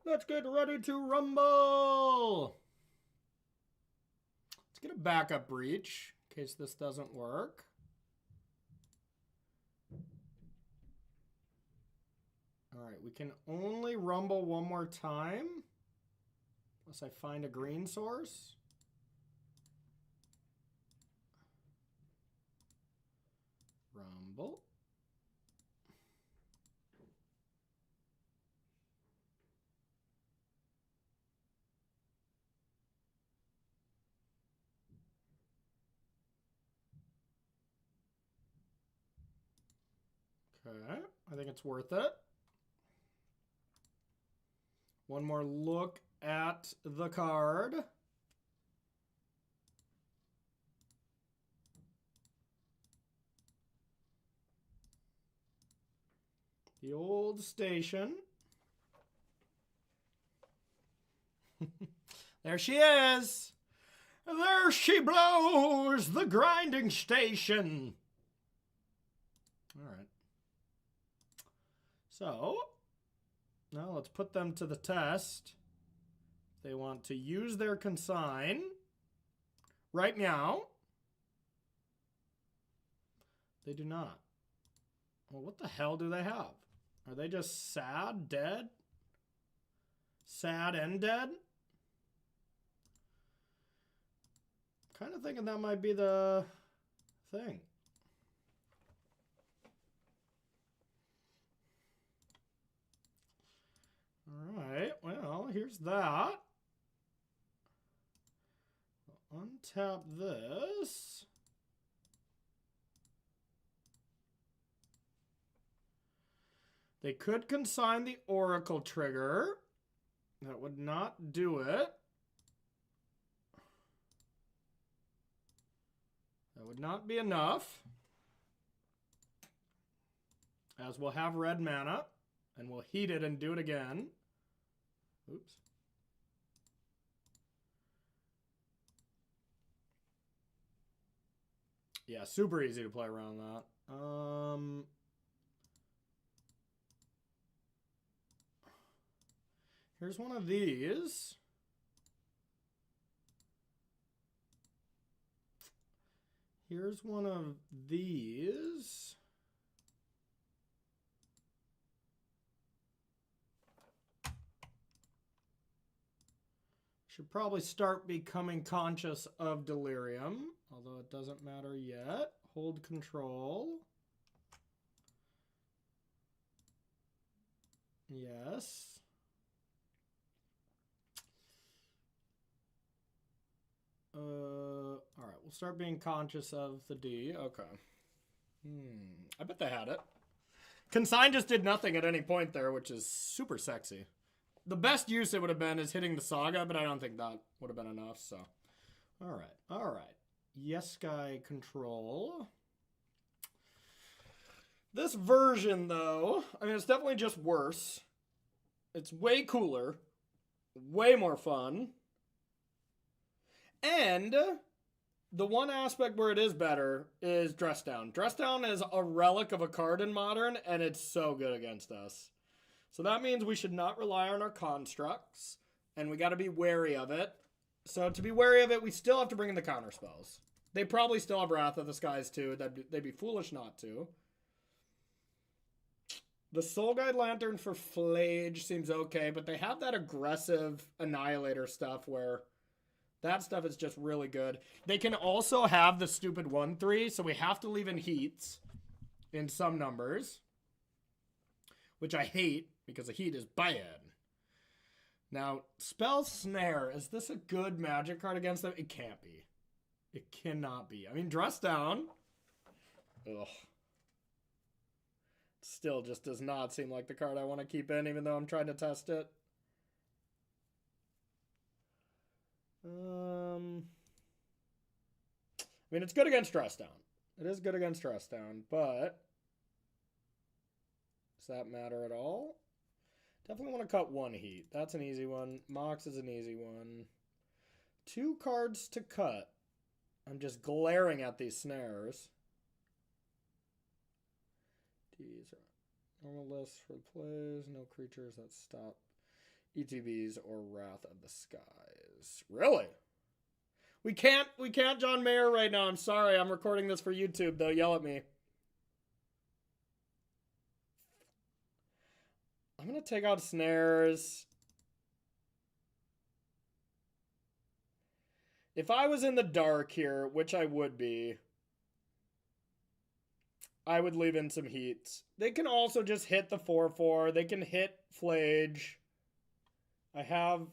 Let's get ready to rumble. Let's get a backup breach in case this doesn't work. All right, we can only rumble one more time unless I find a green source. Rumble. Okay, I think it's worth it. One more look at the card. The old station. There she is. There she blows, the grinding station. All right. So, now let's put them to the test. They want to use their consign. Right meow. They do not. Well, what the hell do they have? Are they just sad, dead? Sad and dead? Kind of thinking that might be the thing. All right, well, here's that. I'll untap this. They could consign the Oracle trigger. That would not do it. That would not be enough. As we'll have red mana, and we'll heat it and do it again. Oops. Yeah, super easy to play around that. Here's one of these. Here's one of these. Should probably start becoming conscious of delirium, although it doesn't matter yet. Hold control. Yes. All right, we'll start being conscious of the D. Okay. I bet they had it. Consign just did nothing at any point there, which is super sexy. The best use it would have been is hitting the Saga, but I don't think that would have been enough, so. All right, all right. Jeskai control. This version, though, I mean, it's definitely just worse. It's way cooler. Way more fun. And the one aspect where it is better is Dress Down. Dress Down is a relic of a card in Modern, and it's so good against us. So that means we should not rely on our constructs, and we got to be wary of it. So to be wary of it, we still have to bring in the counter spells. They probably still have Wrath of the Skies too. They'd be foolish not to. The Soul Guide Lantern for Flage seems okay, but they have that aggressive Annihilator stuff where that stuff is just really good. They can also have the stupid 1/3, so we have to leave in heats in some numbers, which I hate because the heat is bad. Now, Spell Snare, is this a good Magic card against them? It can't be. It cannot be. I mean, Dress Down. Ugh. Still just does not seem like the card I want to keep in, even though I'm trying to test it. I mean, it's good against Dress Down. It is good against Dress Down, but does that matter at all? Definitely want to cut one heat. That's an easy one. Mox is an easy one. 2 cards to cut. I'm just glaring at these snares. These are normal lists for plays. No creatures that stop ETBs or Wrath of the Skies. Really? We can't John Mayer right now. I'm sorry. I'm recording this for YouTube, though. Yell at me. I'm going to take out snares. If I was in the dark here, which I would be, I would leave in some heats. They can also just hit the 4/4. They can hit Flage. I have...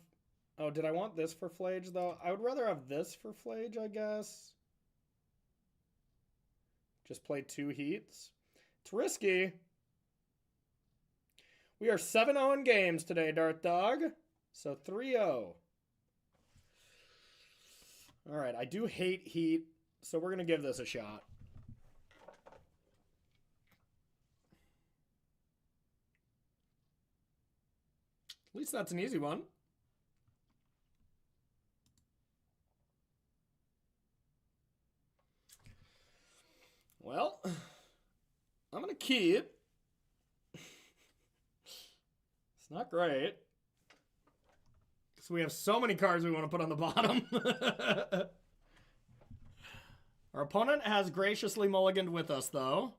Oh, did I want this for Flage, though? I would rather have this for Flage, I guess. Just play 2 heats. It's risky. We are 7-0 in games today, Darth Dog. So 3-0. All right, I do hate heat, so we're going to give this a shot. At least that's an easy one. Well, I'm going to keep. It's not great. So we have so many cards we want to put on the bottom. Our opponent has graciously mulliganed with us, though.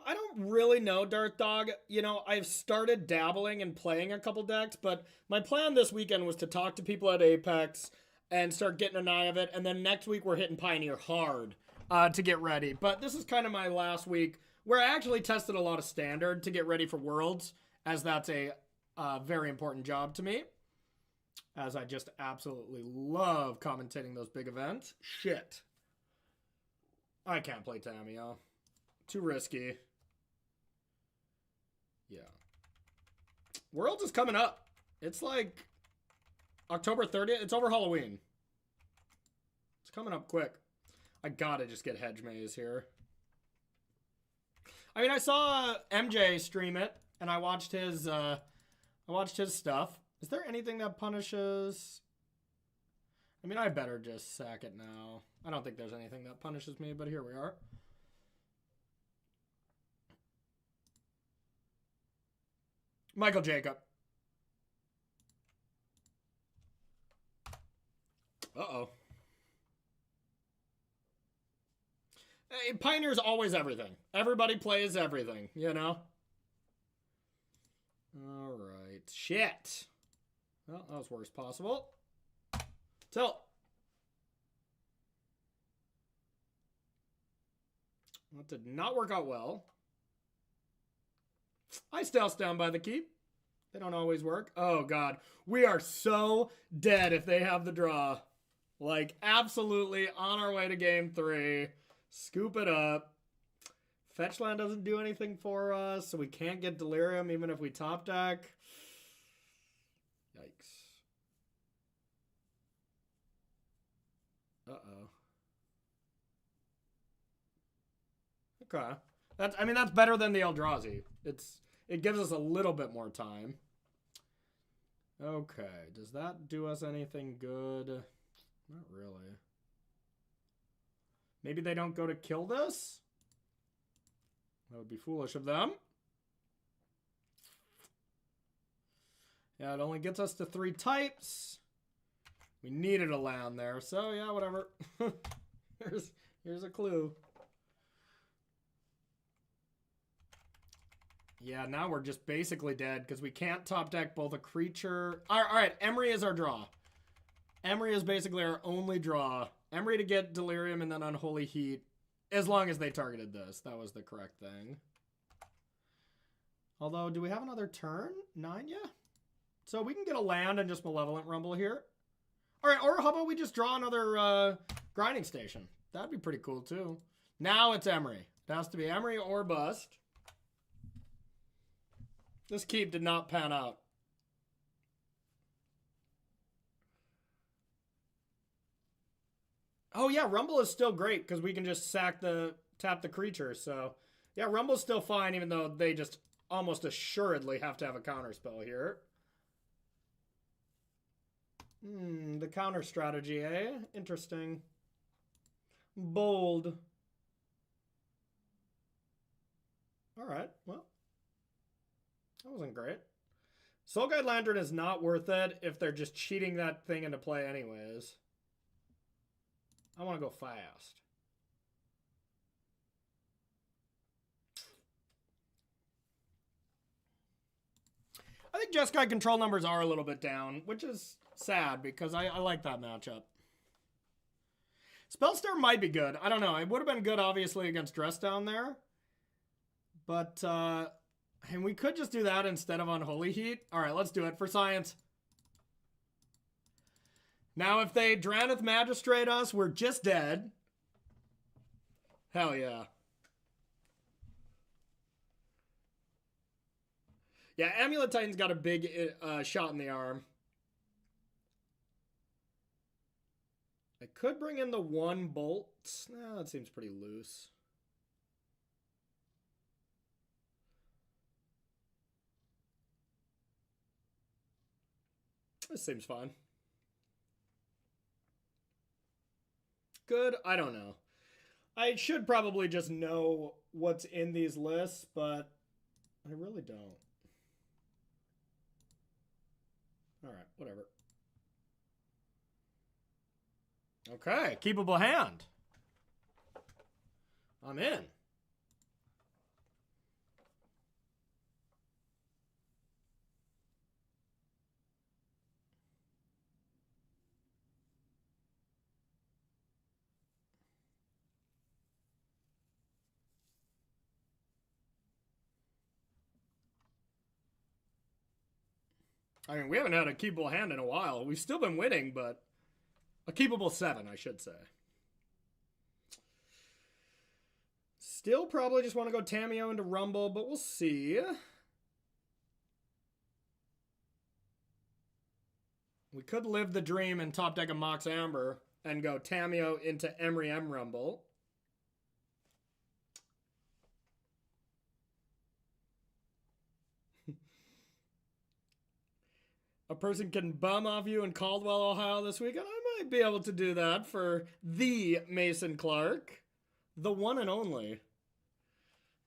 I don't really know, Darth Dog. You know, I've started dabbling and playing a couple decks, but my plan this weekend was to talk to people at Apex and start getting an eye of it, and then next week we're hitting Pioneer hard to get ready. But this is kind of my last week where I actually tested a lot of Standard to get ready for Worlds, as that's a very important job to me, as I just absolutely love commentating those big events. Shit. I can't play Tamiyo. Too risky. Yeah. Worlds is coming up. It's like October 30th. It's over Halloween. It's coming up quick. I gotta just get Hedge Maze here. I mean, I saw MJ stream it, and I watched his stuff. Is there anything that punishes? I mean, I better just sack it now. I don't think there's anything that punishes me, but here we are. Michael Jacob. Uh-oh. Hey, Pioneer's always everything. Everybody plays everything, you know? Alright. Shit. Well, that was worst possible. Tilt. That did not work out well. I still stand by the keep. They don't always work. Oh, God. We are so dead if they have the draw. Like, absolutely on our way to game 3. Scoop it up. Fetchland doesn't do anything for us, so we can't get Delirium even if we top deck. Yikes. Okay. I mean, that's better than the Eldrazi. It gives us a little bit more time. Okay. Does that do us anything good? Not really. Maybe they don't go to kill this? That would be foolish of them. Yeah, it only gets us to 3 types. We needed a land there, so yeah, whatever. Here's a clue. Yeah, now we're just basically dead because we can't top deck both a creature. All right, Emery is our draw. Emery is basically our only draw. Emery to get Delirium and then Unholy Heat, as long as they targeted this. That was the correct thing. Although, do we have another turn? 9, yeah. So we can get a land and just Malevolent Rumble here. All right, or how about we just draw another grinding station? That'd be pretty cool too. Now it's Emery. It has to be Emery or bust. This keep did not pan out. Oh yeah, Rumble is still great because we can just tap the creature. So yeah, Rumble's still fine even though they just almost assuredly have to have a counter spell here. The counter strategy, eh? Interesting. Bold. Alright, well. That wasn't great. Soul Guide Lantern is not worth it if they're just cheating that thing into play anyways. I want to go fast. I think Jeskai control numbers are a little bit down, which is sad because I like that matchup. Spell Snare might be good. I don't know. It would have been good, obviously, against Dress Down there. But, and we could just do that instead of Unholy Heat. All right, let's do it for science. Now, if they Dranith Magistrate us, we're just dead. Hell yeah. Yeah, Amulet Titan's got a big shot in the arm. I could bring in the 1 bolt. No, that seems pretty loose. This seems fine. Good? I don't know. I should probably just know what's in these lists, but I really don't. Alright, whatever. Okay, keepable hand. I'm in. I mean, we haven't had a keepable hand in a while. We've still been winning, but a keepable 7, I should say. Still probably just want to go Tamiyo into Rumble, but we'll see. We could live the dream and top deck a Mox Amber and go Tamiyo into Emery M Rumble. A person can bum off you in Caldwell, Ohio this weekend. I might be able to do that for the Mason Clark, the one and only.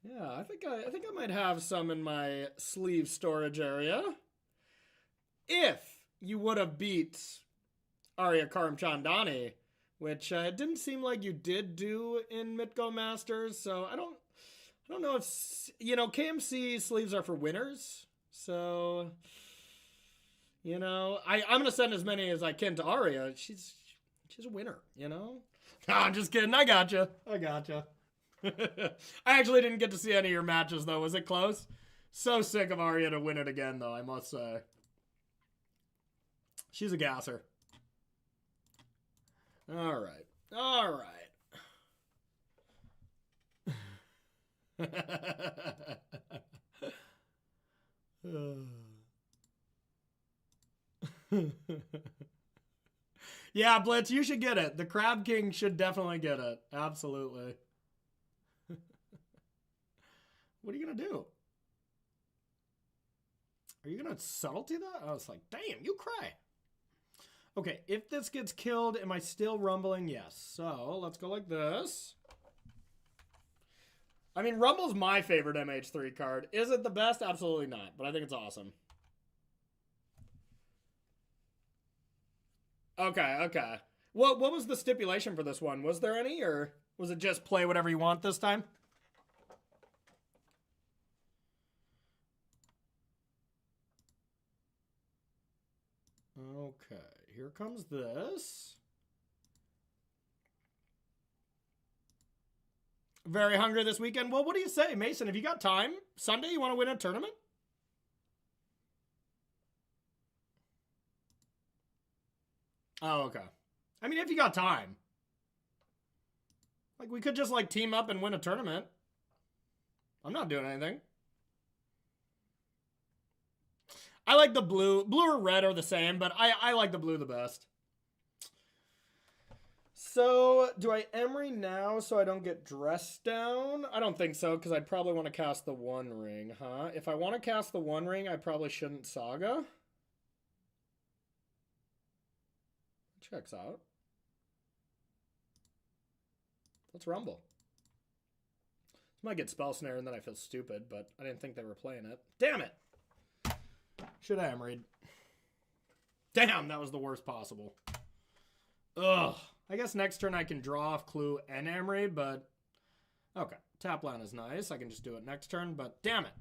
Yeah, I think I might have some in my sleeve storage area. If you would have beat Arya Karamchandani, which it didn't seem like you did do in Mitgo Masters, so I don't know if, you know, KMC sleeves are for winners, so, you know, I'm gonna send as many as I can to Arya. She's a winner, you know. No, I'm just kidding. I gotcha. I actually didn't get to see any of your matches though. Was it close? So sick of Arya to win it again though, I must say. She's a gasser. All right. Yeah, Blitz, you should get it. The Crab King should definitely get it. Absolutely. What are you gonna do? Are you gonna subtlety that? I was like, damn, you cry. Okay, if this gets killed, am I still rumbling? Yes. So let's go like this. I mean, Rumble's my favorite MH3 card. Is it the best? Absolutely not, but I think it's awesome. Okay, okay. What was the stipulation for this one? Was there any, or was it just play whatever you want this time? Okay, here comes this. Very hungry this weekend. Well, what do you say, Mason? Have you got time? Sunday, you want to win a tournament? Oh, okay. I mean, if you got time. Like, we could just, like, team up and win a tournament. I'm not doing anything. I like the blue. Blue or red are the same, but I like the blue the best. So, do I Emery now so I don't get dressed down? I don't think so, because I'd probably want to cast the One Ring, huh? If I want to cast the One Ring, I probably shouldn't Saga. Checks out. Let's Rumble. This might get Spell Snare, and then I feel stupid, but I didn't think they were playing it. Damn it! Should have Emeried. Damn, that was the worst possible. Ugh. I guess next turn I can draw off Clue and Emery, but... Okay, tap land is nice. I can just do it next turn, but damn it.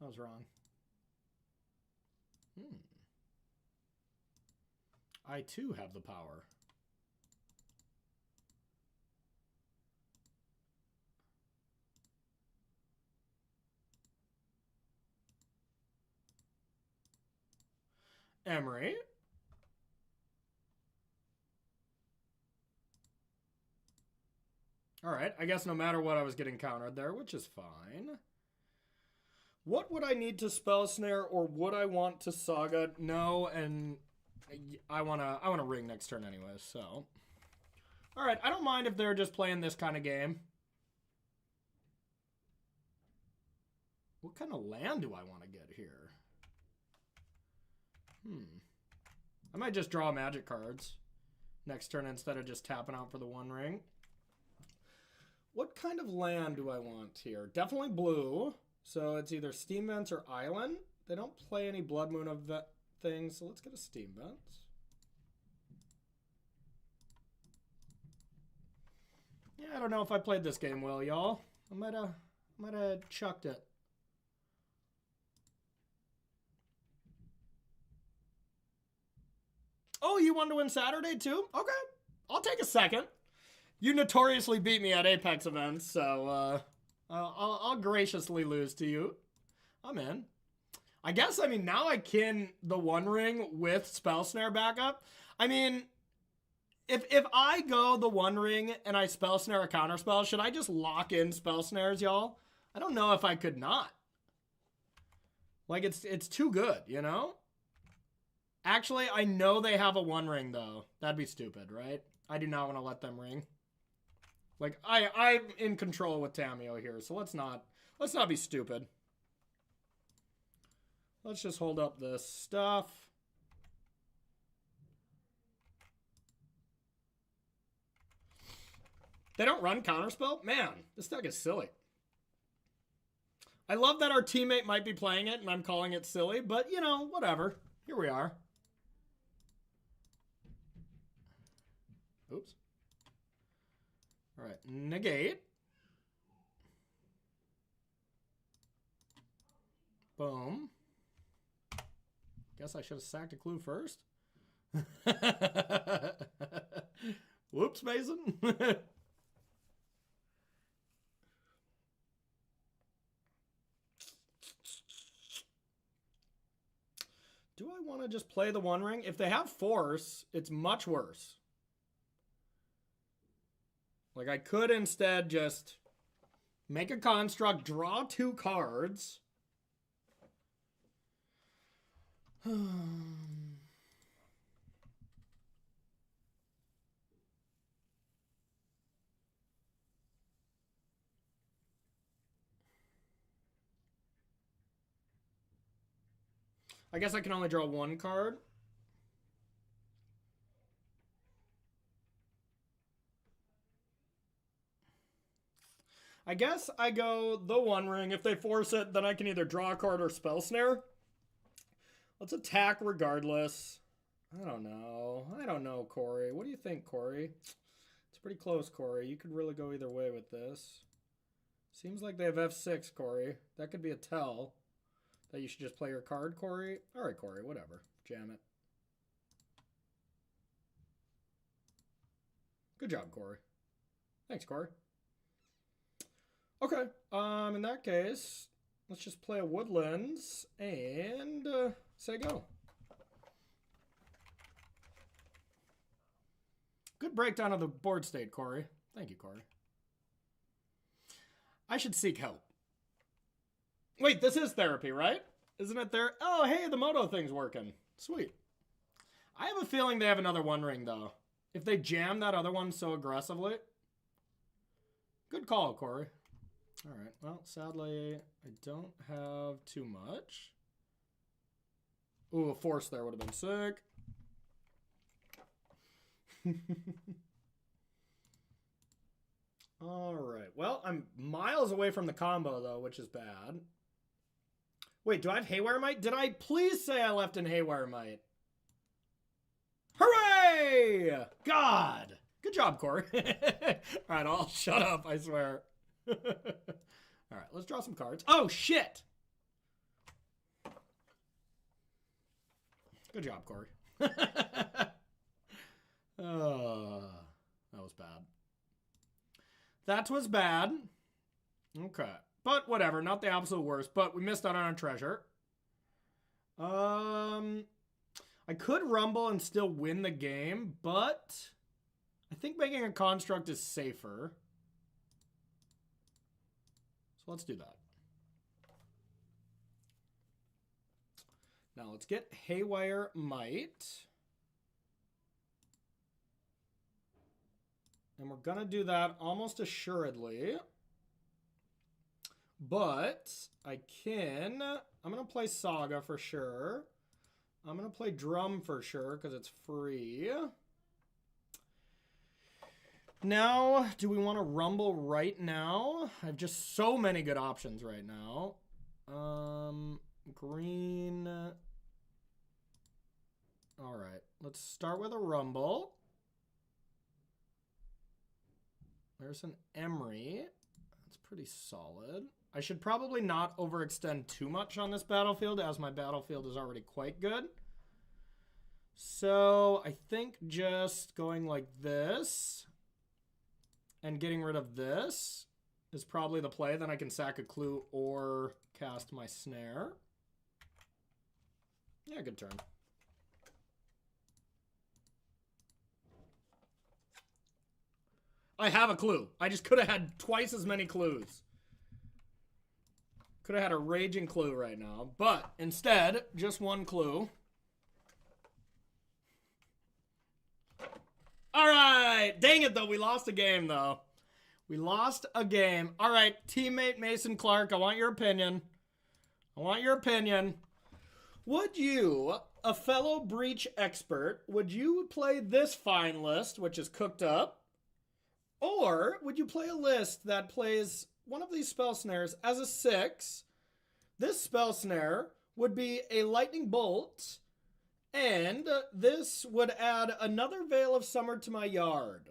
I was wrong. I too have the power. Emery. Alright, I guess no matter what I was getting countered there, which is fine. What would I need to Spell Snare, or would I want to Saga? No, and I wanna ring next turn anyway, so. Alright, I don't mind if they're just playing this kind of game. What kind of land do I want to get here? I might just draw magic cards next turn instead of just tapping out for the One Ring. What kind of land do I want here? Definitely blue. So it's either Steam Vents or Island. They don't play any Blood Moon of that thing, so let's get a Steam Vents. Yeah, I don't know if I played this game well, y'all. I might have chucked it. Oh, you want to win Saturday too? Okay, I'll take a second. You notoriously beat me at Apex events, so I'll graciously lose to you. I'm in. I guess, I mean, now I can the One Ring with Spell Snare backup. I mean, if I go the One Ring and I Spell Snare a counterspell, should I just lock in Spell Snares, y'all? I don't know if I could not. Like, it's too good, you know? Actually, I know they have a One Ring, though. That'd be stupid, right? I do not want to let them ring. Like, I'm in control with Tamio here, so let's not be stupid. Let's just hold up this stuff. They don't run Counterspell? Man, this deck is silly. I love that our teammate might be playing it and I'm calling it silly, but, you know, whatever. Here we are. Oops. All right, negate. Boom. Guess I should have sacked a Clue first. Whoops, Mason. Do I want to just play the One Ring? If they have Force, it's much worse. Like, I could instead just make a construct, draw 2 cards. I guess I can only draw one card. I guess I go the One Ring. If they force it, then I can either draw a card or Spell Snare. Let's attack regardless. I don't know, Corey. What do you think, Corey? It's pretty close, Corey. You could really go either way with this. Seems like they have F6, Corey. That could be a tell that you should just play your card, Corey. All right, Corey, whatever. Jam it. Good job, Corey. Thanks, Corey. Okay, in that case, let's just play a Woodlands and say go. Good breakdown of the board state, Corey. Thank you, Corey. I should seek help. Wait, this is therapy, right? Isn't it there? Oh, hey, the Moto thing's working. Sweet. I have a feeling they have another One Ring, though. If they jam that other one so aggressively. Good call, Corey. All right, well, sadly, I don't have too much. Ooh, a force there would have been sick. All right, well, I'm miles away from the combo, though, which is bad. Wait, do I have Haywire Might? Did I please say I left in Haywire Might? Hooray! God! Good job, Corey. All right, I'll shut up, I swear. All right, let's draw some cards. Oh, shit! Good job, Corey. Oh, that was bad. That was bad. Okay. But whatever, not the absolute worst, but we missed out on a treasure. I could rumble and still win the game, but I think making a construct is safer. So let's do that. Now let's get Haywire Might. And we're going to do that almost assuredly. But I'm going to play Saga for sure. I'm going to play Drum for sure because it's free. Now, do we want to rumble right now? I have just so many good options right now. Green. All right, let's start with a rumble. There's an Emery. That's pretty solid. I should probably not overextend too much on this battlefield, as my battlefield is already quite good. So I think just going like this and getting rid of this is probably the play. Then I can sack a clue or cast my snare. Yeah, good turn. I have a clue. I just could have had twice as many clues. Could have had a raging clue right now. But instead, just one clue. All right. Dang it, though. We lost a game, though. We lost a game. All right. Teammate Mason Clark, I want your opinion. I want your opinion. Would you, a fellow Breach expert, would you play this fine list, which is cooked up? Or would you play a list that plays one of these Spell Snares as a 6? This Spell Snare would be a Lightning Bolt, and this would add another Veil of Summer to my yard.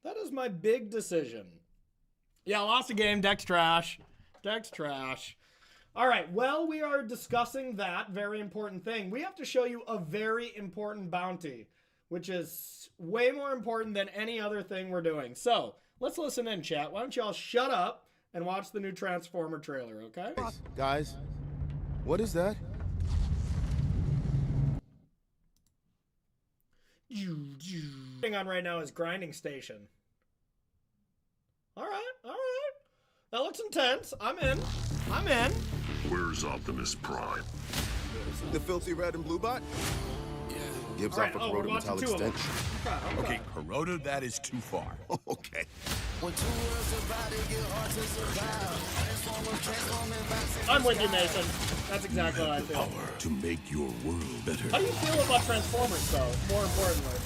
That is my big decision. Yeah, lost a game. Deck's trash. Deck's trash. All right, well, we are discussing that very important thing. We have to show you a very important bounty, which is way more important than any other thing we're doing. So let's listen in, chat. Why don't y'all shut up and watch the new Transformer trailer, okay? Guys, what is that? Thing on right now is Grinding Station. All right, all right. That looks intense. I'm in. I'm in. Where's Optimus Prime? The filthy red and blue bot? Yeah. Gives All off right, a corroded we're watching metallic two of them. stench. Okay. Okay, corroded, that is too far. Okay. I'm with you, Mason. That's exactly how I feel. Power to make your world better. How do you feel about Transformers, though, more importantly?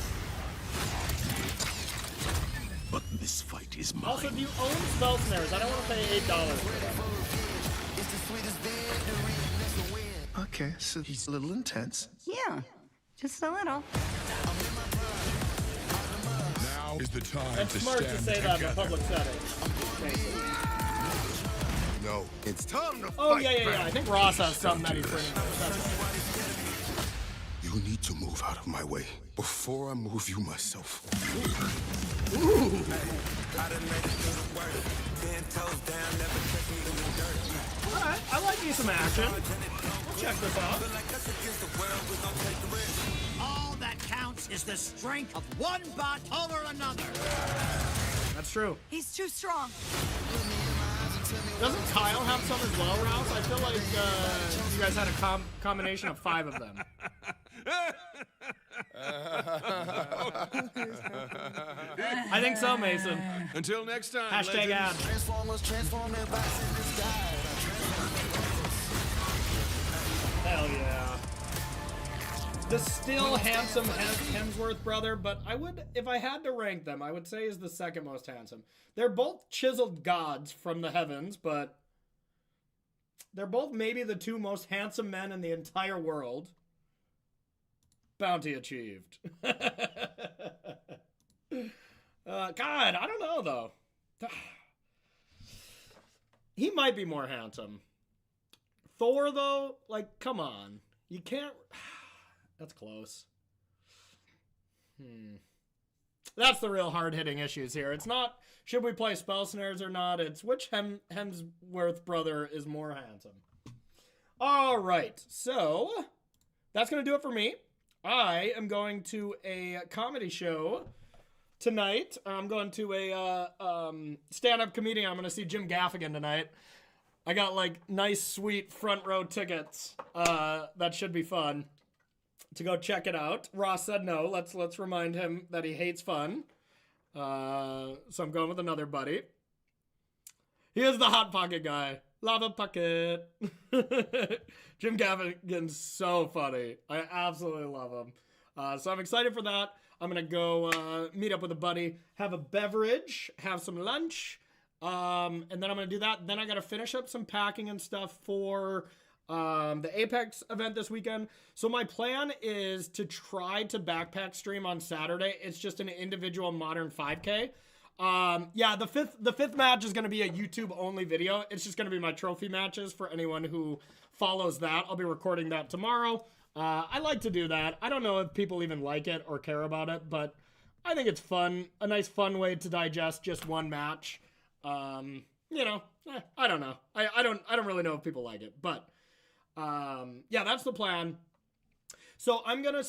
But this fight is mine. Also, do you own Spell Snares? I don't want to pay $8 for them. Okay, so he's a little intense. Yeah, just a little. Now is the time That's to smart to stand say that in a together. public setting. No, it's time to Oh, fight. yeah. I think Ross has something that he's bringing up. That's right. You need to move out of my way before I move you myself. Alright, I like me some action. We'll check this out. All that counts is the strength of one bot over another. That's true. He's too strong. Doesn't Kyle have some as well, Rouse? I feel like you guys had a combination of 5 of them. I think so, Mason. Until next time. Hashtag ad. Hell yeah. The still handsome Hemsworth brother, but I would, if I had to rank them, I would say is the second most handsome. They're both chiseled gods from the heavens, but they're both maybe the 2 most handsome men in the entire world. Bounty achieved. God, I don't know, though. He might be more handsome. Thor, though, like, come on. You can't... That's close. That's the real hard-hitting issues here. It's not, should we play Spell Snares or not? It's which Hemsworth brother is more handsome. All right, so that's going to do it for me. I am going to a comedy show tonight. I'm going to a stand-up comedian. I'm going to see Jim Gaffigan tonight. I got, like, nice, sweet front row tickets. That should be fun to go check it out. Ross said no. Let's remind him that he hates fun. So I'm going with another buddy. He is the Hot Pocket guy. Lava Pocket. Jim Gaffigan's so funny. I absolutely love him. So I'm excited for that. I'm going to go meet up with a buddy, have a beverage, have some lunch, and then I'm going to do that. Then I got to finish up some packing and stuff for the Apex event this weekend. So my plan is to try to backpack stream on Saturday. It's just an individual modern 5K. Yeah, the fifth match is going to be a YouTube only video. It's just going to be my trophy matches for anyone who follows that. I'll be recording that tomorrow. I like to do that. I don't know if people even like it or care about it, but I think it's fun. A nice fun way to digest just one match. You know, I don't know. I don't really know if people like it, but yeah, that's the plan. So I'm going to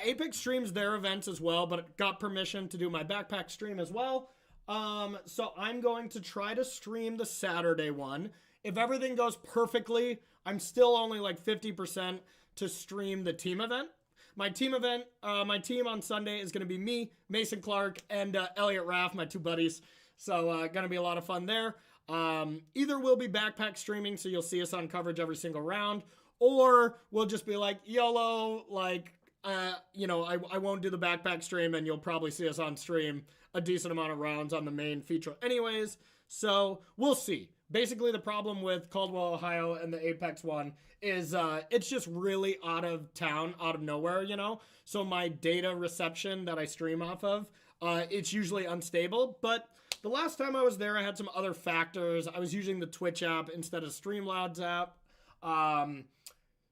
Apex streams their events as well, but got permission to do my backpack stream as well. So I'm going to try to stream the Saturday one. If everything goes perfectly, I'm still only like 50% to stream the team event. My team event, my team on Sunday is going to be me, Mason Clark, and Elliot Raff, my 2 buddies. So going to be a lot of fun there. Either we'll be backpack streaming, so you'll see us on coverage every single round, or we'll just be like, YOLO, like, you know, I won't do the backpack stream, and you'll probably see us on stream a decent amount of rounds on the main feature anyways. So we'll see. Basically, the problem with Caldwell, Ohio, and the Apex one is it's just really out of town, out of nowhere, you know? So my data reception that I stream off of, it's usually unstable. But the last time I was there, I had some other factors. I was using the Twitch app instead of Streamlabs app.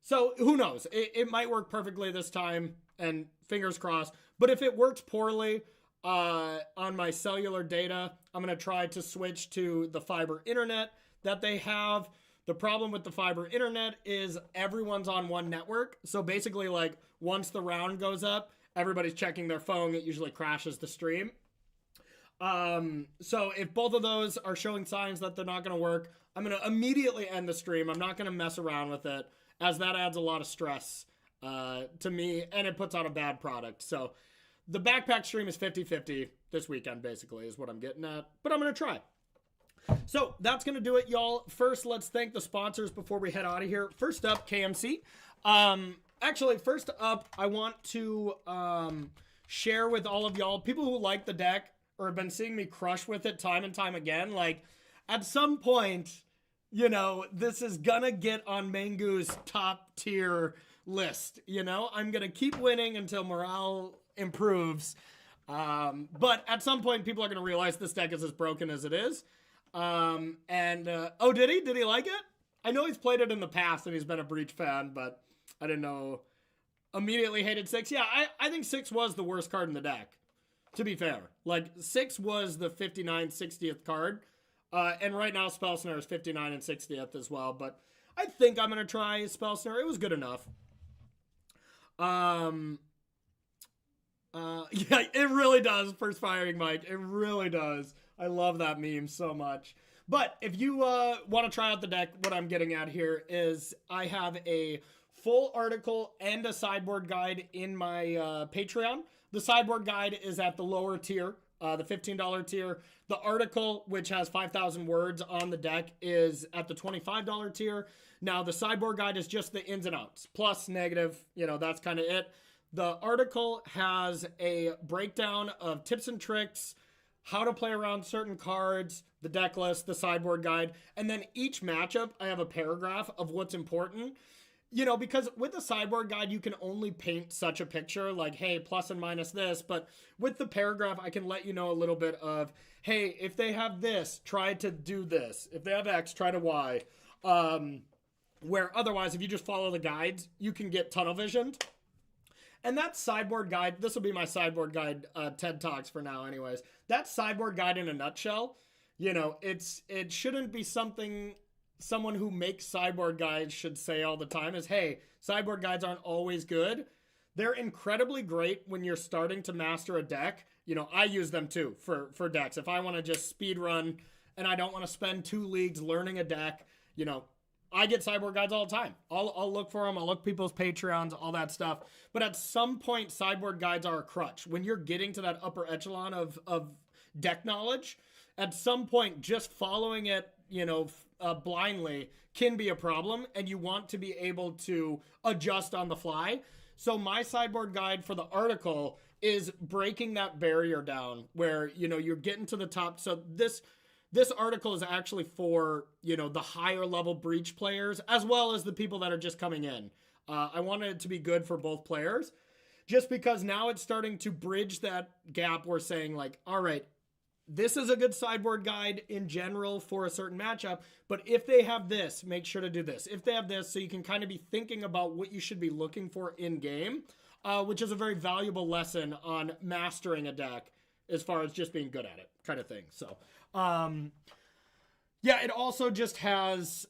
So who knows? It might work perfectly this time, and fingers crossed. But if it works poorly on my cellular data, I'm going to try to switch to the fiber internet that they have. The problem with the fiber internet is everyone's on one network. So basically, like, once the round goes up, everybody's checking their phone. It usually crashes the stream. So if both of those are showing signs that they're not going to work, I'm going to immediately end the stream. I'm not going to mess around with it, as that adds a lot of stress to me, and it puts out a bad product. So the backpack stream is 50-50 this weekend, basically, is what I'm getting at. But I'm going to try. So that's going to do it, y'all. First, let's thank the sponsors before we head out of here. First up, KMC. Actually, first up, I want to share with all of y'all, people who like the deck or have been seeing me crush with it time and time again, like, at some point, you know, this is going to get on Mangu's top tier list. You know, I'm going to keep winning until morale improves. But at some point, people are going to realize this deck is as broken as it is. Oh, did he? Did he like it? I know he's played it in the past and he's been a Breach fan, but I didn't know. Immediately hated 6. Yeah, I think 6 was the worst card in the deck, to be fair. Like, 6 was the 59th, 60th card. And right now, Spell Snare is 59 and 60th as well. But I think I'm going to try Spell Snare. It was good enough. Yeah, it really does. First firing, Mike. It really does. I love that meme so much. But if you want to try out the deck, what I'm getting at here is I have a full article and a sideboard guide in my Patreon. The sideboard guide is at the lower tier, the $15 tier. The article, which has 5,000 words on the deck, is at the $25 tier. Now, the sideboard guide is just the ins and outs, plus, negative, you know, that's kind of it. The article has a breakdown of tips and tricks, how to play around certain cards, the deck list, the sideboard guide, and then each matchup, I have a paragraph of what's important. You know, because with the sideboard guide, you can only paint such a picture, like, hey, plus and minus this. But with the paragraph, I can let you know a little bit of, hey, if they have this, try to do this. If they have X, try to Y. Where otherwise, if you just follow the guides, you can get tunnel visioned. And that sideboard guide, this will be my sideboard guide TED Talks for now anyways. That sideboard guide in a nutshell, you know, it shouldn't be something someone who makes sideboard guides should say all the time is, hey, sideboard guides aren't always good. They're incredibly great when you're starting to master a deck. You know, I use them too for decks. If I want to just speed run and I don't want to spend 2 leagues learning a deck, you know, I get sideboard guides all the time. I'll look for them. I'll look people's Patreons, all that stuff. But at some point, sideboard guides are a crutch. When you're getting to that upper echelon of deck knowledge, at some point, just following it, you know, blindly can be a problem, and you want to be able to adjust on the fly. So my sideboard guide for the article is breaking that barrier down where, you know, you're getting to the top. So this article is actually for, you know, the higher level Breach players, as well as the people that are just coming in. I wanted it to be good for both players, just because now it's starting to bridge that gap. We're saying, like, all right, this is a good sideboard guide in general for a certain matchup, but if they have this, make sure to do this. If they have this, so you can kind of be thinking about what you should be looking for in game, which is a very valuable lesson on mastering a deck as far as just being good at it kind of thing. So, yeah, it also just has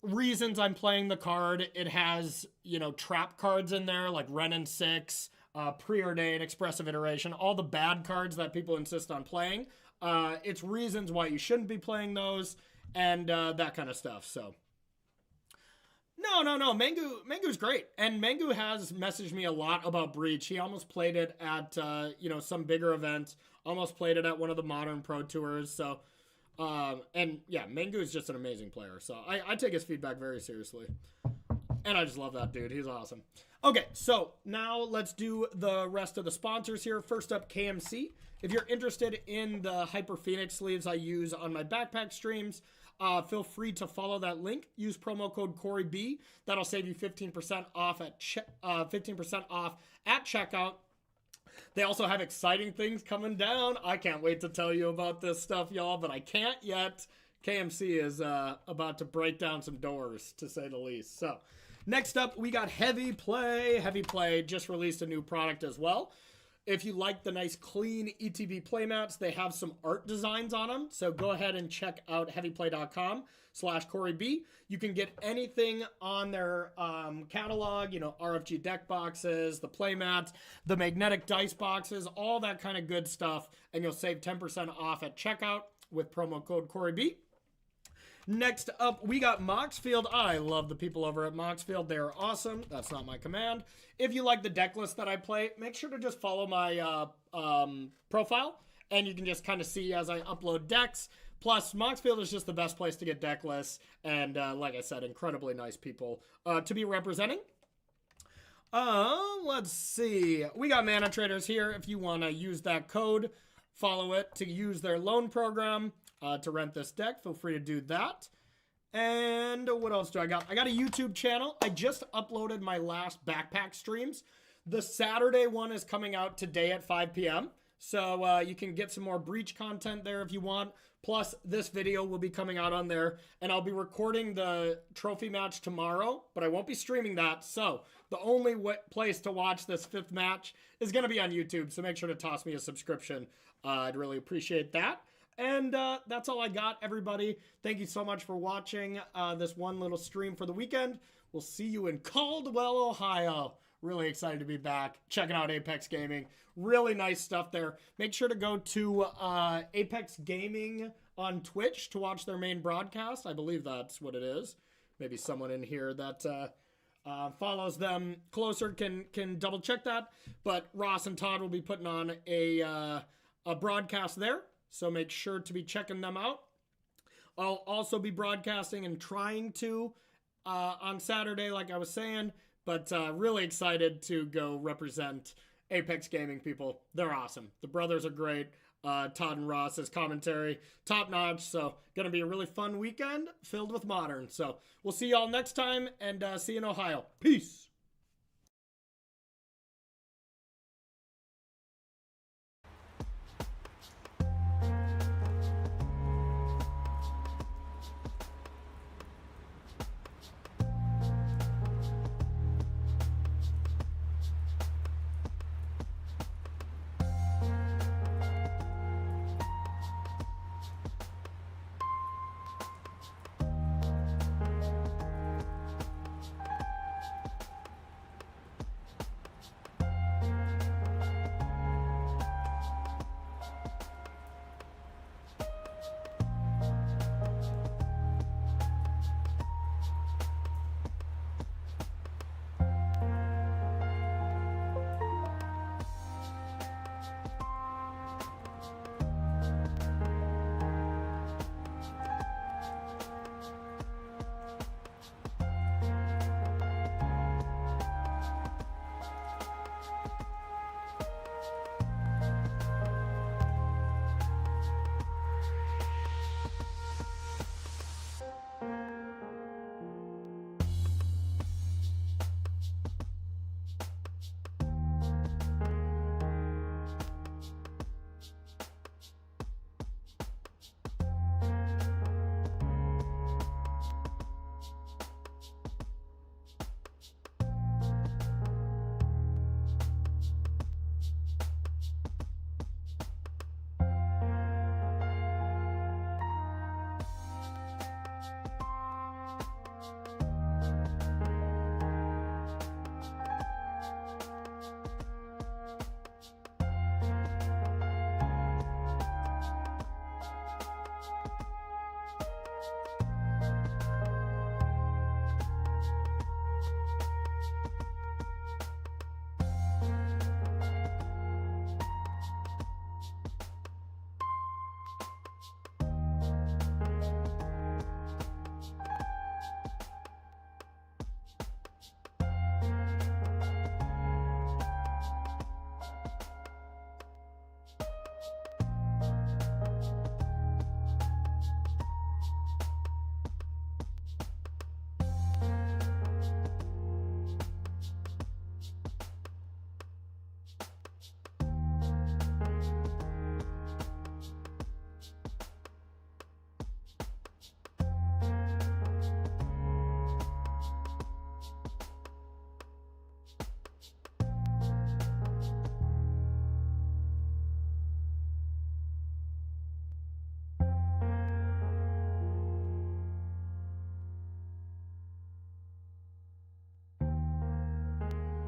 reasons I'm playing the card. It has, you know, trap cards in there like Renin 6, Preordain, Expressive Iteration, all the bad cards that people insist on playing. It's reasons why you shouldn't be playing those and that kind of stuff. So, no. Mangu's great. And Mangu has messaged me a lot about Breach. He almost played it at, you know, some bigger events. Almost played it at one of the Modern Pro Tours. So, and yeah, Mangu is just an amazing player. So I take his feedback very seriously. And I just love that dude. He's awesome. Okay, so now let's do the rest of the sponsors here. First up, KMC. If you're interested in the Hyper Phoenix sleeves I use on my backpack streams, feel free to follow that link. Use promo code CoreyB. That'll save you 15% off at 15% off at checkout. They also have exciting things coming down. I can't wait to tell you about this stuff, y'all, but I can't yet. KMC is about to break down some doors, to say the least. So, next up, we got Heavy Play. Heavy Play just released a new product as well. If you like the nice, clean ETB playmats, they have some art designs on them. So go ahead and check out heavyplay.com/CoreyB. You can get anything on their catalog, you know, RFG deck boxes, the playmats, the magnetic dice boxes, all that kind of good stuff. And you'll save 10% off at checkout with promo code CoreyB. Next up, we got Moxfield. I love the people over at Moxfield. They're awesome. That's not my command. If you like the deck list that I play, make sure to just follow my profile, and you can just kind of see as I upload decks. Plus, Moxfield is just the best place to get deck lists, and like I said, incredibly nice people to be representing. Let's see. We got Mana Traders here. If you want to use that code, follow it to use their loan program to rent this deck. Feel free to do that. And what else do I got? I got a YouTube channel. I just uploaded my last backpack streams. The Saturday one is coming out today at 5 p.m. So you can get some more Breach content there if you want. Plus, this video will be coming out on there. And I'll be recording the trophy match tomorrow, but I won't be streaming that. So the only place to watch this 5th match is going to be on YouTube. So make sure to toss me a subscription. I'd really appreciate that. And that's all I got, everybody. Thank you so much for watching this one little stream for the weekend. We'll see you in Caldwell, Ohio. Really excited to be back. Checking out Apex Gaming. Really nice stuff there. Make sure to go to Apex Gaming on Twitch to watch their main broadcast. I believe that's what it is. Maybe someone in here that follows them closer can double check that. But Ross and Todd will be putting on a broadcast there. So make sure to be checking them out. I'll also be broadcasting and trying to on Saturday, like I was saying. But really excited to go represent Apex Gaming people. They're awesome. The brothers are great. Todd and Ross's commentary, top notch. So going to be a really fun weekend filled with Modern. So we'll see y'all next time and see you in Ohio. Peace.